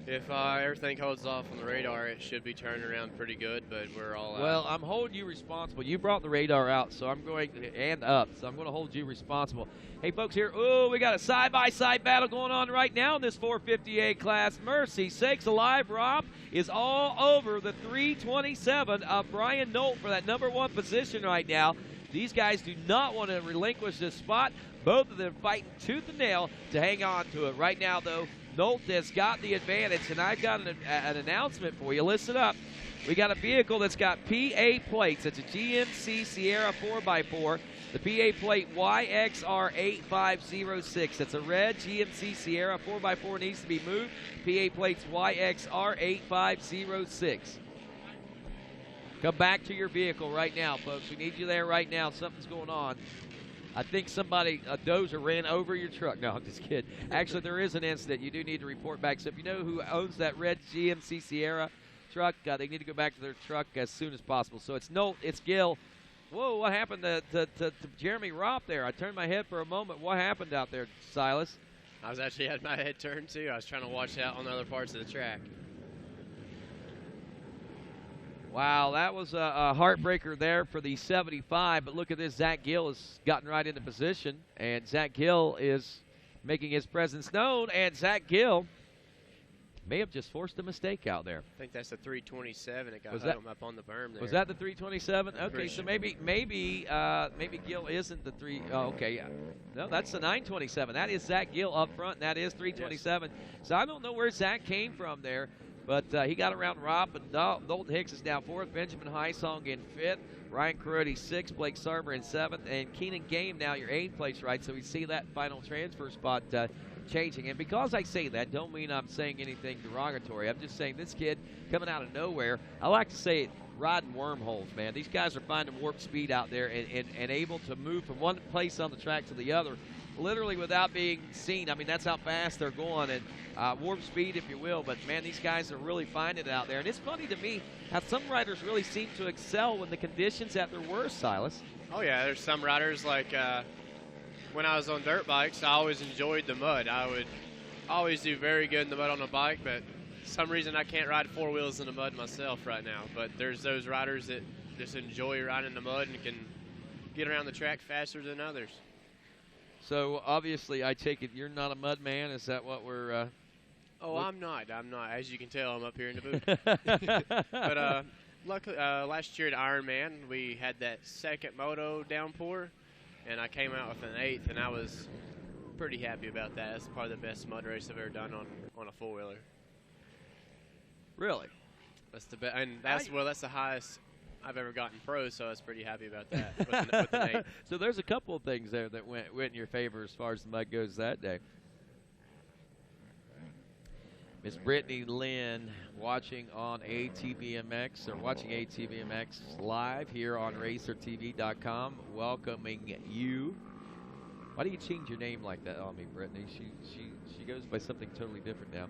If everything holds off on the radar, it should be turning around pretty good, but we're all Well, I'm holding you responsible. You brought the radar out, so I'm going to, and up, so I'm going to hold you responsible. Hey, folks, here, we got a side-by-side battle going on right now in this 450A class. Mercy sakes alive, Rob is all over the 327 of Brian Nolt for that number 1 position right now. These guys do not want to relinquish this spot. Both of them fighting tooth and nail to hang on to it. Right now, though, Nolt has got the advantage, and I've got an announcement for you. Listen up. We got a vehicle that's got PA plates. It's a GMC Sierra 4x4. The PA plate YXR8506. It's a red GMC Sierra 4x4, needs to be moved. PA plates YXR8506. Come back to your vehicle right now, folks. We need you there right now. Something's going on. I think somebody, a dozer, ran over your truck. No, I'm just kidding. Actually, there is an incident. You do need to report back. So if you know who owns that red GMC Sierra truck, they need to go back to their truck as soon as possible. So it's Nolt, it's Gill. Whoa, what happened to Jeremy Ropp there? I turned my head for a moment. What happened out there, Silas? I was actually had my head turned, too. I was trying to watch out on the other parts of the track. Wow, that was a heartbreaker there for the 75, but look at this. Zach Gill has gotten right into position, and Zach Gill is making his presence known. And Zach Gill may have just forced a mistake out there. I think that's the 327. It got Was him up on the berm there. Was that the 327? I'm Okay, pretty so sure. maybe Gill isn't the 3. Oh, okay, yeah. No, that's the 927. That is Zach Gill up front, and that is 327. Yes. So I don't know where Zach came from there, but he got around Rob, and Dalton Hicks is now 4th, Benjamin Highsong in 5th, Ryan Carodi 6th, Blake Sarber in 7th, and Keenan Game now your 8th place, right? So we see that final transfer spot changing. And because I say that, don't mean I'm saying anything derogatory. I'm just saying this kid coming out of nowhere, I like to say it, riding wormholes, man. These guys are finding warp speed out there and able to move from one place on the track to the other literally without being seen. I mean, that's how fast they're going, and warp speed, if you will. But, man, these guys are really finding it out there. And it's funny to me how some riders really seem to excel when the conditions at their worst, Silas. Oh, yeah, there's some riders like when I was on dirt bikes, I always enjoyed the mud. I would always do very good in the mud on a bike, but for some reason I can't ride 4 wheels in the mud myself right now. But there's those riders that just enjoy riding in the mud and can get around the track faster than others. So, obviously, I take it you're not a mud man. Is that what we're Oh, I'm not. As you can tell, I'm up here in the booth. But luckily, last year at Ironman, we had that second moto downpour, and I came out with an 8th, and I was pretty happy about that. That's probably the best mud race I've ever done on a 4-wheeler. Really? That's the best, and that's the highest I've ever gotten pro, so I was pretty happy about that with an 8. So there's a couple of things there that went in your favor as far as the mud goes that day. Miss Brittany Lynn watching on ATVMX, or watching ATVMX live here on RacerTV.com, welcoming you. Why do you change your name like that on me, Brittany? She goes by something totally different now.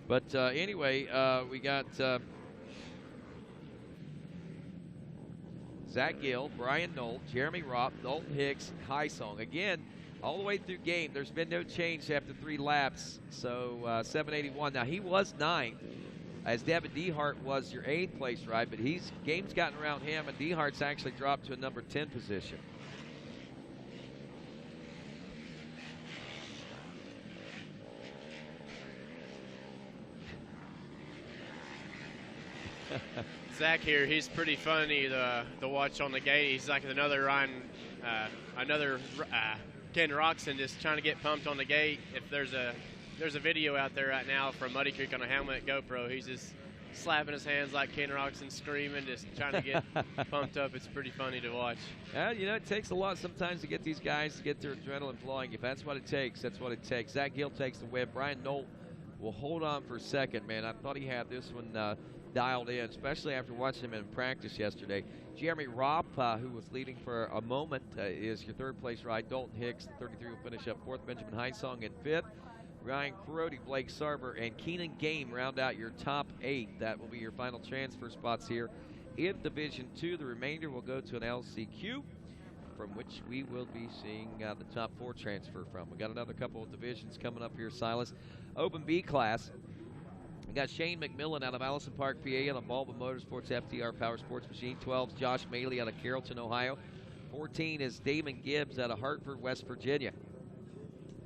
But anyway, we got Zach Gill, Brian Knoll, Jeremy Ropp, Dalton Hicks, Highsong. Again, all the way through game, there's been no change after 3 laps, so 781. Now, he was 9th, as Devin Dehart was your 8th place ride, but game's gotten around him, and Dehart's actually dropped to a number 10 position. Zach here, he's pretty funny to watch on the gate. He's like another Ken Roxon, just trying to get pumped on the gate. If there's a video out there right now from Muddy Creek on a helmet GoPro, he's just slapping his hands like Ken Roxon, screaming, just trying to get pumped up. It's pretty funny to watch. You know, it takes a lot sometimes to get these guys to get their adrenaline flowing. If that's what it takes, that's what it takes. Zach Gill takes the win. Brian Knoll will hold on for a second, man. I thought he had this one dialed in, especially after watching him in practice yesterday. Jeremy Ropp, who was leading for a moment, is your 3rd place ride. Dalton Hicks, the 33, will finish up 4th. Benjamin Highsong in 5th. Ryan Carodi, Blake Sarber, and Keenan Game round out your top 8. That will be your final transfer spots here in Division 2. The remainder will go to an LCQ, from which we will be seeing the top 4 transfer from. We got another couple of divisions coming up here, Silas. Open B class. We got Shane McMillan out of Allison Park, PA, out of Baldwin Motorsports FTR Power Sports Machine. 12 is Josh Maley out of Carrollton, Ohio. 14 is Damon Gibbs out of Hartford, West Virginia.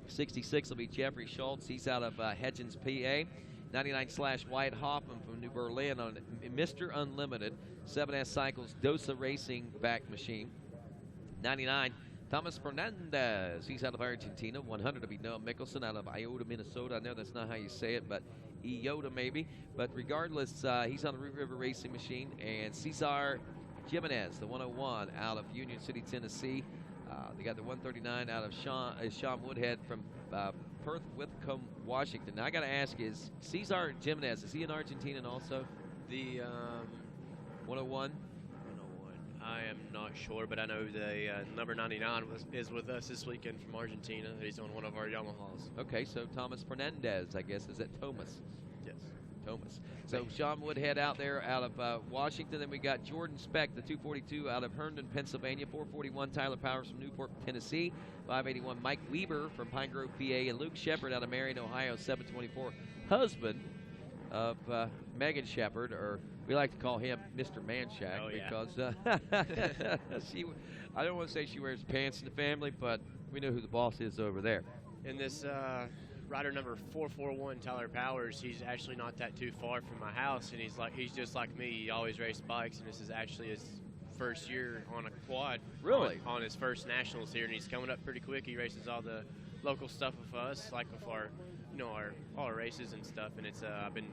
66 will be Jeffrey Schultz. He's out of Hedgens, PA. 99 / Wyatt Hoffman from New Berlin on Mr. Unlimited. 7S Cycles Dosa Racing back machine. 99, Thomas Fernandez. He's out of Argentina. 100 will be Noah Mickelson out of Iota, Minnesota. I know that's not how you say it, but Iota maybe. But regardless, he's on the Root River Racing machine. And Cesar Jimenez, the 101 out of Union City, Tennessee. They got the 139 out of Sean Woodhead from Perth, Whitcomb, Washington. Now, I got to ask, is Cesar Jimenez, is he in Argentina also? The 101? I am not sure, but I know the number 99 is with us this weekend from Argentina. He's on one of our Yamahas. Okay, so Thomas Fernandez, I guess. Is it Thomas? Yes. Thomas. So Sean Woodhead out there out of Washington. Then we got Jordan Speck, the 242 out of Herndon, Pennsylvania. 441 Tyler Powers from Newport, Tennessee. 581 Mike Weaver from Pine Grove, PA. And Luke Shepard out of Marion, Ohio. 724 husband of Megan Shepard, or we like to call him Mr. Manshack, because I don't want to say she wears pants in the family, but we know who the boss is over there. And this rider number 441, Tyler Powers, he's actually not that too far from my house, and he's just like me. He always raced bikes, and this is actually his first year on a quad. Really? On his first nationals here, and he's coming up pretty quick. He races all the local stuff with us, like with our, all our races and stuff. And it's I've been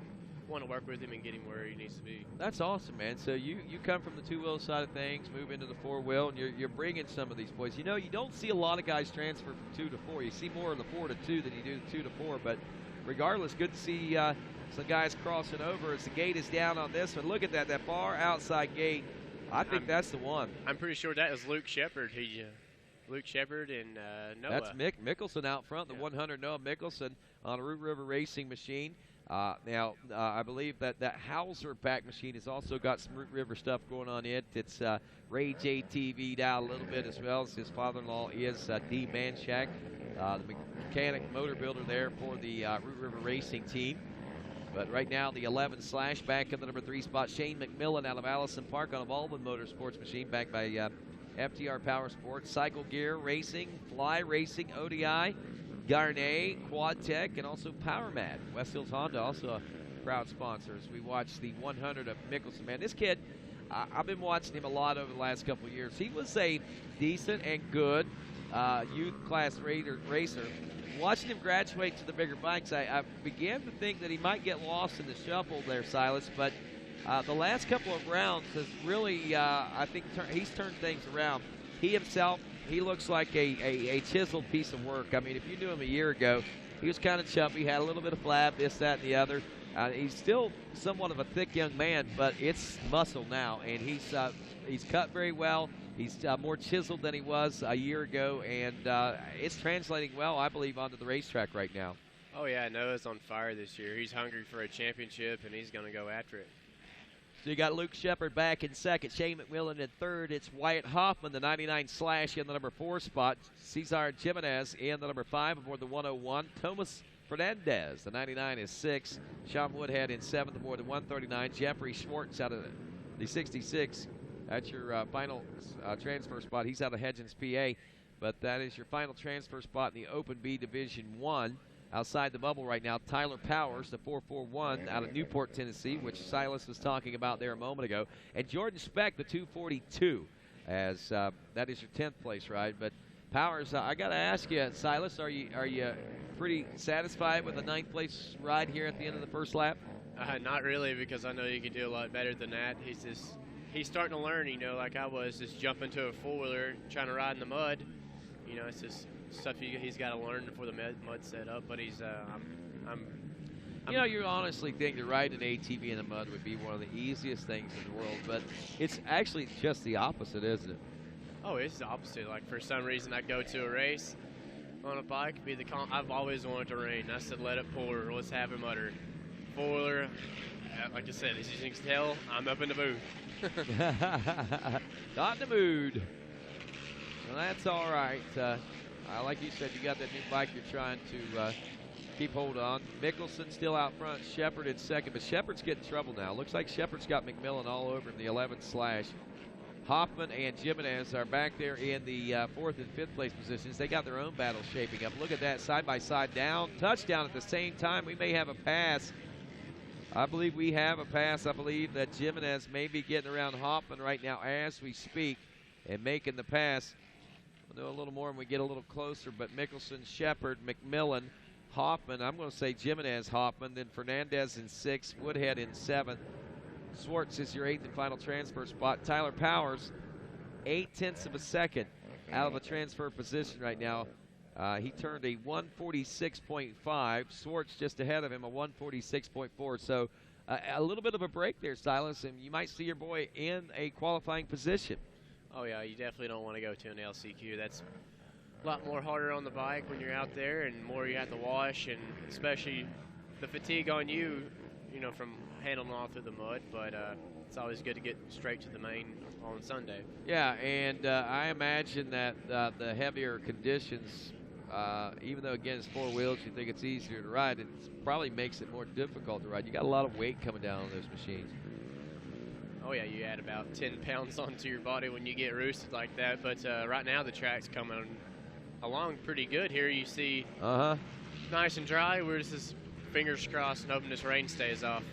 wanting to work with him and get him where he needs to be. That's awesome, man. So you come from the two-wheel side of things, move into the four-wheel, and you're bringing some of these boys. You don't see a lot of guys transfer from 2 to 4. You see more of the 4 to 2 than you do the 2 to 4. But regardless, good to see some guys crossing over as the gate is down on this one. Look at that far outside gate. I think that's the one. I'm pretty sure that is Luke Shepard. Luke Shepard and Noah. That's Mick Mickelson out front, the 100 Noah Mickelson on a Root River Racing machine. Now, I believe that Hauser back machine has also got some Root River stuff going on in it. It's Rage ATV'd out a little bit as well. His father-in-law is D. Manshak, the mechanic motor builder there for the Root River Racing team. But right now, the 11 slash back in the number 3 spot. Shane McMillan out of Allison Park on a Baldwin Motorsports machine, backed by FTR Power Sports, Cycle Gear Racing, Fly Racing, ODI, Garnet, Quad Tech, and also PowerMat. West Hills Honda also a proud sponsor as we watch the 100 of Mickelson. Man, this kid, I've been watching him a lot over the last couple of years. He was a decent and good youth class racer. Watching him graduate to the bigger bikes, I began to think that he might get lost in the shuffle there, Silas, but the last couple of rounds has really, I think, he's turned things around. He himself, he looks like a chiseled piece of work. I mean, if you knew him a year ago, he was kind of chubby, had a little bit of flab, this, that, and the other. He's still somewhat of a thick young man, but it's muscle now, and he's cut very well. He's more chiseled than he was a year ago, and it's translating well, I believe, onto the racetrack right now. Oh, yeah, Noah's on fire this year. He's hungry for a championship, and he's going to go after it. So you got Luke Shepard back in second, Shane McMillan in third. It's Wyatt Hoffman, the 99 slash, in the number 4 spot. Cesar Jimenez in the number 5 aboard the 101. Thomas Fernandez, the 99, is 6. Sean Woodhead in 7th aboard the 139. Jeffrey Schwartz out of the 66. That's your final transfer spot. He's out of Hedgens, PA. But that is your final transfer spot in the Open B Division 1. Outside the bubble right now, Tyler Powers, the 441 out of Newport, Tennessee, which Silas was talking about there a moment ago. And Jordan Speck, the 242, as that is your 10th place ride. But Powers, I got to ask you, Silas, are you pretty satisfied with the 9th place ride here at the end of the first lap? Not really, because I know you can do a lot better than that. He's starting to learn, like I was, just jumping to a four-wheeler, trying to ride in the mud. It's just stuff he's got to learn before the mud set up. But he's, you honestly think to ride an ATV in the mud would be one of the easiest things in the world, but it's actually just the opposite, isn't it? Oh, it's the opposite. Like, for some reason, I go to a race on a bike, I've always wanted to rain. I said, let it pour, let's have it mutter. Four-wheeler, like I said, as you can tell, I'm up in the booth. Not in the mood. Well, that's all right. Like you said, you got that new bike you're trying to keep hold on. Mickelson still out front. Shepard in second, but Shepard's getting trouble now. Looks like Shepard's got McMillan all over him, the 11 slash. Hoffman and Jimenez are back there in the 4th and 5th place positions. They got their own battle shaping up. Look at that, side by side down, touchdown at the same time. We may have a pass. I believe we have a pass. I believe that Jimenez may be getting around Hoffman right now as we speak and making the pass. We'll do a little more when we get a little closer, but Mickelson, Shepard, McMillan, Hoffman. I'm going to say Jimenez, Hoffman, then Fernandez in 6th, Woodhead in 7th. Schwartz is your 8th and final transfer spot. Tyler Powers, 0.8 of a second out of a transfer position right now. He turned a 146.5. Schwartz just ahead of him, a 146.4. So a little bit of a break there, Silas, and you might see your boy in a qualifying position. Oh, yeah, you definitely don't want to go to an LCQ. That's a lot more harder on the bike when you're out there, and more you have to wash, and especially the fatigue on you, from handling all through the mud. But it's always good to get straight to the main on Sunday. Yeah, and I imagine that the heavier conditions, even though, again, it's 4 wheels, you think it's easier to ride, it probably makes it more difficult to ride. You got a lot of weight coming down on those machines. Oh, yeah, you add about 10 pounds onto your body when you get roosted like that. But right now the track's coming along pretty good here. You see, Uh-huh. nice and dry. We're just fingers crossed and hoping this rain stays off.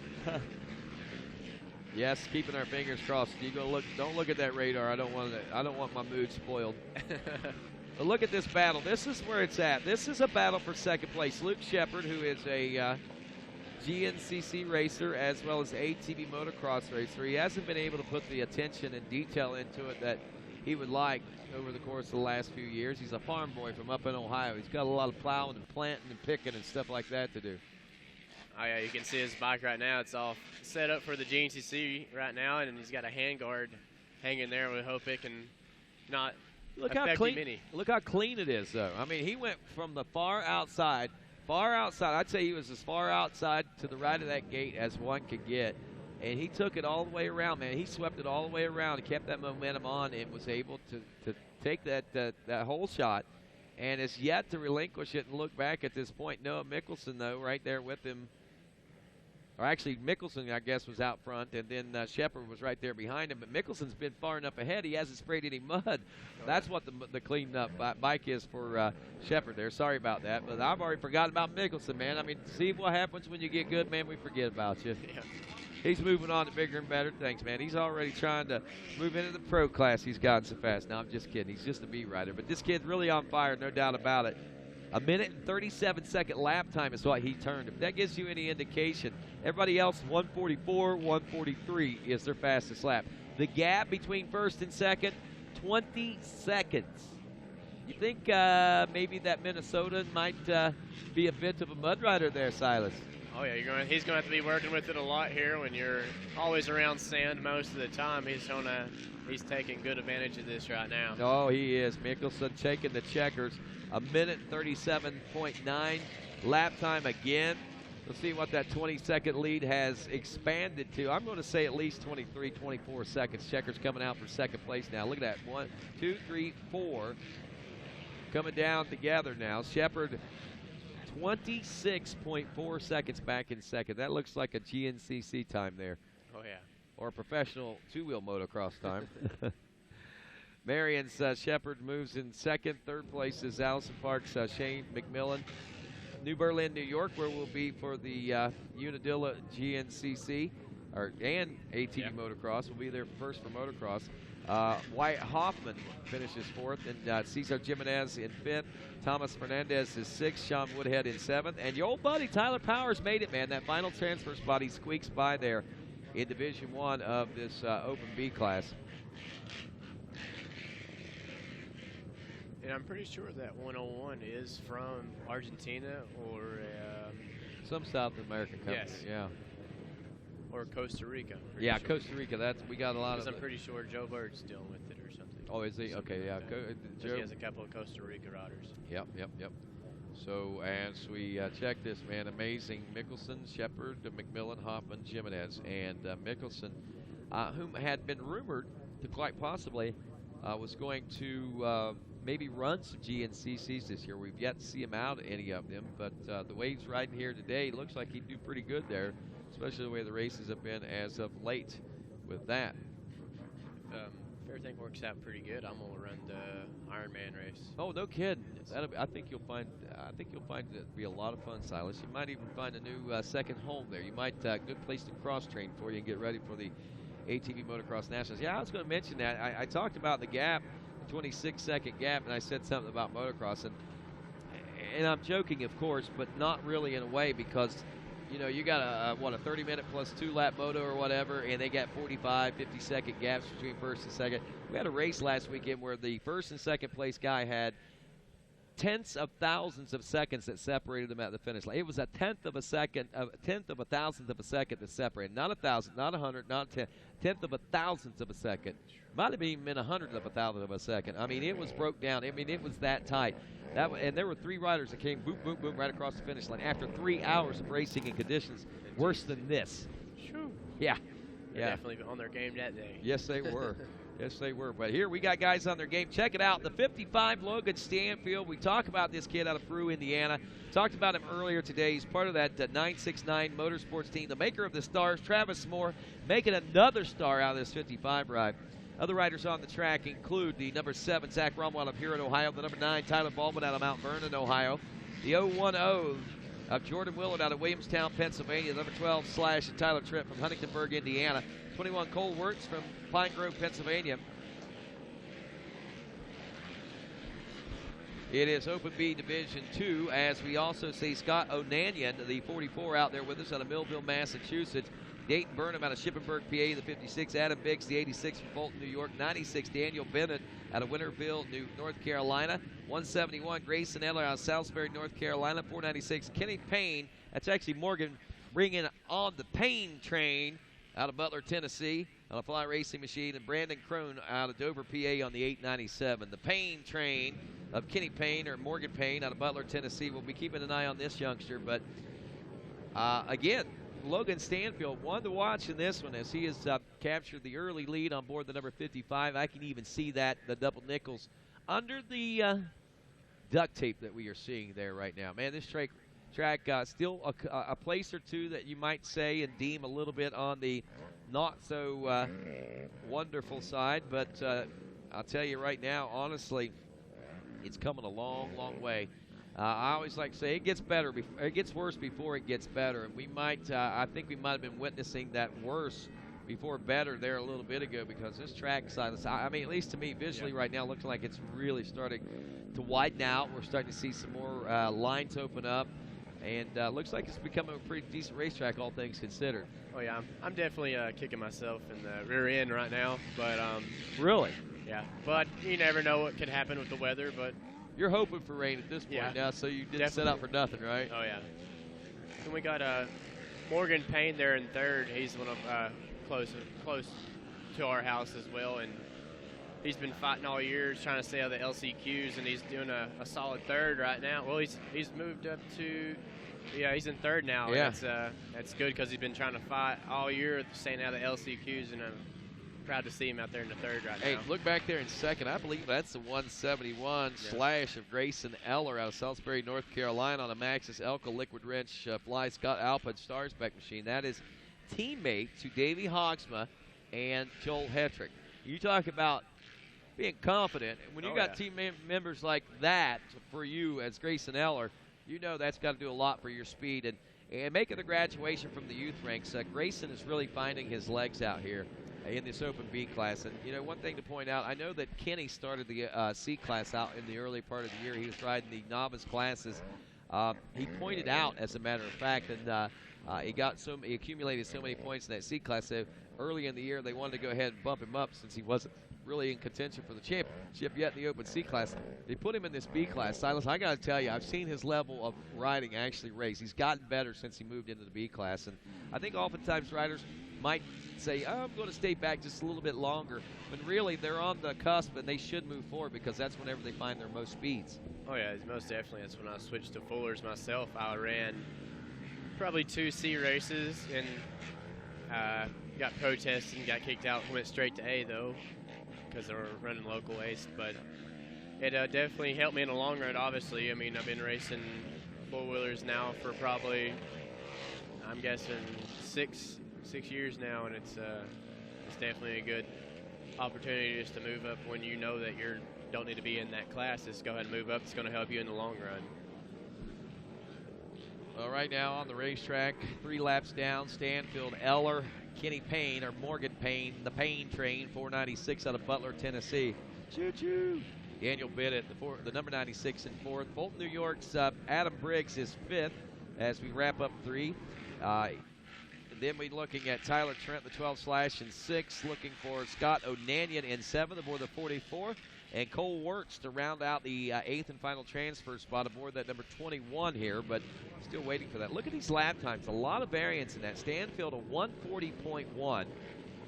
Yes, keeping our fingers crossed. You go look. Don't look at that radar. I don't want my mood spoiled. But look at this battle. This is where it's at. This is a battle for second place. Luke Shepard, who is a GNCC racer as well as ATV motocross racer. He hasn't been able to put the attention and detail into it that he would like over the course of the last few years. He's a farm boy from up in Ohio. He's got a lot of plowing and planting and picking and stuff like that to do. Oh, yeah, you can see his bike right now. It's all set up for the GNCC right now, and he's got a handguard hanging there. We hope it can not Look how affect clean. him any. Look how clean it is, though. I mean, he went from the far outside. I'd say he was as far outside to the right of that gate as one could get, and he took it all the way around, man. He swept it all the way around and kept that momentum on and was able to take that whole shot, and is yet to relinquish it and look back at this point. Noah Mickelson, though, right there with him. Or actually, Mickelson, I guess, was out front, and then Shepard was right there behind him. But Mickelson's been far enough ahead, he hasn't sprayed any mud. That's what the cleaned up bike is for Shepard there. Sorry about that, but I've already forgotten about Mickelson, man. I mean, see what happens when you get good, man. We forget about you. Yeah. He's moving on to bigger and better things, man. He's already trying to move into the pro class. He's gotten so fast. No, I'm just kidding. He's just a beat rider. But this kid's really on fire, no doubt about it. A minute and 37-second lap time is what he turned. If that gives you any indication, everybody else 144, 143 is their fastest lap. The gap between first and second, 20 seconds. You think maybe that Minnesota might be a bit of a mud rider there, Silas? Oh, yeah, he's going to have to be working with it a lot here when you're always around sand most of the time. He's taking good advantage of this right now. Oh, he is. Mickelson taking the checkers. A minute 37.9 lap time again. We'll see what that 20-second lead has expanded to. I'm going to say at least 23, 24 seconds. Checkers coming out for second place now. Look at that. 1, 2, 3, 4. Coming down together now. Shepard 26.4 seconds back in second. That looks like a GNCC time there. Oh, yeah. Or a professional two-wheel motocross time. Marion's Shepard moves in second. Third place is Allison Park's Shane McMillan. New Berlin, New York, where we'll be for the Unadilla GNCC and ATV Motocross. We'll be there first for motocross. Wyatt Hoffman finishes fourth, and Cesar Jimenez in fifth. Thomas Fernandez is sixth. Sean Woodhead in seventh. And your old buddy Tyler Powers made it, man. That final transfer spot, he squeaks by there in Division I of this Open B class. And I'm pretty sure that 101 is from Argentina or some South American country. Yes. Yeah. Or Costa Rica. Yeah, sure. Costa Rica. We got a lot of. I'm pretty sure Joe Bird's dealing with it or something. Oh, is he? Okay, yeah. Joe. He has a couple of Costa Rica riders. Yep. So as we check this, man, amazing. Mickelson, Shepard, McMillan, Hoffman, Jimenez, and Mickelson, whom had been rumored to quite possibly was going to maybe run some GNCCs this year. We've yet to see him out any of them, but the way he's riding here today, looks like he'd do pretty good there, especially the way the races have been as of late with that. If everything works out pretty good, I'm gonna run the Ironman race. Oh, no kidding! I think you'll find it to be a lot of fun, Silas. You might even find a new second home there. You might good place to cross train for you and get ready for the ATV Motocross Nationals. Yeah, I was going to mention that. I talked about the gap, the 26-second gap, and I said something about motocross, and I'm joking, of course, but not really in a way, because you got a 30-minute plus 2-lap moto or whatever, and they got 45, 50-second gaps between first and second. We had a race last weekend where the first and second place guy had tenths of thousands of seconds that separated them at the finish line. It was a tenth of a thousandth of a second that separated. Not 1,000, not 100, not 10. Tenth of a thousandth of a second. Might have even been 100th of a thousandth of a second. I mean, it was broke down. I mean, it was that tight. And there were 3 riders that came boom, boom, boom right across the finish line after 3 hours of racing in conditions worse than this. Yeah. They're definitely on their game that day. Yes, they were. Yes, they were. But here we got guys on their game. Check it out. The 55 Logan Stanfield. We talk about this kid out of Peru, Indiana. Talked about him earlier today. He's part of that 969 Motorsports team. The maker of the stars, Travis Moore, making another star out of this 55 ride. Other riders on the track include the number 7, Zach Rumwell out of Huron, Ohio, the number 9, Tyler Baldwin out of Mount Vernon, Ohio, the 010 of Jordan Willett out of Williamstown, Pennsylvania, the number 12, Slash, and Tyler Tripp from Huntingtonburg, Indiana, 21, Cole Wirtz from Pine Grove, Pennsylvania. It is Open B Division 2, as we also see Scott O'Nanion, the 44, out there with us out of Millville, Massachusetts. Dayton Burnham out of Shippensburg, PA, the 56. Adam Biggs, the 86 from Fulton, New York. 96, Daniel Bennett out of Winterville, North Carolina. 171, Grayson Eller out of Salisbury, North Carolina. 496, Kenny Payne. That's actually Morgan bringing on the Payne train out of Butler, Tennessee, on a fly racing machine. And Brandon Crone out of Dover, PA, on the 897. The Payne train of Kenny Payne, or Morgan Payne, out of Butler, Tennessee. We'll be keeping an eye on this youngster. But, again, Logan Stanfield, one to watch in this one, as he has captured the early lead on board the number 55. I can even see that, the double nickels, under the duct tape that we are seeing there right now. Man, this track still a place or two that you might say and deem a little bit on the not so wonderful side. But I'll tell you right now, honestly, it's coming a long, long way. I always like to say it gets better. It gets worse before it gets better, and we might. I think we might have been witnessing that worse before better there a little bit ago, because this track side, I mean, at least to me, visually right now, looks like it's really starting to widen out. We're starting to see some more lines open up, and looks like it's becoming a pretty decent racetrack, all things considered. Oh yeah, I'm definitely kicking myself in the rear end right now, but really, yeah. But you never know what could happen with the weather, but. You're hoping for rain at this point now, so you didn't set out for nothing, right? Oh, yeah. And we got Morgan Payne there in third. He's one of close to our house as well, and he's been fighting all year, trying to stay out of the LCQs, and he's doing a solid third right now. Well, he's moved up to, he's in third now. Yeah. And that's good, because he's been trying to fight all year, staying out of the LCQs, and I'm proud to see him out there in the third right now. Hey, look back there in second. I believe that's the 171 Slash of Grayson Eller out of Salisbury, North Carolina, on a Maxxis Elka liquid wrench fly Scott Alpine Starspec machine. That is teammate to Davey Hogsma and Joel Hetrick. You talk about being confident. When you got team members like that for you as Grayson Eller, you know that's got to do a lot for your speed. And making the graduation from the youth ranks, Grayson is really finding his legs out here in this Open B class. And, you know, one thing to point out, I know that Kenny started the C class out in the early part of the year. He was riding the novice classes. He pointed out, as a matter of fact, and he accumulated so many points in that C class, so early in the year they wanted to go ahead and bump him up, since he wasn't really in contention for the championship yet in the Open C class. They put him in this B class. Silas, I got to tell you, I've seen his level of riding actually raise. He's gotten better since he moved into the B class, and I think oftentimes riders might say, oh, I'm going to stay back just a little bit longer, but really they're on the cusp and they should move forward, because that's whenever they find their most speeds. Oh yeah, most definitely. That's when I switched to Fuller's myself. I ran probably 2 C races and got protested and got kicked out. Went straight to A though, because they were running local A's. But it definitely helped me in the long run, obviously. I mean, I've been racing four-wheelers now for probably, I'm guessing, six years now, and it's definitely a good opportunity just to move up when you know that you don't need to be in that class. Just go ahead and move up. It's going to help you in the long run. Well, right now on the racetrack, 3 laps down, Stanfield, Eller, Kenny Payne, or Morgan Payne, the Payne train, 496 out of Butler, Tennessee. Choo-choo. Daniel Bennett, the number 96 in 4th. Fulton, New York's Adam Briggs is 5th as we wrap up 3. Then we're looking at Tyler Trent, the 12 Slash, in 6th. Looking for Scott O'Nanion in 7th aboard the 44. And Cole Wirtz to round out the 8th and final transfer spot aboard that number 21 here, but still waiting for that. Look at these lap times. A lot of variance in that. Stanfield a 140.1.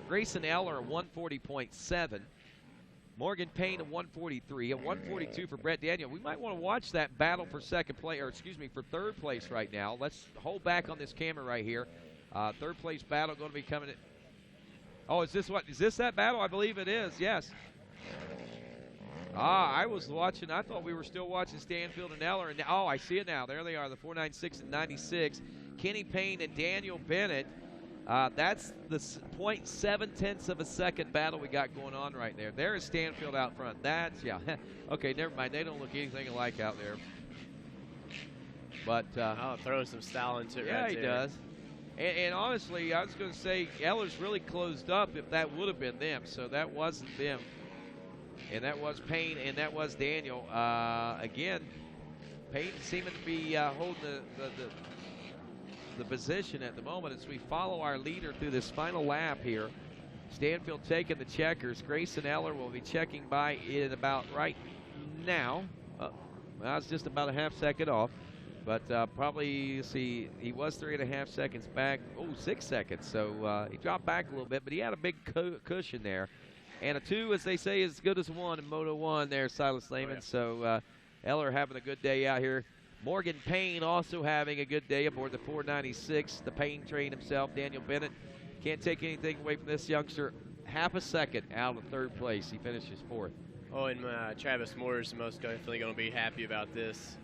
Grayson Eller a 140.7. Morgan Payne a 143, a 142 for Brett Daniel. We might want to watch that battle for for third place right now. Let's hold back on this camera right here. Third place battle going to be coming in. Oh, is this that battle? I believe it is, yes. I was watching. I thought we were still watching Stanfield and Eller. And I see it now. There they are, the 496 and 96. Kenny Payne and Daniel Bennett That's the 0.7 of a second battle we got going on right there. There is Stanfield out front. That's, yeah. Okay, never mind. They don't look anything alike out there. But throwing some style into it. Yeah, right he there. does. And honestly, I was going to say Eller's really closed up if that would have been them. So that wasn't them. And that was Payne, and that was Daniel. Again, Payne seeming to be holding the position at the moment as we follow our leader through this final lap here. Stanfield taking the checkers. Grayson Eller will be checking by in about right now. Well, it's just about a half second off. But probably, see, he was 3.5 seconds back. Oh, 6 seconds. So he dropped back a little bit, but he had a big cushion there. And a 2, as they say, is as good as 1 in Moto 1 there, Silas Lehman. yeah. So Eller having a good day out here. Morgan Payne also having a good day aboard the 496. The Payne train himself, Daniel Bennett. Can't take anything away from this youngster. Half a second out of 3rd place. He finishes 4th. Oh, and Travis Moore is most definitely going to be happy about this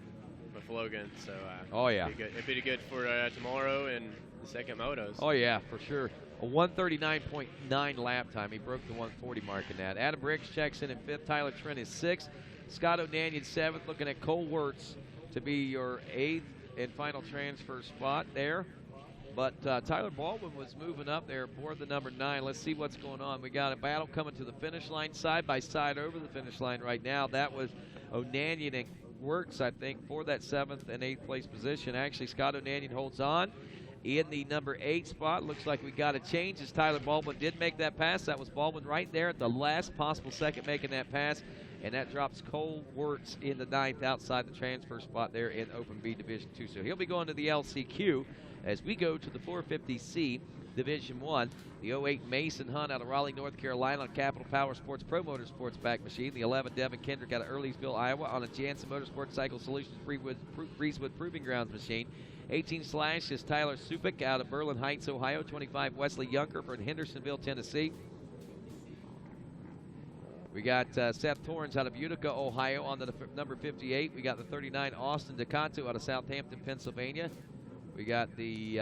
with Logan. So oh, yeah. It'd be good for tomorrow and the second motos. Oh, yeah, for sure. A 1:39.9 lap time. He broke the 140 mark in that. Adam Briggs checks in 5th. Tyler Trent is 6th. Scott O'Nanion 7th. Looking at Cole Wirtz to be your 8th and final transfer spot there. But Tyler Baldwin was moving up there aboard the number 9. Let's see what's going on. We got a battle coming to the finish line, side by side over the finish line right now. That was O'Nanion and Wirtz, I think, for that 7th and 8th place position. Actually, Scott O'Nanion holds on in the number 8 spot. Looks like we got a change as Tyler Baldwin did make that pass. That was Baldwin right there at the last possible second making that pass. And that drops Cole Wirtz in the 9th outside the transfer spot there in Open B Division 2. So he'll be going to the LCQ as we go to the 450C Division 1. The 08 Mason Hunt out of Raleigh, North Carolina on Capital Power Sports Pro Motorsports back machine. The 11 Devin Kendrick out of Earlysville, Iowa on a Jansen Motorsports Cycle Solutions Breezewood Proving Grounds machine. 18 Slash is Tyler Supik out of Berlin Heights, Ohio. 25 Wesley Yunker from Hendersonville, Tennessee. We got Seth Torrens out of Utica, Ohio on the number 58. We got the 39 Austin DeCanto out of Southampton, Pennsylvania. We got the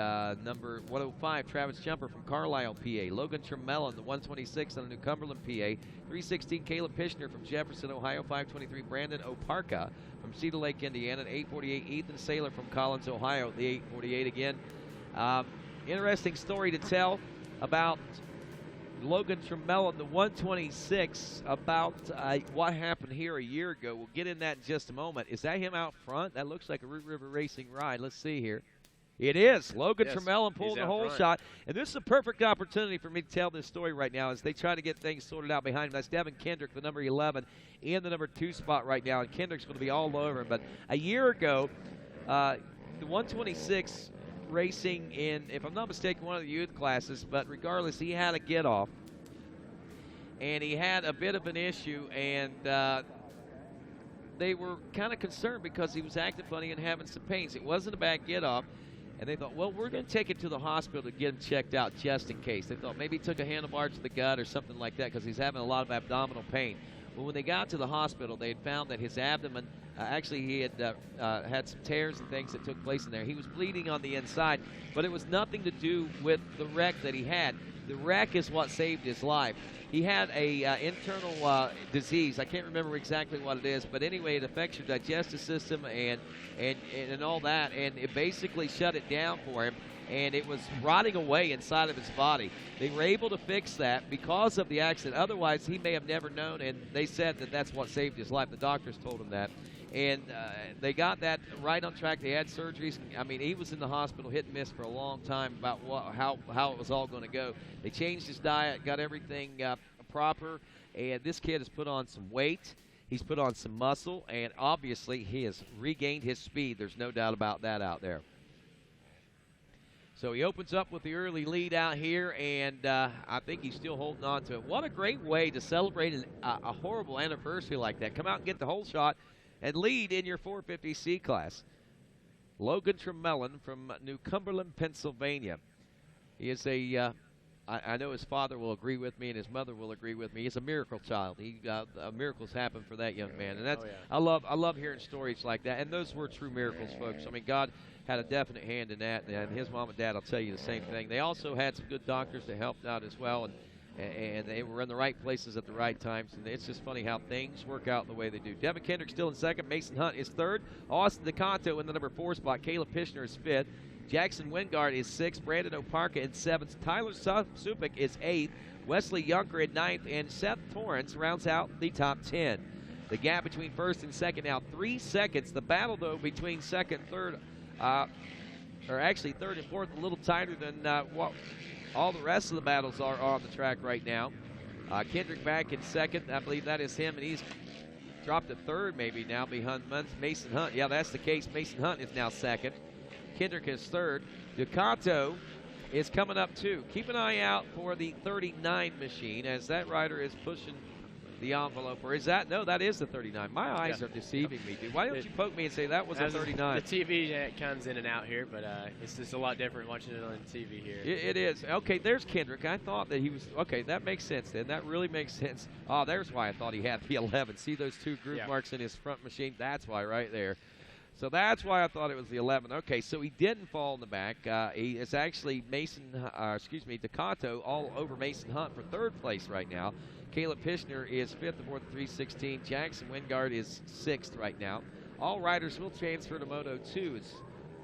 number 105 Travis Jumper from Carlisle, PA. Logan Tremellin, the 126 on New Cumberland, PA. 316 Caleb Pishner from Jefferson, Ohio. 523 Brandon Oparka from Cedar Lake, Indiana. And 848 Ethan Saylor from Collins, Ohio. The 848 again. Interesting story to tell about Logan Tremellin, the 126, about what happened here a year ago. We'll get in that in just a moment. Is that him out front? That looks like a Root River Racing ride. Let's see here. It is. Logan Tremellin pulling the whole shot. And this is a perfect opportunity for me to tell this story right now as they try to get things sorted out behind him. That's Devin Kendrick, the number 11, in the number 2 spot right now. And Kendrick's going to be all over him. But a year ago, the 126 racing in, if I'm not mistaken, one of the youth classes. But regardless, he had a get-off. And he had a bit of an issue. And they were kind of concerned because he was acting funny and having some pains. It wasn't a bad get-off. And they thought, well, we're going to take him to the hospital to get him checked out just in case. They thought maybe he took a handlebar to the gut or something like that because he's having a lot of abdominal pain. Well, when they got to the hospital, they had found that his abdomen, actually he had had some tears and things that took place in there. He was bleeding on the inside, but it was nothing to do with the wreck that he had. The wreck is what saved his life. He had a internal disease. I can't remember exactly what it is, but anyway, it affects your digestive system and all that, and it basically shut it down for him, and it was rotting away inside of his body. They were able to fix that because of the accident. Otherwise, he may have never known, and they said that that's what saved his life. The doctors told him that. And they got that right on track. They had surgeries. I mean, he was in the hospital hit and miss for a long time about how it was all going to go. They changed his diet, got everything proper, and this kid has put on some weight. He's put on some muscle, and obviously he has regained his speed. There's no doubt about that out there. So he opens up with the early lead out here, and I think he's still holding on to it. What a great way to celebrate a horrible anniversary like that. Come out and get the whole shot and lead in your 450C class. Logan Tremellin from New Cumberland, Pennsylvania. He is a I know his father will agree with me and his mother will agree with me. He's a miracle child. Miracles happen for that young man, and that's I love hearing stories like that. And those were true miracles, folks. I mean, God had a definite hand in that, and his mom and dad will tell you the same thing. They also had some good doctors that helped out as well, and they were in the right places at the right times. And it's just funny how things work out the way they do. Devin Kendrick still in second. Mason Hunt is third. Austin DeCanto in the number 4 spot. Caleb Pishner is fifth. Jackson Wingard is 6th, Brandon Oparka in 7th, Tyler Supik is 8th, Wesley Yunker in 9th, and Seth Torrance rounds out the top 10. The gap between 1st and 2nd now 3 seconds. The battle, though, between 2nd and 3rd, or actually 3rd and 4th, a little tighter than what all the rest of the battles are on the track right now. Kendrick back in 2nd. I believe that is him, and he's dropped to 3rd maybe now behind Mason Hunt. Yeah, that's the case. Mason Hunt is now 2nd. Kendrick is 3rd. DeCanto is coming up too. Keep an eye out for the 39 machine as that rider is pushing the envelope. Or is that? No, that is the 39. My eyes are deceiving me, dude. Why don't you poke me and say that was a 39? The TV comes in and out here, but it's just a lot different watching it on TV here. It is. Okay, there's Kendrick. I thought that he was. Okay, that makes sense then. That really makes sense. Oh, there's why I thought he had the 11. See those 2 groove marks in his front machine? That's why right there. So that's why I thought it was the 11. Okay, so he didn't fall in the back. He is actually DeCanto all over Mason Hunt for 3rd place right now. Caleb Pishner is 5th aboard the 316. Jackson Wingard is 6th right now. All riders will transfer to Moto 2 as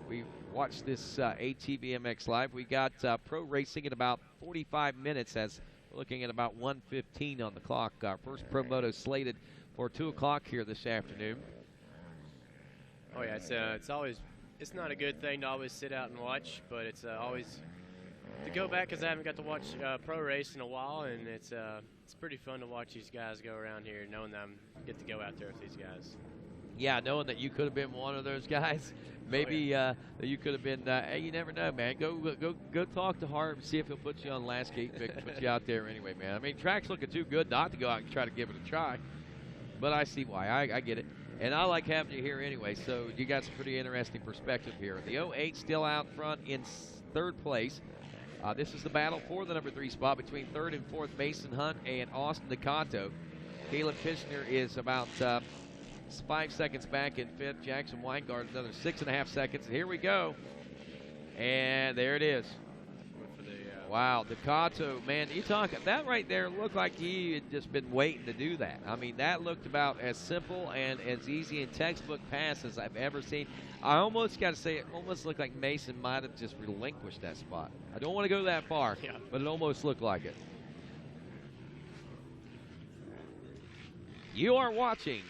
we watch this ATVMX Live. We got pro racing in about 45 minutes as we're looking at about 1:15 on the clock. Our first pro moto slated for 2 o'clock here this afternoon. Oh yeah, it's not a good thing to always sit out and watch, but it's always to go back because I haven't got to watch pro race in a while, and it's pretty fun to watch these guys go around here, knowing that I get to go out there with these guys. Yeah, knowing that you could have been one of those guys, maybe that you could have been. Hey, you never know, man. Go talk to Harv and see if he'll put you on last gate, put you out there anyway, man. I mean, track's looking too good not to go out and try to give it a try, but I see why. I get it. And I like having you here anyway, so you got some pretty interesting perspective here. The 08 still out front in 3rd place. This is the battle for the number 3 spot between 3rd and 4th, Mason Hunt and Austin DeCanto. Caleb Pishner is about 5 seconds back in 5th. Jackson Wingard another 6.5 seconds. And here we go. And there it is. Wow, DeCanto, man, you talk that right there looked like he had just been waiting to do that. I mean, that looked about as simple and as easy and textbook pass as I've ever seen. I almost got to say it almost looked like Mason might have just relinquished that spot. I don't want to go that far, but it almost looked like it. You are watching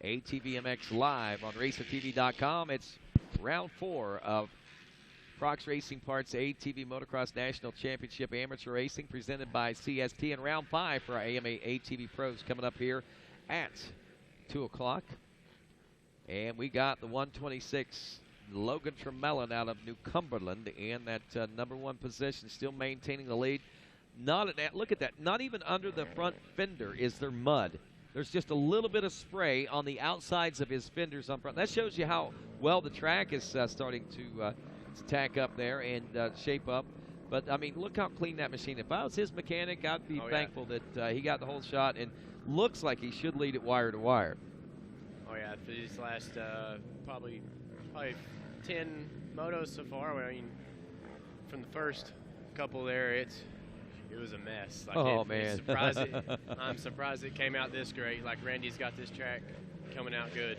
ATVMX Live on RacerTV.com. It's round 4 of Prox Racing Parts ATV Motocross National Championship Amateur Racing presented by CST, and round 5 for our AMA ATV Pros coming up here at 2 o'clock. And we got the 126 Logan Tremelin out of New Cumberland in that number 1 position, still maintaining the lead. Look at that. Not even under the front fender is there mud. There's just a little bit of spray on the outsides of his fenders on front. That shows you how well the track is starting to tack up there and shape up. But, I mean, look how clean that machine. If I was his mechanic, I'd be thankful that he got the whole shot, and looks like he should lead it wire to wire. Oh, yeah, for these last probably 10 motos so far. I mean, from the first couple there, it was a mess. Like man. I'm surprised it came out this great. Like, Randy's got this track coming out good.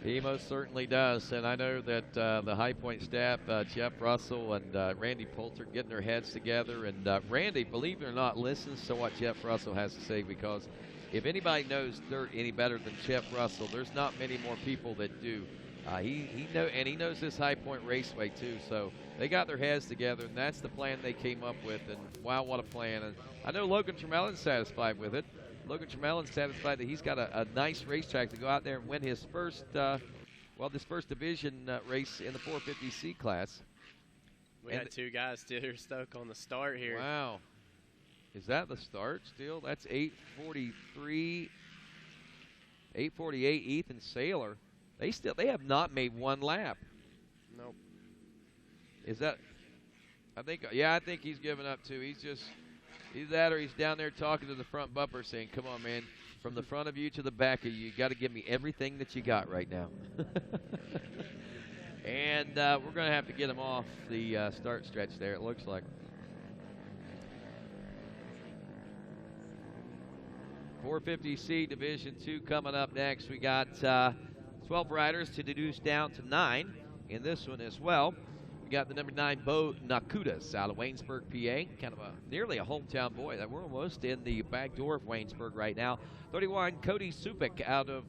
He most certainly does, and I know that the High Point staff, Jeff Russell and Randy Poulter, getting their heads together. And Randy, believe it or not, listens to what Jeff Russell has to say, because if anybody knows dirt any better than Jeff Russell, there's not many more people that do. He knows this High Point Raceway too, so they got their heads together, and that's the plan they came up with. And wow, what a plan! And I know Logan Tremelin's satisfied with it. Logan Tremelin's satisfied that he's got a nice racetrack to go out there and win his first, this first division race in the 450C class. We had 2 guys still stuck on the start here. Wow. Is that the start still? That's 8:43, 8:48, Ethan Saylor. They have not made one lap. Nope. Is that I think he's given up too. He's that, or he's down there talking to the front bumper saying, "Come on, man, from the front of you to the back of you, you got to give me everything that you got right now." And we're going to have to get him off the start stretch there, it looks like. 450C Division II coming up next. We got 12 riders to deduce down to 9 in this one as well. We got the number 9 Bo Nakudas out of Waynesburg, PA. Kind of nearly a hometown boy. We're almost in the back door of Waynesburg right now. 31 Cody Supik out of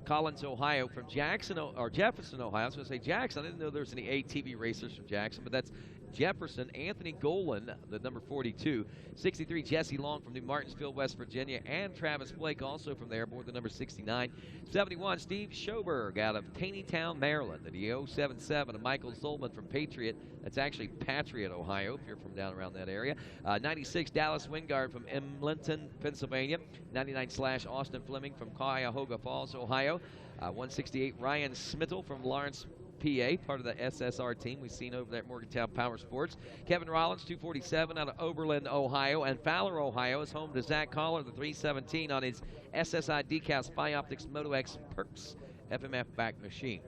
Collins, Ohio, from Jefferson, Ohio. I was going to say Jackson. I didn't know there was any ATV racers from Jackson, but that's Jefferson. Anthony Golan, the number 42. 63, Jesse Long from New Martinsville, West Virginia. And Travis Blake, also from there, aboard the number 69. 71, Steve Schoberg out of Taneytown, Maryland. The 077 of Michael Zolman from Patriot. That's actually Patriot, Ohio, if you're from down around that area. 96, Dallas Wingard from Emlenton, Pennsylvania. 99 / Austin Fleming from Cuyahoga Falls, Ohio. 168, Ryan Smittle from Lawrence, PA, part of the SSR team we've seen over there at Morgantown Power Sports. Kevin Rollins, 247 out of Oberlin, Ohio. And Fowler, Ohio is home to Zach Collar, the 317 on his SSI Decals Spy Optics Moto X Perks FMF back machine.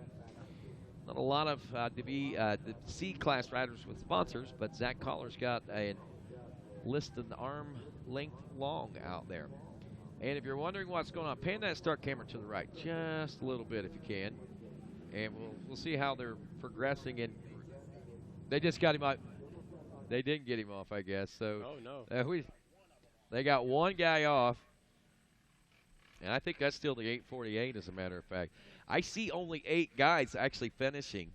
Not a lot of the C-class riders with sponsors, but Zach Collar's got a list an arm length long out there. And if you're wondering what's going on, pan that start camera to the right just a little bit if you can. And we'll see how they're progressing. And they just got him out. They didn't get him off, I guess. So they got one guy off. And I think that's still the 848, as a matter of fact. I see only 8 guys actually finishing,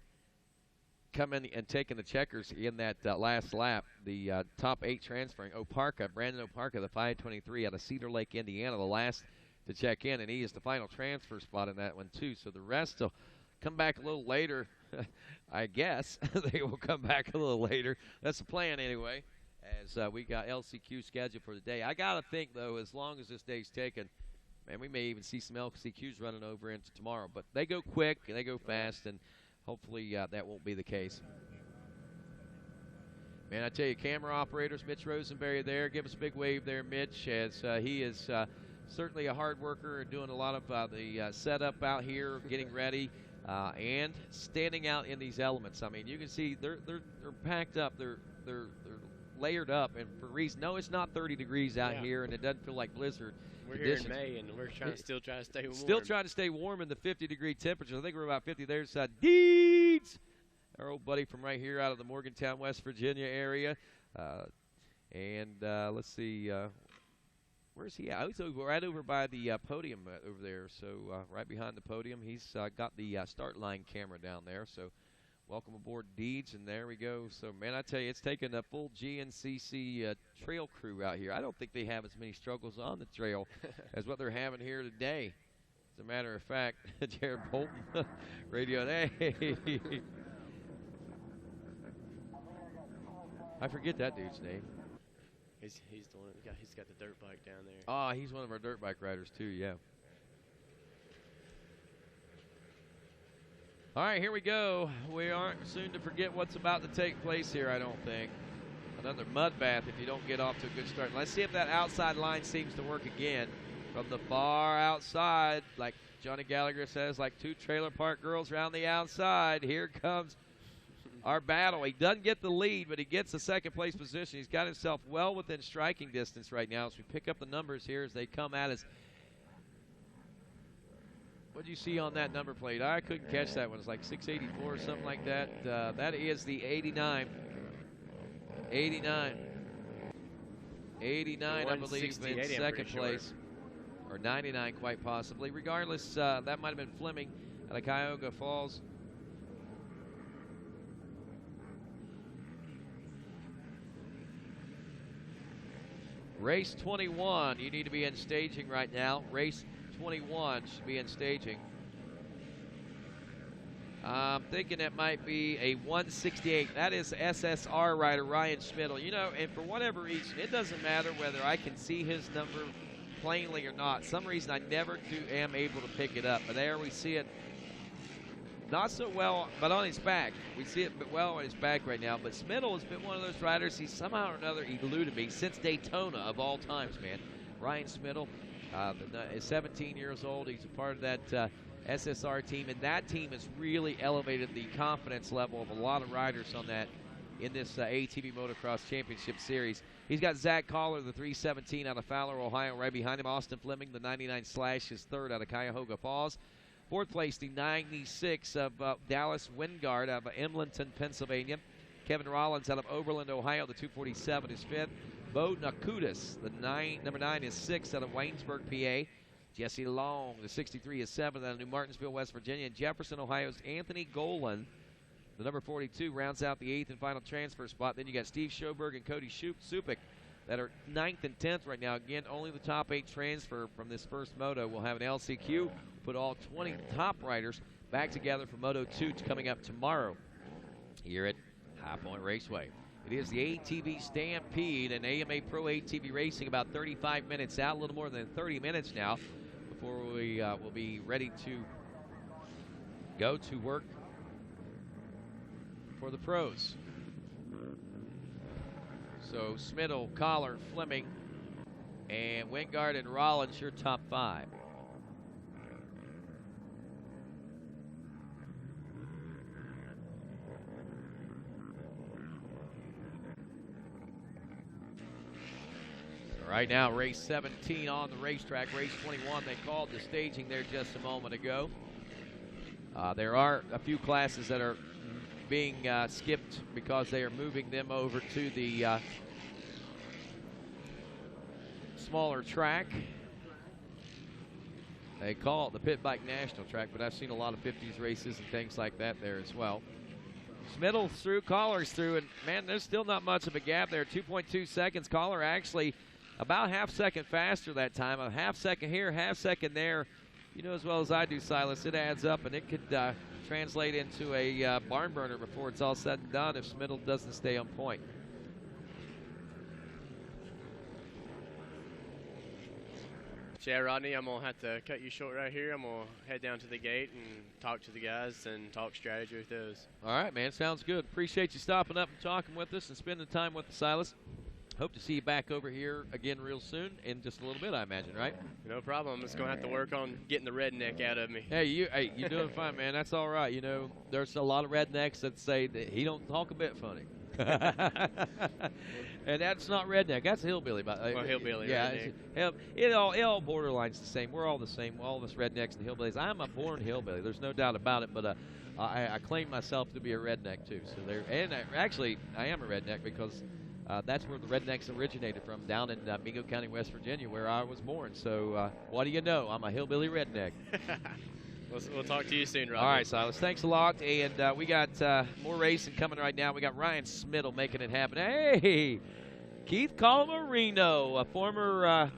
coming and taking the checkers in that last lap. The top 8 transferring. Brandon Oparka, the 523 out of Cedar Lake, Indiana, the last to check in. And he is the final transfer spot in that one, too. So the rest will come back a little later. I guess they will come back a little later. That's the plan anyway, as we got LCQ scheduled for the day. I got to think, though, as long as this day's taken, man, we may even see some LCQs running over into tomorrow. But they go quick and they go fast, and hopefully that won't be the case. Man, I tell you, camera operators, Mitch Rosenberry there. Give us a big wave there, Mitch, as he is certainly a hard worker and doing a lot of the setup out here, getting ready. And standing out in these elements. I mean, you can see they're packed up. They're layered up, and for a reason. No, it's not 30 degrees out here, and it doesn't feel like blizzard. We're here in May, and we're still trying to stay warm. Still trying to stay warm in the 50-degree temperature. I think we're about 50. There's Deeds, our old buddy from right here out of the Morgantown, West Virginia area. Let's see. Where's he at? He's right over by the podium over there. So right behind the podium, he's got the start line camera down there. So welcome aboard, Deeds, and there we go. So, man, I tell you, it's taken a full GNCC trail crew out here. I don't think they have as many struggles on the trail as what they're having here today. As a matter of fact, Jared Bolton, radio, hey. I forget that dude's name. He's the one. He's got the dirt bike down there. Oh, he's one of our dirt bike riders too. Yeah. All right, here we go. We aren't soon to forget what's about to take place here, I don't think. Another mud bath if you don't get off to a good start. Let's see if that outside line seems to work again. From the far outside, like Johnny Gallagher says, like 2 trailer park girls around the outside. Here comes our battle. He doesn't get the lead, but he gets the second place position. He's got himself well within striking distance right now as we pick up the numbers here as they come at us. What did you see on that number plate? I couldn't catch that one. It's like 684 or something like that. That is the 89. 89. 89, I believe, in second place. Or 99, quite possibly. Regardless, that might have been Fleming out of Cuyahoga Falls. Race 21, you need to be in staging right now. Race 21 should be in staging. I'm thinking it might be a 168. That is SSR rider Ryan Schmidl. You know, and for whatever reason, it doesn't matter whether I can see his number plainly or not. Some reason I never am able to pick it up. But there we see it. not so well, but on his back. We see it well on his back right now. But Smittle has been one of those riders. He's somehow or another eluded me since Daytona of all times, man. Ryan Smittle is 17 years old. He's a part of that SSR team, and that team has really elevated the confidence level of a lot of riders on that in this ATV Motocross Championship Series. He's got Zach Collar, the 317 out of Fowler, Ohio, right behind him. Austin Fleming, the 99 Slash, is third out of Cuyahoga Falls. Fourth place, the 96 of Dallas Wingard out of Emlenton, Pennsylvania. Kevin Rollins out of Oberlin, Ohio, the 247 is fifth. Bo Nakutis, the number 9 is sixth out of Waynesburg, PA. Jesse Long, the 63 is seventh out of New Martinsville, West Virginia. And Jefferson, Ohio's Anthony Golan, the number 42, rounds out the 8th and final transfer spot. Then you got Steve Schoberg and Cody Supik that are 9th and 10th right now. Again, only the top 8 transfer from this first moto. We'll have an LCQ, put all 20 top riders back together for Moto 2 coming up tomorrow here at High Point Raceway. It is the ATV Stampede and AMA Pro ATV Racing about 35 minutes out, a little more than 30 minutes now before we will be ready to go to work for the pros. So Smittle, Collar, Fleming, and Wingard and Rollins, your top 5. Right now, race 17 on the racetrack. Race 21, they called the staging there just a moment ago. There are a few classes that are being skipped because they are moving them over to the smaller track. They call it the Pit Bike National Track, but I've seen a lot of 50s races and things like that there as well. Smittle's through, Collar's through, and man, there's still not much of a gap there. 2.2 seconds. Collar actually about half second faster that time. A half second here, half second there. You know as well as I do, Silas, it adds up, and it could translate into a barn burner before it's all said and done if Smittle doesn't stay on point. Yeah, Rodney, I'm going to have to cut you short right here. I'm going to head down to the gate and talk to the guys and talk strategy with those. All right, man. Sounds good. Appreciate you stopping up and talking with us and spending time with us, Silas. Hope to see you back over here again real soon in just a little bit, I imagine, right? No problem. I'm just going to have to work on getting the redneck out of me. Hey, you're doing fine, man. That's all right. You know, there's a lot of rednecks that say that he don't talk a bit funny. And that's not redneck. That's hillbilly. Well, hillbilly. Yeah, it all borderlines the same. We're all the same. All of us rednecks and hillbillies. I'm a born hillbilly. There's no doubt about it. But I claim myself to be a redneck too. So actually, I am a redneck because that's where the rednecks originated from, down in Mingo County, West Virginia, where I was born. So what do you know? I'm a hillbilly redneck. We'll talk to you soon, Rob. All right, Silas. Thanks a lot. And we got more racing coming right now. We got Ryan Smittle making it happen. Hey, Keith Calmarino, a former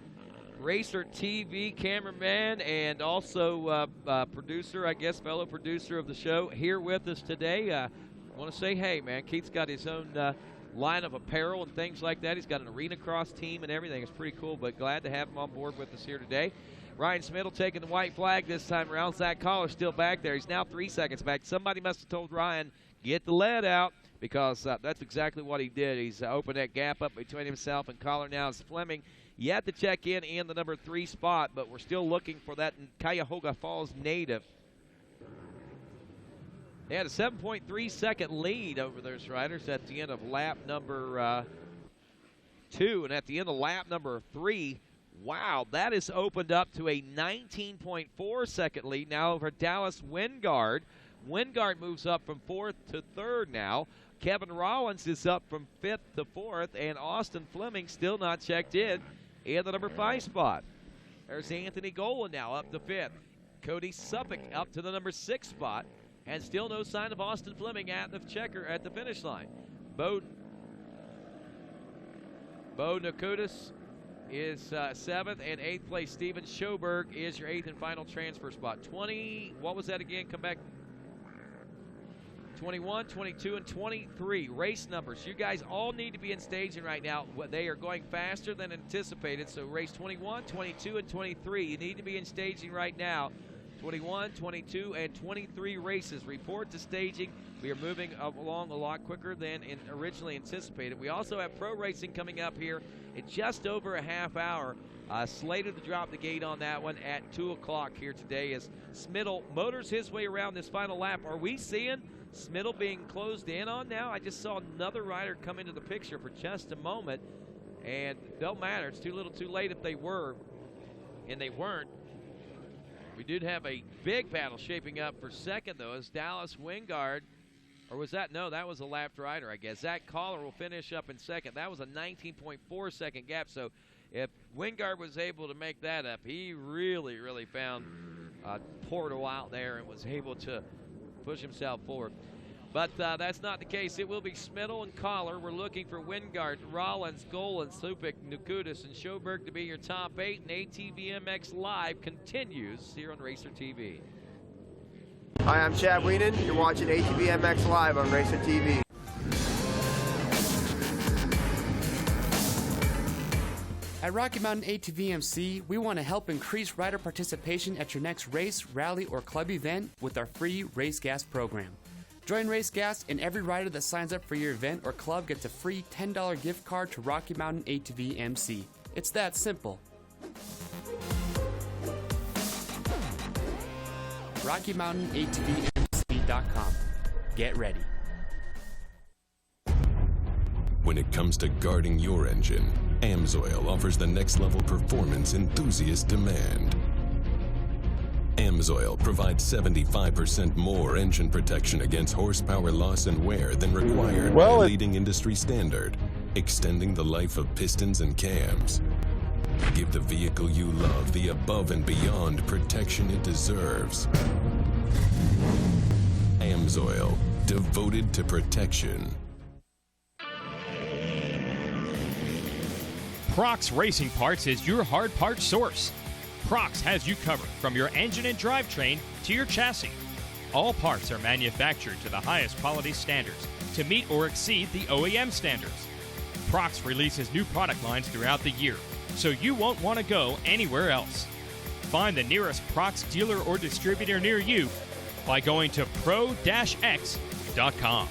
Racer TV cameraman and also producer, I guess, fellow producer of the show, here with us today. I want to say, hey, man, Keith's got his own line of apparel and things like that. He's got an arena cross team and everything. It's pretty cool, but glad to have him on board with us here today. Ryan Smittle taking the white flag this time around. Zach Collar's still back there. He's now 3 seconds back. Somebody must have told Ryan, get the lead out, because that's exactly what he did. He's opened that gap up between himself and Collar. Now it's Fleming yet to check in the number 3 spot, but we're still looking for that Cuyahoga Falls native. They had a 7.3 second lead over those riders at the end of lap number 2, and at the end of lap number 3, wow, that has opened up to a 19.4 second lead now over Dallas Wingard. Wingard moves up from 4th to 3rd now. Kevin Rollins is up from 5th to 4th, and Austin Fleming still not checked in the number 5 spot. There's Anthony Golan now up to 5th. Cody Supik up to the number 6 spot, and still no sign of Austin Fleming at the checker at the finish line. Bo Nakutis is 7th, and 8th place Steven Schoberg is your 8th and final transfer spot. 20, what was that again? Come back. 21, 22, and 23 race numbers. You guys all need to be in staging right now. They are going faster than anticipated, so race 21, 22, and 23. You need to be in staging right now 21, 22, and 23 races. Report to staging. We are moving along a lot quicker than originally anticipated. We also have pro racing coming up here in just over a half hour. Slated to drop the gate on that one at 2 o'clock here today as Smittle motors his way around this final lap. Are we seeing Smittle being closed in on now? I just saw another rider come into the picture for just a moment, and don't matter. It's too little too late if they were, and they weren't. We did have a big battle shaping up for second, though, as Dallas Wingard, or was that? No, that was a lapped rider, I guess. Zach Collar will finish up in second. That was a 19.4 second gap, so if Wingard was able to make that up, he really, really found Portal out there and was able to push himself forward. But that's not the case. It will be Smittle and Collar. We're looking for Wingard, Rollins, Golan, Supik, Nukutis, and Schoberg to be your top 8. And ATVMX Live continues here on Racer TV. Hi, I'm Chad Weenan. You're watching ATVMX Live on Racer TV. At Rocky Mountain ATVMC, we want to help increase rider participation at your next race, rally, or club event with our free Race Gas program. Join Race Gas, and every rider that signs up for your event or club gets a free $10 gift card to Rocky Mountain ATVMC. It's that simple. RockyMountainATVMC.com. Get ready. When it comes to guarding your engine, AMSOIL offers the next level performance enthusiasts demand. AMSOIL provides 75% more engine protection against horsepower loss and wear than required by a leading industry standard, extending the life of pistons and cams. Give the vehicle you love the above and beyond protection it deserves. AMSOIL, devoted to protection. Prox Racing Parts is your hard parts source. Prox has you covered from your engine and drivetrain to your chassis. All parts are manufactured to the highest quality standards to meet or exceed the OEM standards. Prox releases new product lines throughout the year, so you won't want to go anywhere else. Find the nearest Prox dealer or distributor near you by going to pro-x.com.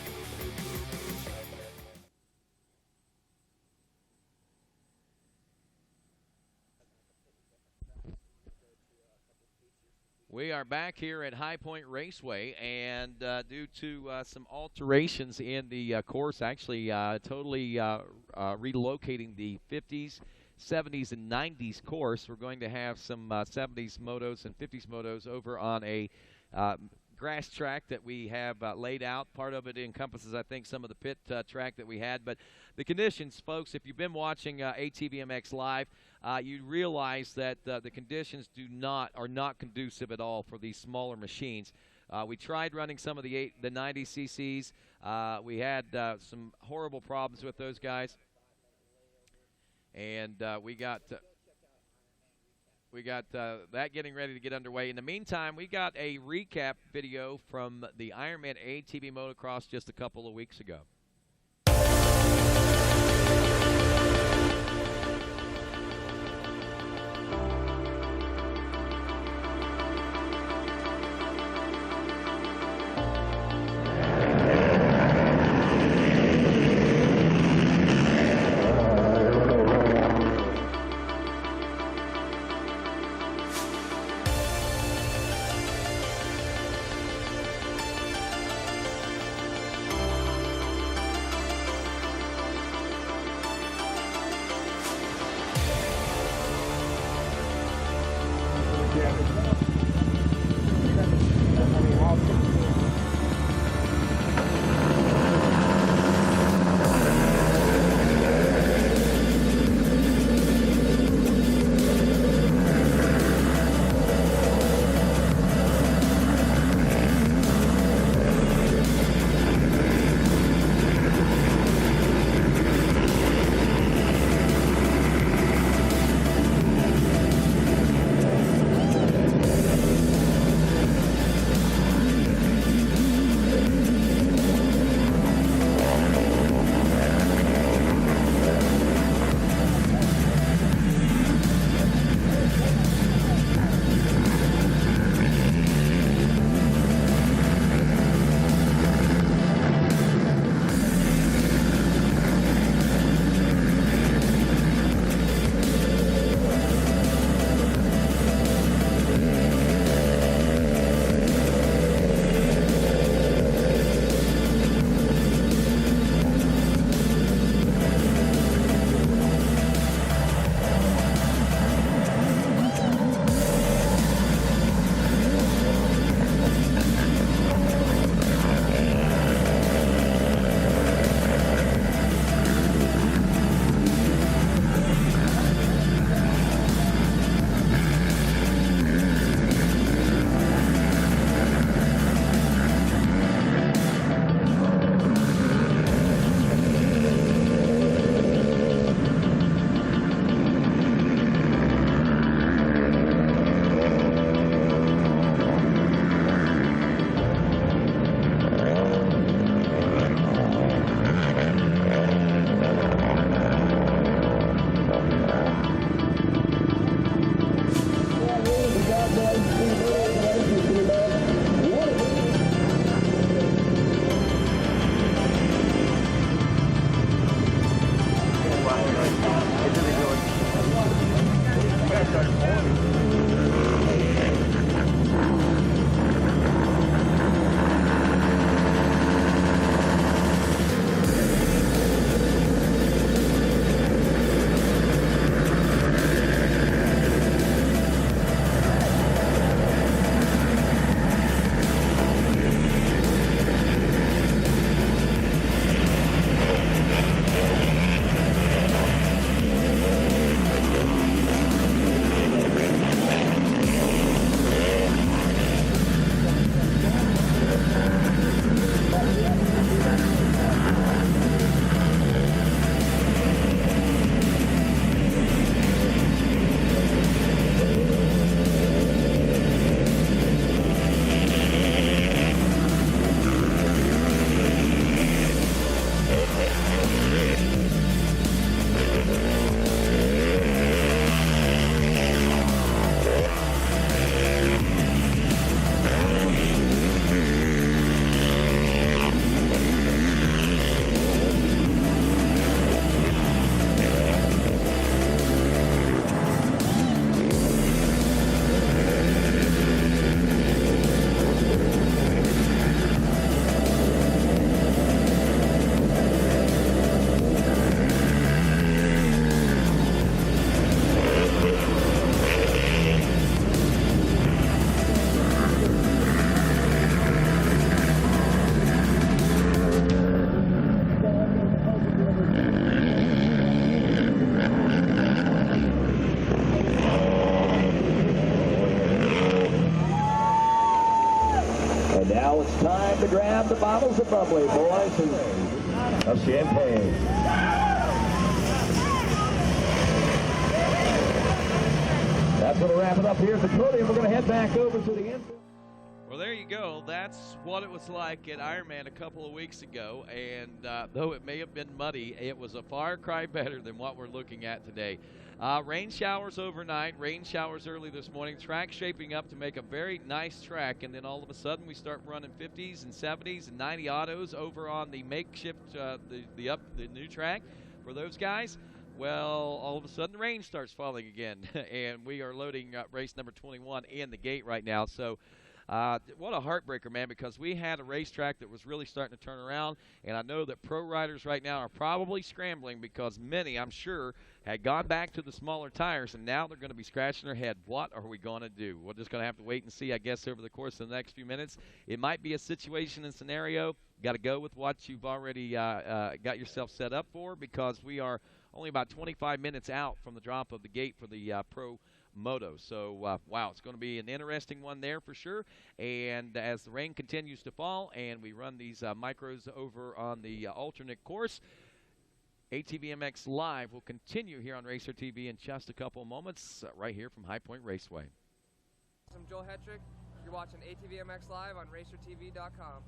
We are back here at High Point Raceway, and due to some alterations in the course, actually totally relocating the 50s, 70s, and 90s course, we're going to have some 70s motos and 50s motos over on a grass track that we have laid out. Part of it encompasses, I think, some of the pit track that we had. But the conditions, folks, if you've been watching ATVMX Live, you realize that the conditions are not conducive at all for these smaller machines. We tried running some of the 90 cc's. We had some horrible problems with those guys, and we got that getting ready to get underway. In the meantime, we got a recap video from the Ironman ATV Motocross just a couple of weeks ago. bubbly, boys, of champagne. That's going to wrap it up here at the podium. We're going to head back over to the end. Well, there you go. That's what it was like at Ironman a couple of weeks ago. And though it may have been muddy, it was a far cry better than what we're looking at today. Rain showers overnight, rain showers early this morning. Track shaping up to make a very nice track. And then all of a sudden we start running 50s and 70s and 90 autos over on the makeshift, the new track for those guys. Well, all of a sudden the rain starts falling again. And we are loading race number 21 in the gate right now. So what a heartbreaker, man, because we had a racetrack that was really starting to turn around, and I know that pro riders right now are probably scrambling because many, I'm sure, had gone back to the smaller tires, and now they're going to be scratching their head. What are we going to do? We're just going to have to wait and see, I guess, over the course of the next few minutes. It might be a situation and scenario. Got to go with what you've already got yourself set up for, because we are only about 25 minutes out from the drop of the gate for the pro moto. So, wow, it's going to be an interesting one there for sure. And as the rain continues to fall and we run these micros over on the alternate course, ATVMX Live will continue here on Racer TV in just a couple of moments right here from High Point Raceway. I'm Joel Hetrick. You're watching ATVMX Live on RacerTV.com.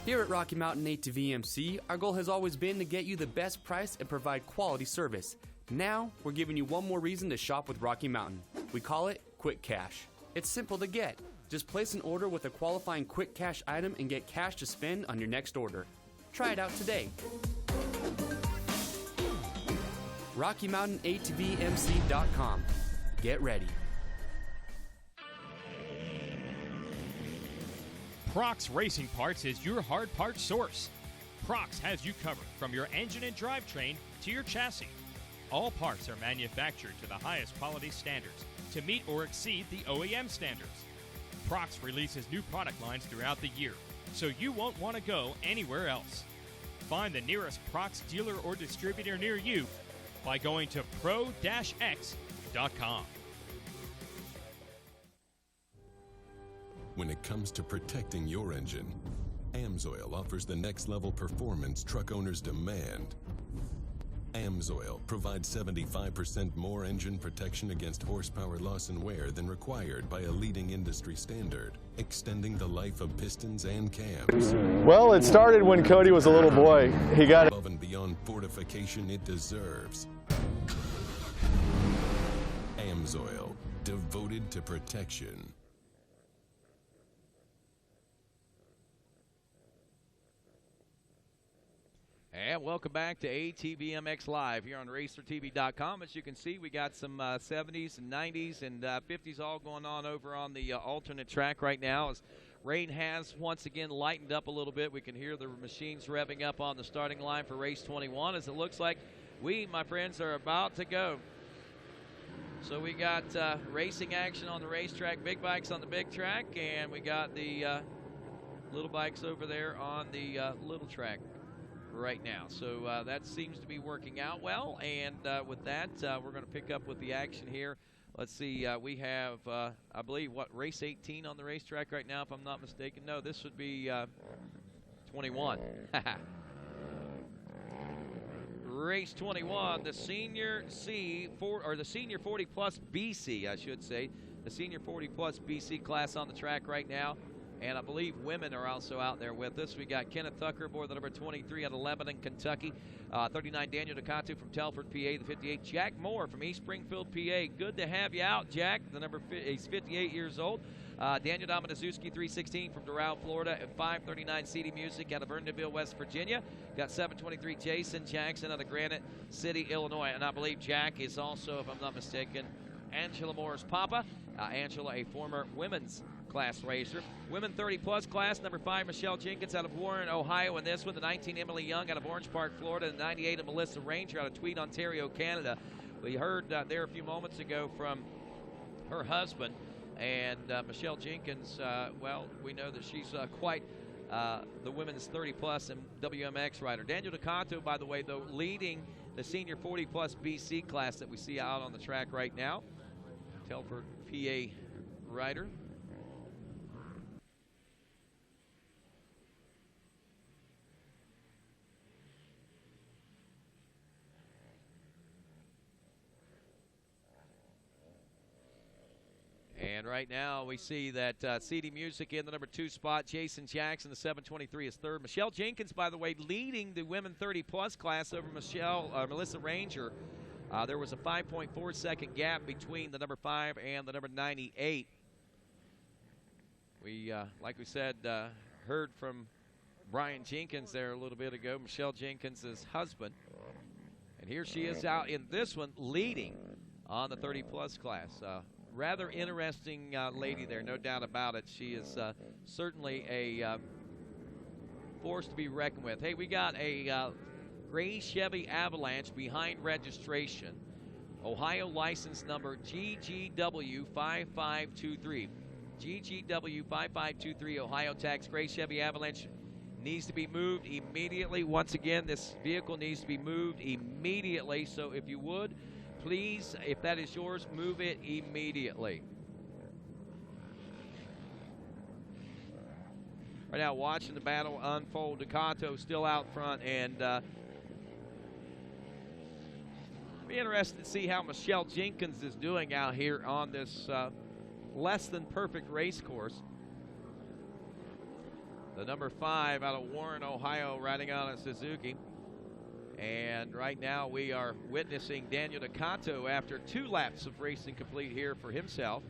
Here at Rocky Mountain ATVMC, our goal has always been to get you the best price and provide quality service. Now, we're giving you one more reason to shop with Rocky Mountain. We call it Quick Cash. It's simple to get. Just place an order with a qualifying Quick Cash item and get cash to spend on your next order. Try it out today. RockyMountainATVMC.com. Get ready. Prox Racing Parts is your hard parts source. Prox has you covered from your engine and drivetrain to your chassis. All parts are manufactured to the highest quality standards to meet or exceed the OEM standards. Prox releases new product lines throughout the year, so you won't want to go anywhere else. Find the nearest Prox dealer or distributor near you by going to pro-x.com. When it comes to protecting your engine, AMSOIL offers the next level performance truck owners demand. AMSOIL provides 75% more engine protection against horsepower loss and wear than required by a leading industry standard, extending the life of pistons and cams. Well, it started when Cody was a little boy. He got above and beyond fortification it deserves. AMSOIL, devoted to protection. And welcome back to ATVMX Live here on RacerTV.com. As you can see, we got some 70s and 90s and 50s all going on over on the alternate track right now. As rain has once again lightened up a little bit, we can hear the machines revving up on the starting line for race 21 as it looks like we, my friends, are about to go. So we got racing action on the racetrack, big bikes on the big track, and we got the little bikes over there on the little track right now. So that seems to be working out well, and with that, we're going to pick up with the action here. Let's see, we have, I believe, race 18 on the racetrack right now, if I'm not mistaken. No, this would be 21. Race 21, the Senior the Senior 40 Plus BC, I should say. The Senior 40 Plus BC class on the track right now. And I believe women are also out there with us. We got Kenneth Tucker aboard the number 23 out of Lebanon, Kentucky. 39, Daniel Ducato from Telford, PA. The 58, Jack Moore from East Springfield, PA. Good to have you out, Jack. He's 58 years old. Daniel Dominizuski, 316 from Doral, Florida. At 539, CD Music out of Vernonville, West Virginia. Got 723, Jason Jackson out of Granite City, Illinois. And I believe Jack is also, if I'm not mistaken, Angela Moore's papa. Angela, a former women's class racer. Women 30-plus class, number 5, Michelle Jenkins out of Warren, Ohio. And this one, the 19, Emily Young out of Orange Park, Florida. The 98, Melissa Ranger out of Tweed, Ontario, Canada. We heard there a few moments ago from her husband. And Michelle Jenkins, well, we know that she's quite the women's 30-plus and WMX rider. Daniel Ducato, by the way, though, leading the Senior 40-plus BC class that we see out on the track right now. Telford, PA rider. And right now we see that CD Music in the number 2 spot. Jason Jackson, the 723, is third. Michelle Jenkins, by the way, leading the women 30-plus class over Melissa Ranger. There was a 5.4 second gap between the number 5 and the number 98. We, like we said, heard from Brian Jenkins there a little bit ago, Michelle Jenkins' husband. And here she is out in this one, leading on the 30-plus class. Rather interesting lady there, no doubt about it. She is certainly a force to be reckoned with. Hey, we got a gray Chevy Avalanche behind registration. Ohio license number GGW5523. GGW5523, Ohio tax, gray Chevy Avalanche. Needs to be moved immediately. Once again, this vehicle needs to be moved immediately. So if you would, please, if that is yours, move it immediately. Right now, watching the battle unfold. Ducato still out front, and be interested to see how Michelle Jenkins is doing out here on this less than perfect race course. The number 5 out of Warren, Ohio, riding on a Suzuki. And right now we are witnessing Daniel Ducato after 2 laps of racing complete here for himself.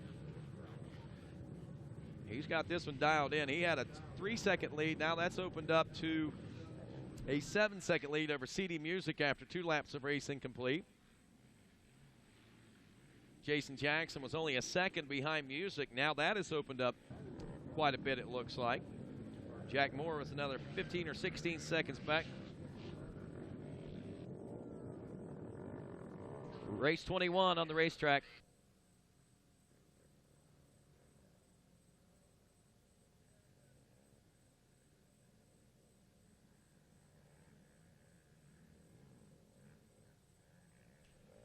He's got this one dialed in. He had a 3-second lead. Now that's opened up to a 7-second lead over CD Music after 2 laps of racing complete. Jason Jackson was only a second behind Music. Now that has opened up quite a bit, it looks like. Jack Moore was another 15 or 16 seconds back. Race 21 on the racetrack.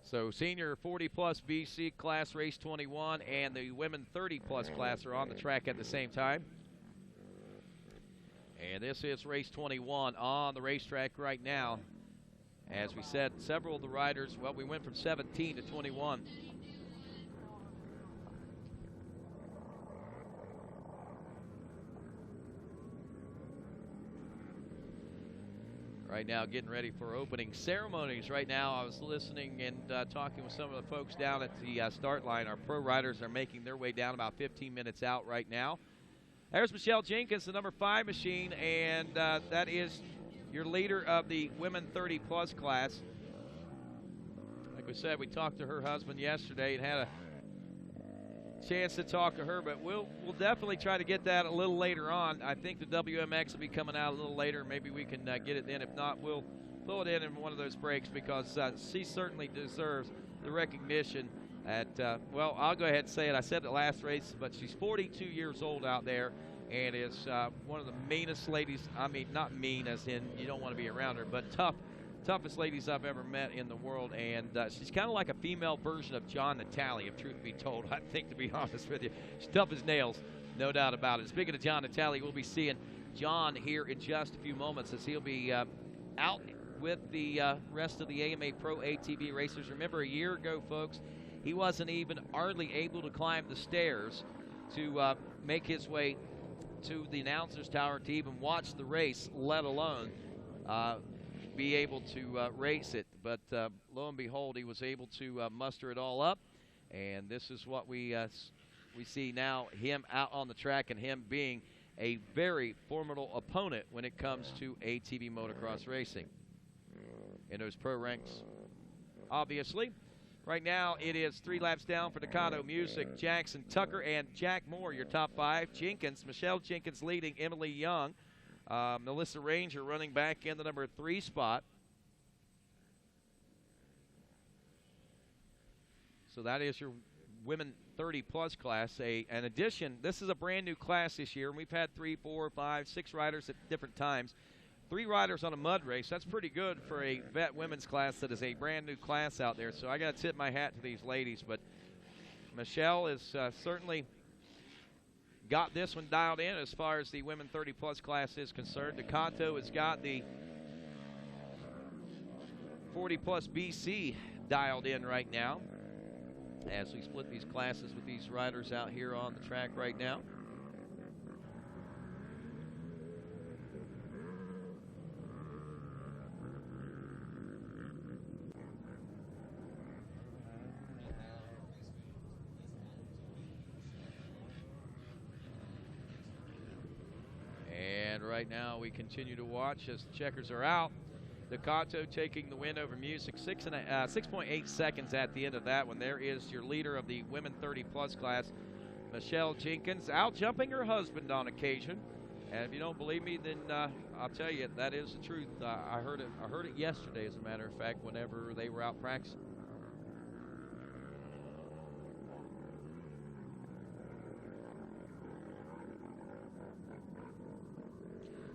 So senior 40-plus BC class, race 21, and the women 30-plus class are on the track at the same time. And this is race 21 on the racetrack right now. As we said, several of the riders, well, we went from 17 to 21. Right now, getting ready for opening ceremonies. Right now, I was listening and talking with some of the folks down at the start line. Our pro riders are making their way down about 15 minutes out right now. There's Michelle Jenkins, the number 5 machine, and that is your leader of the women 30-plus class. Like we said, we talked to her husband yesterday and had a chance to talk to her, but we'll definitely try to get that a little later on. I think the WMX will be coming out a little later. Maybe we can get it then. If not, we'll throw it in one of those breaks because she certainly deserves the recognition. Well, I'll go ahead and say it. I said it last race, but she's 42 years old out there and is one of the meanest ladies. I mean, not mean as in you don't want to be around her, but toughest ladies I've ever met in the world. And she's kind of like a female version of John Natale, if truth be told, I think, to be honest with you. She's tough as nails, no doubt about it. Speaking of John Natale, we'll be seeing John here in just a few moments as he'll be out with the rest of the AMA Pro ATV racers. Remember, a year ago, folks, he wasn't even hardly able to climb the stairs to make his way to the announcer's tower to even watch the race, let alone be able to race it. But lo and behold, he was able to muster it all up. And this is what we see now, him out on the track and him being a very formidable opponent when it comes to ATV motocross racing in those pro ranks. Obviously, right now it is 3 laps down for Ducato, Music, Jackson, Tucker, and Jack Moore, your top 5. Jenkins, Michelle Jenkins leading, Emily Young, Melissa Ranger running back in the number 3 spot. So that is your women 30-plus class. An addition, this is a brand new class this year, and we've had 3, 4, 5, 6 riders at different times. 3 riders on a mud race. That's pretty good for a vet women's class that is a brand new class out there. So I got to tip my hat to these ladies. But Michelle has certainly got this one dialed in as far as the women 30-plus class is concerned. Ducato has got the 40-plus BC dialed in right now. as we split these classes with these riders out here on the track right now. And right now we continue to watch as the checkers are out. Ducato taking the win over Music, 6.8 seconds at the end of that one. There is your leader of the women 30-plus class, Michelle Jenkins, out jumping her husband on occasion. And if you don't believe me, then I'll tell you that is the truth. I heard it yesterday, as a matter of fact, whenever they were out practicing.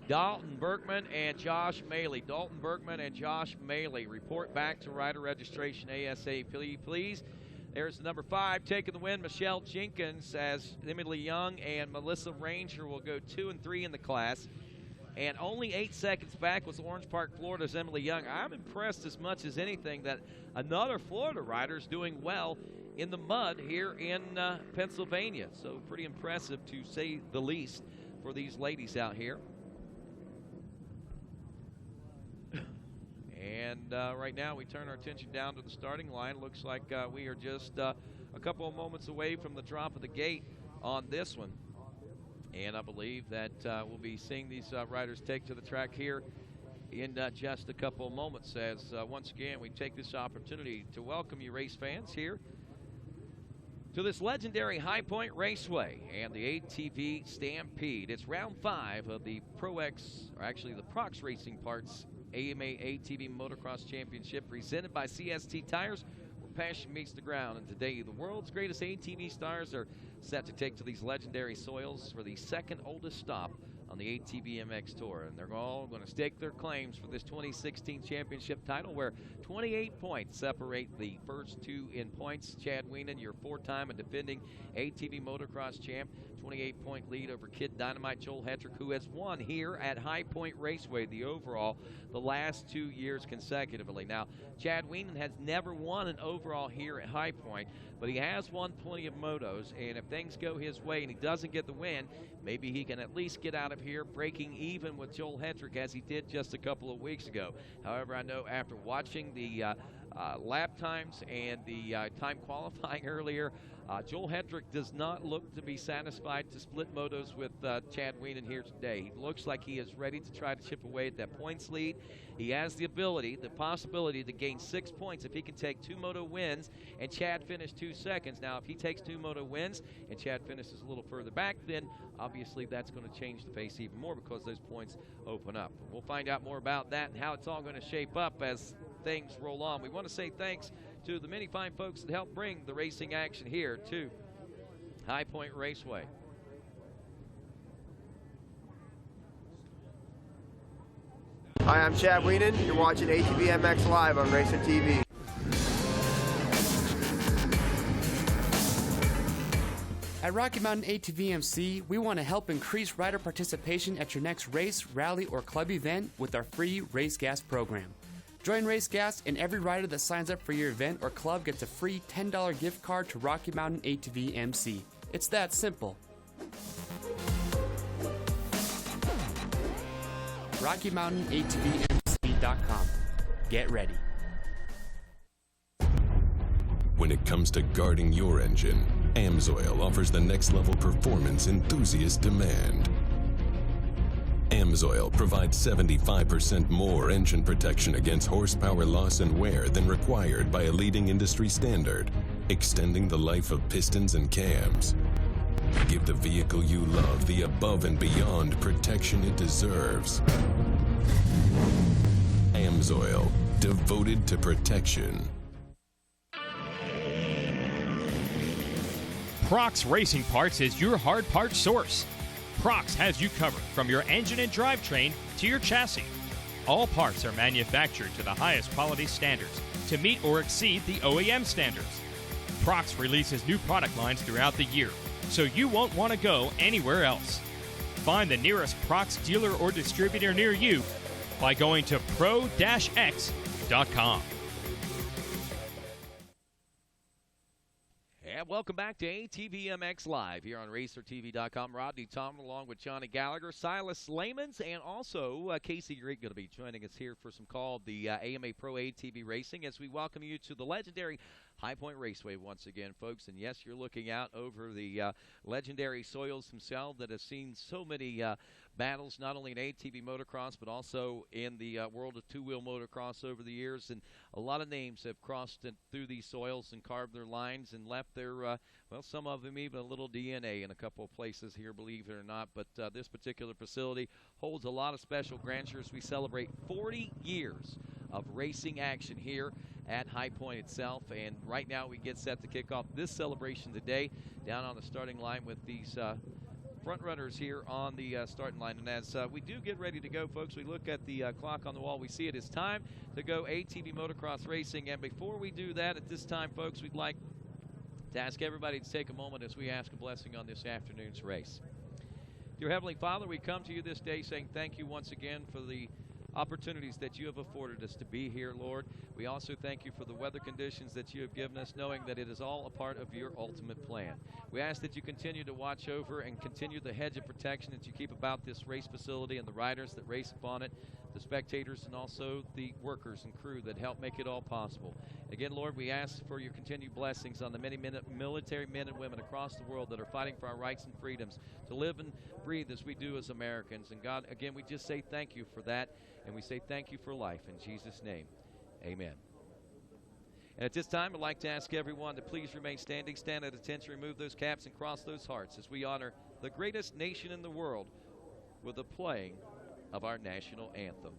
Dalton Berkman and Josh Maley. Dalton Berkman and Josh Maley report back to rider registration ASAP, please. There's number 5 taking the win, Michelle Jenkins, as Emily Young and Melissa Ranger will go 2 and 3 in the class. And only 8 seconds back was Orange Park, Florida's Emily Young. I'm impressed as much as anything that another Florida rider is doing well in the mud here in Pennsylvania. So pretty impressive, to say the least, for these ladies out here. And right now we turn our attention down to the starting line. Looks like we are just a couple of moments away from the drop of the gate on this one. And I believe that we'll be seeing these riders take to the track here in just a couple of moments, as once again we take this opportunity to welcome you race fans here to this legendary High Point Raceway and the ATV Stampede. It's round 5 of the the Prox Racing Parts AMA ATV Motocross Championship, presented by CST Tires, where passion meets the ground. And today, the world's greatest ATV stars are set to take to these legendary soils for the second oldest stop on the ATVMX Tour. And they're all going to stake their claims for this 2016 championship title, where 28 points separate the first 2 in points. Chad Wienen, your 4-time and defending ATV Motocross champ, 28-point lead over Kid Dynamite Joel Hetrick, who has won here at High Point Raceway, the overall, the last 2 years consecutively. Now, Chad Wienen has never won an overall here at High Point, but he has won plenty of motos, and if things go his way and he doesn't get the win, maybe he can at least get out of here breaking even with Joel Hetrick, as he did just a couple of weeks ago. However, I know after watching the lap times and the time qualifying earlier, Joel Hetrick does not look to be satisfied to split motos with Chad Wienen here today. He looks like he is ready to try to chip away at that points lead. He has the ability, the possibility to gain 6 points if he can take 2 moto wins and Chad finish 2 seconds. Now, if he takes 2 moto wins and Chad finishes a little further back, then obviously that's going to change the pace even more, because those points open up. We'll find out more about that and how it's all going to shape up as things roll on. We want to say thanks to the many fine folks that helped bring the racing action here to High Point Raceway. Hi, I'm Chad Wienen. You're watching ATVMX Live on Racer TV. At Rocky Mountain ATVMC, we want to help increase rider participation at your next race, rally, or club event with our free Race Gas program. Join Race Gas, and every rider that signs up for your event or club gets a free $10 gift card to Rocky Mountain ATVMC. It's that simple. RockyMountainATVMC.com. Get ready. When it comes to guarding your engine, AMSOIL offers the next level performance enthusiasts demand. AMSOIL provides 75% more engine protection against horsepower loss and wear than required by a leading industry standard, extending the life of pistons and cams. Give the vehicle you love the above and beyond protection it deserves. AMSOIL, devoted to protection. Prox Racing Parts is your hard parts source. Prox has you covered from your engine and drivetrain to your chassis. All parts are manufactured to the highest quality standards to meet or exceed the OEM standards. Prox releases new product lines throughout the year, so you won't want to go anywhere else. Find the nearest Prox dealer or distributor near you by going to pro-x.com. welcome back to ATVMX Live here on RacerTV.com. Rodney Tomlin along with Johnny Gallagher, Silas Lamons, and also Casey Grigg going to be joining us here for some called the AMA Pro ATV Racing as we welcome you to the legendary High Point Raceway once again, folks. And yes, you're looking out over the legendary soils themselves that have seen so many battles, not only in ATV motocross, but also in the world of two-wheel motocross over the years. And a lot of names have crossed through these soils and carved their lines and left their, well, some of them even a little DNA in a couple of places here, believe it or not. But this particular facility holds a lot of special grandeurs. We celebrate 40 years of racing action here at High Point itself, and right now we get set to kick off this celebration today down on the starting line with these front runners here on the starting line. And as we do get ready to go, folks, we look at the clock on the wall. We see it is time to go ATV motocross racing. And before we do that, at this time, folks, we'd like to ask everybody to take a moment as we ask a blessing on this afternoon's race. Dear Heavenly Father, we come to you this day saying thank you once again for the opportunities that you have afforded us to be here, Lord. We also thank you for the weather conditions that you have given us, knowing that it is all a part of your ultimate plan. We ask that you continue to watch over and continue the hedge of protection that you keep about this race facility and the riders that race upon it, the spectators, and also the workers and crew that help make it all possible. Again, Lord, we ask for your continued blessings on the many military men and women across the world that are fighting for our rights and freedoms to live and breathe as we do as Americans. And God, again, we just say thank you for that, and we say thank you for life. In Jesus' name, amen. And at this time, I'd like to ask everyone to please remain standing, stand at attention, remove those caps, and cross those hearts as we honor the greatest nation in the world with the playing of our national anthem.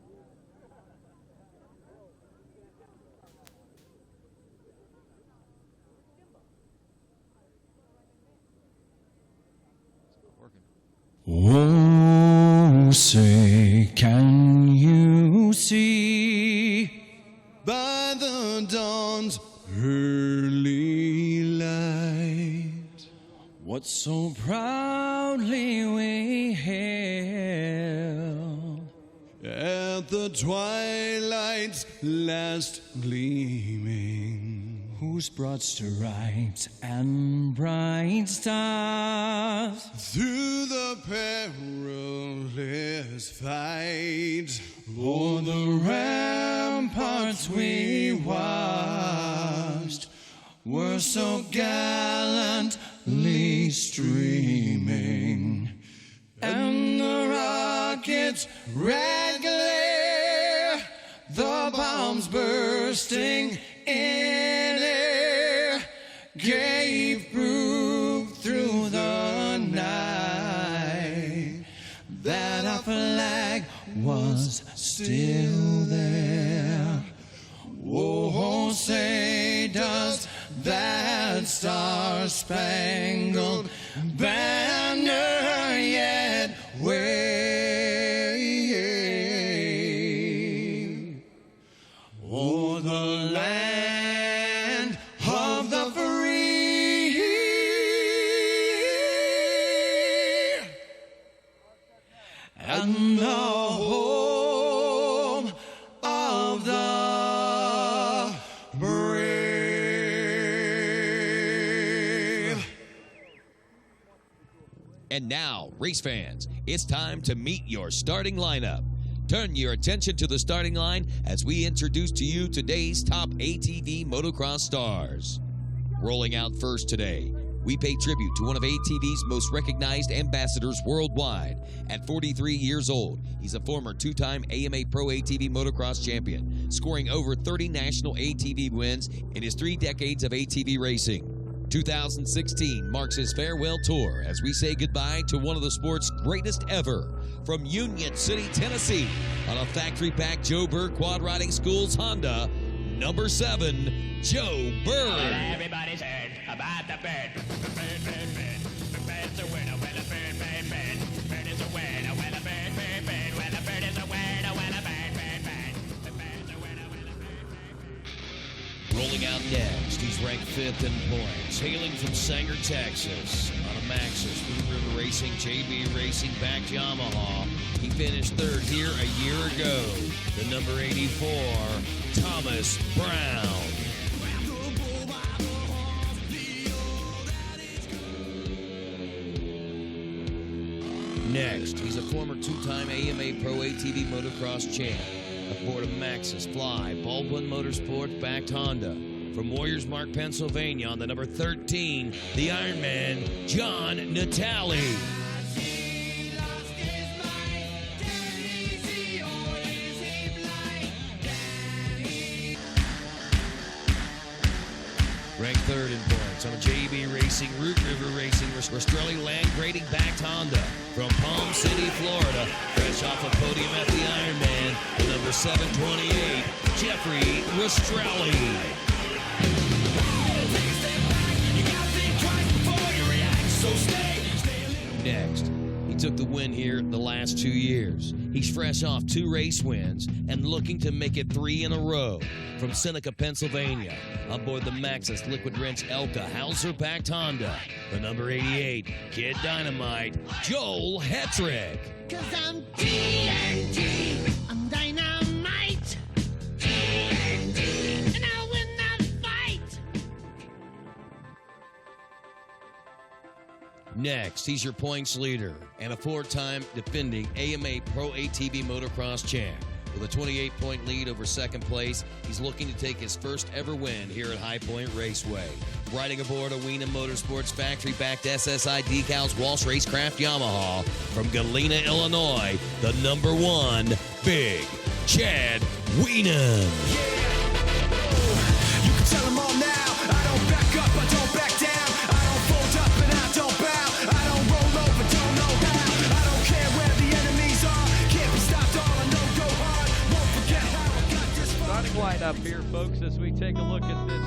Oh, say, can you see by the dawn's early light what so proudly we hailed at the twilight's last gleaming, whose broad stripes and bright stars through the perilous fight o'er the ramparts we watched were so gallantly streaming, and the rockets' red glare, the bombs bursting in air, gave proof through the night that our flag was still there. Oh, say does that star-spangled banner yet wave o'er the land of the free and the home of the brave? And now, race fans, it's time to meet your starting lineup. Turn your attention to the starting line as we introduce to you today's top ATV motocross stars. Rolling out first today, we pay tribute to one of ATV's most recognized ambassadors worldwide. At 43 years old, he's a former two-time AMA Pro ATV motocross champion, scoring over 30 national ATV wins in his 3 decades of ATV racing. 2016 marks his farewell tour as we say goodbye to one of the sport's greatest ever. From Union City, Tennessee, on a factory-packed Joe Bird Quad Riding School's Honda, number 7, Joe Bird. Everybody's heard about the bird. Bird, bird, bird. The bird's a winner, well, a bird, bird, bird. Bird is a winner, well, a bird, bird, bird. Well, a bird is a winner, well, a bird, bird, bird. The bird's a winner, well, a bird, bird, bird. Rolling out next, he's ranked 5th in points, hailing from Sanger, Texas. On a Maxxis, Blue River Racing, JB Racing, back Yamaha. He finished 3rd here a year ago. The number 84, Thomas Brown. Next, he's a former two-time AMA Pro ATV motocross champ. Aboard a Maxxis Fly Baldwin Motorsports backed Honda. From Warriors Mark, Pennsylvania, on the number 13, the Ironman, John Natale. Ranked third in points on a JB Racing, Root River Racing, Rastrelli Land Grading backed Honda. From Palm City, Florida, fresh off a podium at the Ironman, the number 728, Jeffrey Rastrelli. Next, he took the win here the last 2 years. He's fresh off 2 race wins and looking to make it 3 in a row. From Seneca, Pennsylvania, on board the Maxxis Liquid Wrench Elka Hauser-backed Honda, the number 88, Kid Dynamite, Joel Hetrick. 'Cause I'm TNT, I'm dynamite. TNT, and I'll win that fight. Next, he's your points leader and a 4-time defending AMA Pro ATV motocross champ. With a 28-point lead over second place, he's looking to take his first ever win here at High Point Raceway. Riding aboard a Wiener Motorsports factory-backed SSI decals Walsh Racecraft Yamaha from Galena, Illinois, the number 1, Big Chad Wiener. You can tell them all now. I don't back up, I don't back down. I don't fold up and I don't bow. I don't roll over, don't know how. I don't care where the enemies are. Can't be stopped, all I know, go hard. Won't forget how I got this far. Starting line up here, folks, as we take a look at this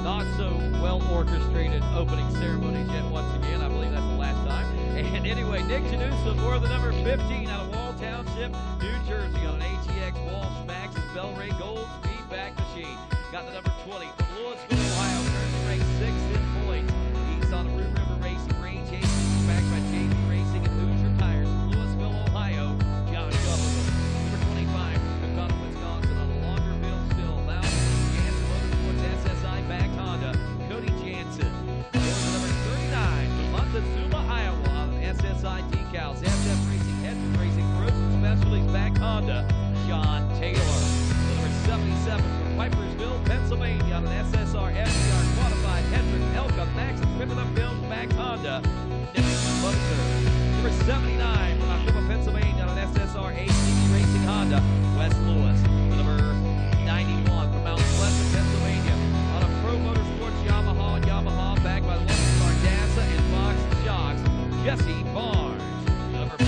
not so well orchestrated opening ceremonies yet once again. I believe that's the last time. And anyway, Nick Janusa wore the number 15 out of Wall Township, New Jersey on an ATX Walsh Maxxis Bellray Gold Speedback machine. Got the number 20 from Louisville, Ohio, currently ranked 6th in points. He's on a Root River Racing Range 8, backed by JB Racing and Hoosier Tires from Louisville, Ohio, John Gubble. Number 25 from Cookon, Wisconsin on a longer bill still. Loud Jansen Motorsports SSI backed Honda, Cody Jansen. Aboard the number 39 from Montezuma, Iowa on an SSI decals. FF Racing, Hedges Racing, Frozen Specialties backed Honda, John Taylor. The number 77 from Pipersville, Pennsylvania on an SSR FDR qualified Hedrick Elka Maxxis Ribbon Up Films backed Honda, Nick Moser. Number 79 from October, Pennsylvania on an SSR ATV Racing Honda, Wes Lewis. The number 91 from Mount Pleasant, Pennsylvania on a Pro Motorsports Yamaha backed by Lawrence Cardassa and Fox Shocks, Jesse Barnes. The number 49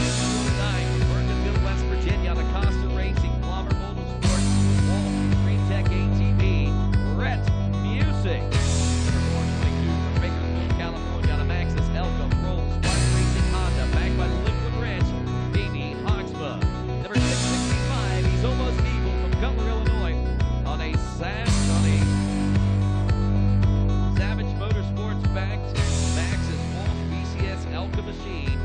from Burtonville, West Virginia on a Costa Racing, Plummer Motorsports, Walsh Green Tech ATV, Rhett Music. Number 422 from Bakersfield, California on a Maxxis Elka Roll Spark Racing Honda, backed by the Liquid Wrench, Amy Hoxma. Number 665, he's almost evil from Cutler, Illinois on a Savage Motorsports backed Maxxis Walsh BCS Elka machine,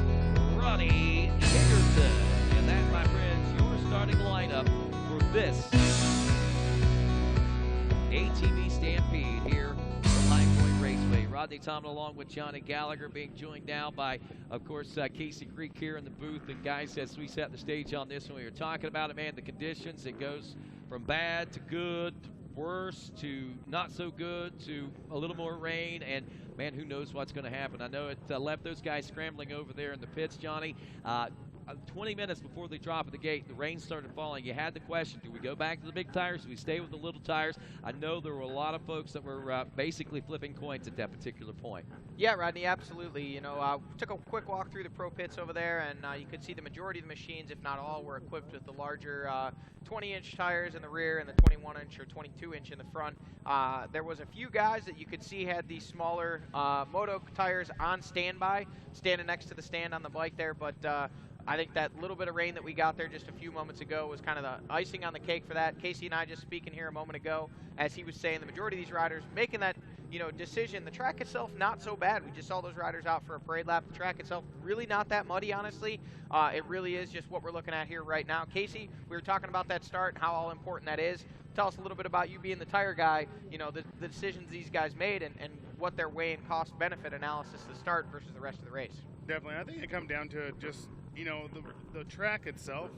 Ronnie Higgerton. And that, my friends, your starting lineup for this ATV Stampede here from High Point Raceway. Rodney Tomlin along with Johnny Gallagher, being joined now by, of course, Casey Creek here in the booth. And guys, as we set the stage on this one, we were talking about it, man, the conditions. It goes from bad to good, to worse to not so good, to a little more rain, and man, who knows what's going to happen. I know it left those guys scrambling over there in the pits, Johnny. 20 minutes before they drop at the gate, the rain started falling. You had the question, do we go back to the big tires? Do we stay with the little tires? I know there were a lot of folks that were basically flipping coins at that particular point. Yeah, Rodney, absolutely. You know, took a quick walk through the pro pits over there, and you could see the majority of the machines, if not all, were equipped with the larger 20-inch tires in the rear and the 21-inch or 22-inch in the front. There was a few guys that you could see had these smaller moto tires on standby, standing next to the stand on the bike there, but I think that little bit of rain that we got there just a few moments ago was kind of the icing on the cake for that. Casey and I just speaking here a moment ago, as he was saying, the majority of these riders making that, you know, decision. The track itself, not so bad. We just saw those riders out for a parade lap. The track itself, really not that muddy, honestly. It really is just what we're looking at here right now. Casey, we were talking about that start and how all important that is. Tell us a little bit about you being the tire guy, you know, the decisions these guys made and what their weighing cost-benefit analysis to start versus the rest of the race. Definitely. I think it comes down to just, you know, the track itself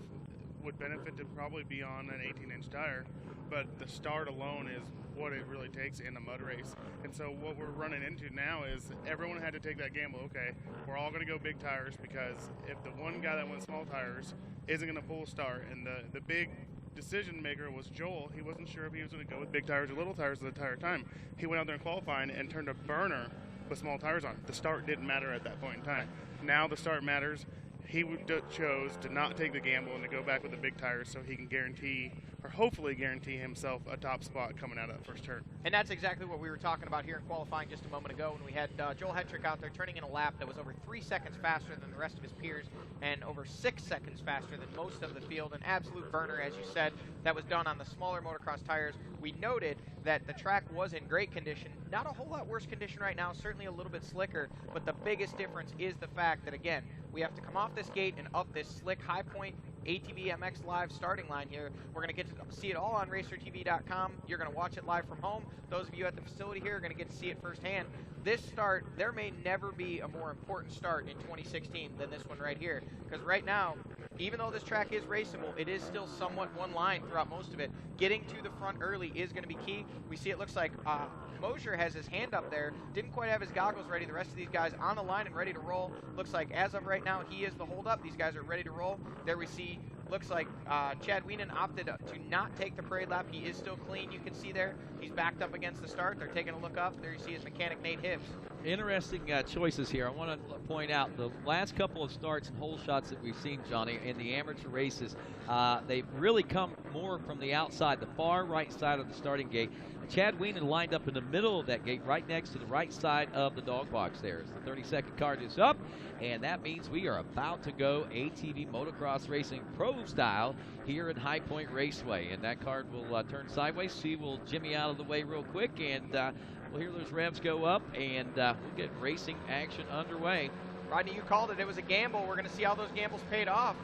would benefit to probably be on an 18-inch tire, but the start alone is what it really takes in a mud race. And so what we're running into now is everyone had to take that gamble. Okay, we're all going to go big tires, because if the one guy that went small tires isn't going to pull a start, and the big decision maker was Joel. He wasn't sure if he was going to go with big tires or little tires the entire time. He went out there in qualifying and turned a burner with small tires on. The start didn't matter at that point in time. Now the start matters. He chose to not take the gamble and to go back with the big tires so he can guarantee, or hopefully guarantee himself, a top spot coming out of that first turn. And that's exactly what we were talking about here in qualifying just a moment ago when we had Joel Hetrick out there turning in a lap that was over 3 seconds faster than the rest of his peers and over 6 seconds faster than most of the field. An absolute burner, as you said, that was done on the smaller motocross tires. We noted that the track was in great condition. Not a whole lot worse condition right now, certainly a little bit slicker, but the biggest difference is the fact that, again, we have to come off this gate and up this slick High Point ATVMX live starting line here. We're going to get to see it all on RacerTV.com. You're going to watch it live from home. Those of you at the facility here are going to get to see it firsthand. This start, there may never be a more important start in 2016 than this one right here. Because right now, even though this track is raceable, it is still somewhat one line throughout most of it. Getting to the front early is going to be key. We see it looks like Mosier has his hand up there. Didn't quite have his goggles ready. The rest of these guys on the line and ready to roll. Looks like as of right now, he is the holdup. These guys are ready to roll. There we see, looks like Chad Wienen opted to not take the parade lap. He is still clean, you can see there. He's backed up against the start. They're taking a look up. There you see his mechanic, Nate Hibbs. Interesting choices here. I want to point out the last couple of starts and hole shots that we've seen, Johnny, in the amateur races, they've really come more from the outside, the far right side of the starting gate. Chad Wienen lined up in the middle of that gate, right next to the right side of the dog box there. As the 30-second card is up, and that means we are about to go ATV motocross racing pro style here at High Point Raceway. And that card will turn sideways. She will jimmy out of the way real quick, and we'll hear those revs go up, and we'll get racing action underway. Rodney, you called it. It was a gamble. We're going to see how those gambles paid off.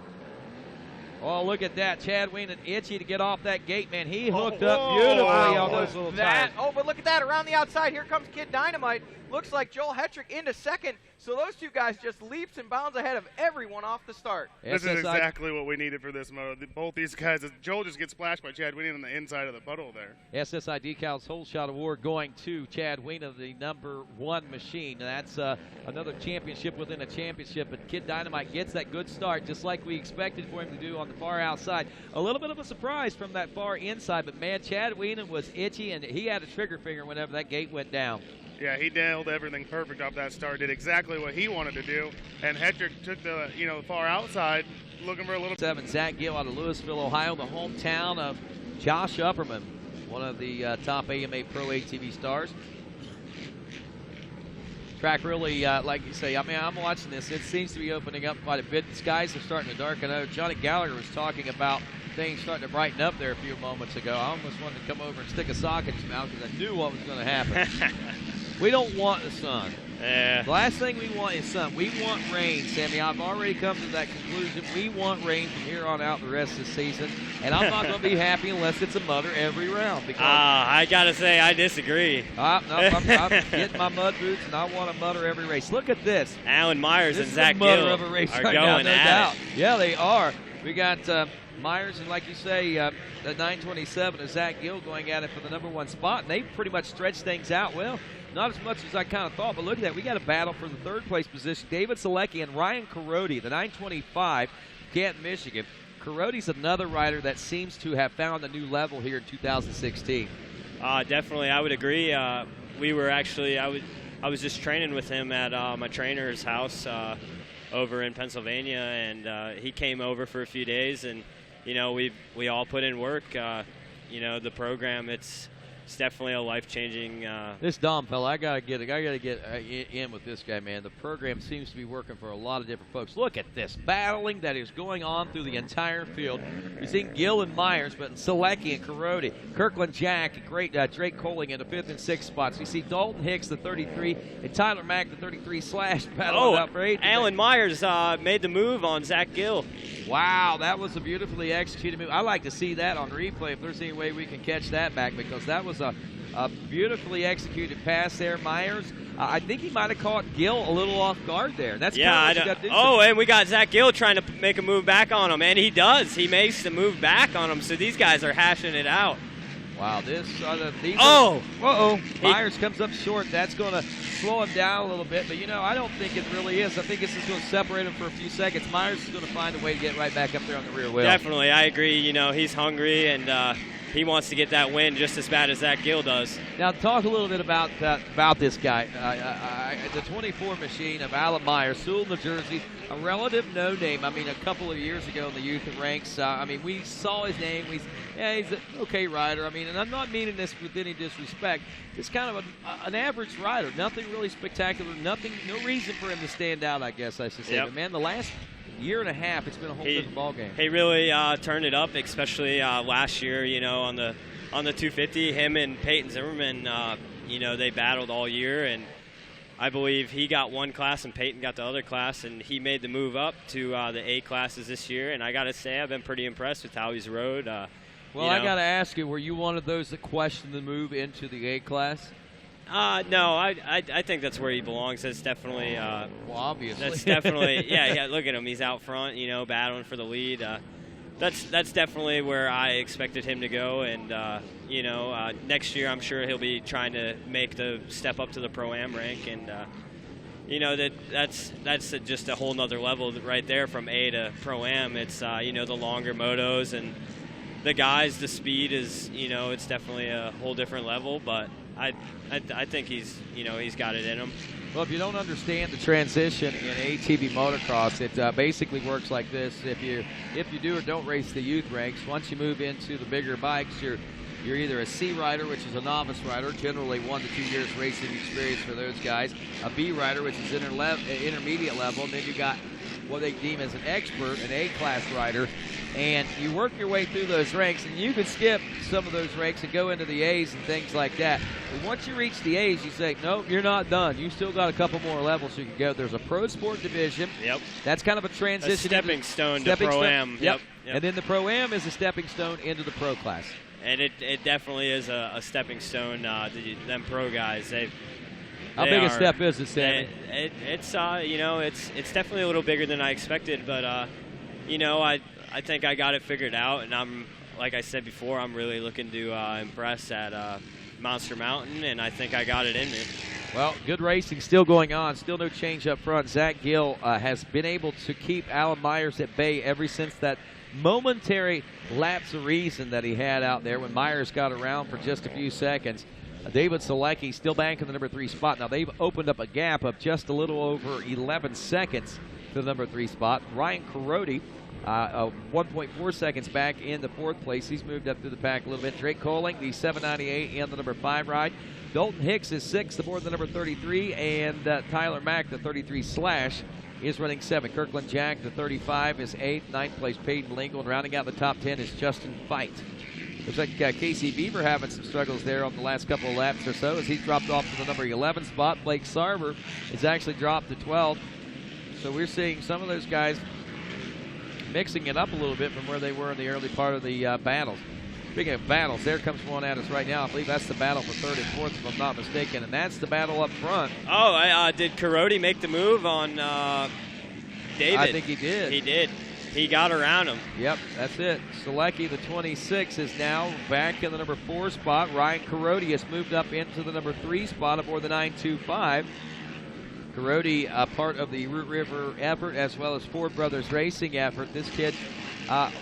Oh, look at that. Chad Wienen itchy to get off that gate, man. He hooked up beautifully on those little tires. Oh, but look at that. Around the outside, here comes Kid Dynamite. Looks like Joel Hetrick into second. So those two guys just leaps and bounds ahead of everyone off the start. This is exactly what we needed for this moto. Both these guys, Joel just gets splashed by Chad Wienen on the inside of the puddle there. SSI Decals Whole Shot Award going to Chad Wienen, the #1 machine. That's another championship within a championship. But Kid Dynamite gets that good start, just like we expected for him to do on the far outside. A little bit of a surprise from that far inside, but man, Chad Wienen was itchy, and he had a trigger finger whenever that gate went down. Yeah, he nailed everything perfect off that start, did exactly what he wanted to do, and Hetrick took the far outside, looking for a little. 7, Zach Gill out of Louisville, Ohio, the hometown of Josh Upperman, one of the top AMA Pro ATV stars. Track really, like you say, I mean, I'm watching this. It seems to be opening up quite a bit. The skies are starting to darken out. Johnny Gallagher was talking about things starting to brighten up there a few moments ago. I almost wanted to come over and stick a sock in his mouth because I knew what was going to happen. We don't want the sun. Yeah. The last thing we want is sun. We want rain, Sammy. I've already come to that conclusion. We want rain from here on out the rest of the season, and I'm not going to be happy unless it's a mudder every round. Because I got to say, I disagree. No, I'm getting my mud boots, and I want a mudder every race. Look at this. Alan Myers this and Zach Gill are right going now, no at doubt. it. Yeah, they are. We got Myers and, like you say, the 927 and Zach Gill going at it for the #1 spot, and they pretty much stretched things out. Well, not as much as I kind of thought, but look at that. We got a battle for the 3rd place position. David Selecki and Ryan Carodi, the 925, Canton, Michigan. Caroti's another rider that seems to have found a new level here in 2016. Definitely, I would agree. We were actually, I was just training with him at my trainer's house over in Pennsylvania, and he came over for a few days, and we all put in work. The program, it's definitely a life-changing. This Dom fella, I gotta get in with this guy, man. The program seems to be working for a lot of different folks. Look at this battling that is going on through the entire field. We've seen Gill and Myers, but Selecki and Carodi, Kirkland Jack, and Drake Coling in the 5th and 6th spots. We see Dalton Hicks, the 33, and Tyler Mack, the 33 slash battling out for 8th. Alan Myers made the move on Zach Gill. Wow, that was a beautifully executed move. I like to see that on replay if there's any way we can catch that back, because that was a beautifully executed pass there. Myers I think he might have caught Gill a little off guard there. That's yeah, kind of what you got to do. Oh, and we got Zach Gill trying to make a move back on him, and he does. He makes the move back on him, so these guys are hashing it out. Wow, oh! Uh-oh. Myers comes up short. That's going to slow him down a little bit. But, I don't think it really is. I think it's just going to separate him for a few seconds. Myers is going to find a way to get right back up there on the rear wheel. Definitely. I agree. He's hungry, and he wants to get that win just as bad as Zach Gill does. Now, talk a little bit about this guy. The 24 machine of Alan Myers, Sewell, New Jersey, a relative no-name. A couple of years ago in the youth ranks, we saw his name. He's an okay rider. And I'm not meaning this with any disrespect. It's kind of an average rider. Nothing really spectacular. No reason for him to stand out, I guess I should say. Yep. But, man, the last year and a half, it's been a whole different ballgame. He really turned it up, especially last year, on the 250. Him and Peyton Zimmerman, they battled all year, and I believe he got one class and Peyton got the other class, and he made the move up to the A classes this year, and I got to say I've been pretty impressed with how he's rode. Well, I got to ask you, were you one of those that questioned the move into the A class? No, I think that's where he belongs. That's definitely well, obviously. That's definitely yeah. Look at him; he's out front, battling for the lead. That's definitely where I expected him to go, and next year I'm sure he'll be trying to make the step up to the Pro-Am rank, and that's just a whole nother level right there from A to Pro-Am. It's the longer motos and the guys, the speed is it's definitely a whole different level, but I think he's got it in him. Well, if you don't understand the transition in ATV motocross, it basically works like this. If you do or don't race the youth ranks, once you move into the bigger bikes, you're either a C rider, which is a novice rider, generally 1 to 2 years racing experience for those guys, a B rider, which is intermediate level, and then you got what they deem as an expert, an A-class rider, and you work your way through those ranks, and you can skip some of those ranks and go into the A's and things like that. But once you reach the A's, you say, no, you're not done. You still got a couple more levels you can go. There's a pro sport division. Yep. That's kind of a transition. A stepping stone to Pro-Am. Yep. And then the Pro-Am is a stepping stone into the pro class. And it definitely is a stepping stone to them pro guys. How big a step is it, Sammy? It's definitely a little bigger than I expected, but I think I got it figured out, and I'm, like I said before, I'm really looking to impress at Monster Mountain, and I think I got it in me. Well, good racing still going on. Still no change up front. Zach Gill has been able to keep Alan Myers at bay ever since that momentary lapse of reason that he had out there when Myers got around for just a few seconds. David Selecki still back in the number 3 spot. Now they've opened up a gap of just a little over 11 seconds to the number 3 spot. Ryan Carodi, 1.4 seconds back in the 4th place. He's moved up through the pack a little bit. Drake Coling, the 798 in the number 5 ride. Dalton Hicks is 6th aboard the number 33, and Tyler Mack, the 33 slash, is running 7. Kirkland Jack, the 35, is 8th. 9th place, Peyton Lingle. And rounding out the top 10 is Justin Fight. Looks like Casey Beaver having some struggles there on the last couple of laps or so as he's dropped off to the number 11 spot. Blake Sarver has actually dropped to 12. So we're seeing some of those guys mixing it up a little bit from where they were in the early part of the battles. Speaking of battles, there comes one at us right now. I believe that's the battle for 3rd and 4th, if I'm not mistaken, and that's the battle up front. Oh, did Carodi make the move on David? I think he did. He did. He got around him. Yep, that's it. Selecki, the 26, is now back in the number 4 spot. Ryan Carodi has moved up into the number 3 spot aboard the 925. Carodi, part of the Root River effort as well as Ford Brothers Racing effort. This kid,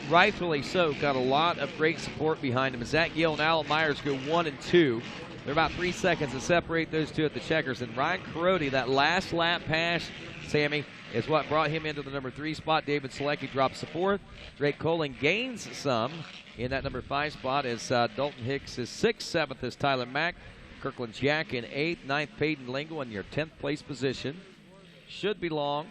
rightfully so, got a lot of great support behind him. Zach Gill and Alan Myers go 1 and 2. They're about 3 seconds to separate those two at the checkers. And Ryan Carodi, that last lap pass, Sammy, is what brought him into the number 3 spot. David Selecki drops the 4th. Drake Coling gains some in that number 5 spot as Dalton Hicks is 6th. 7th is Tyler Mack. Kirkland Jack in 8th. 9th, Peyton Lingle in your 10th place position. Should be long.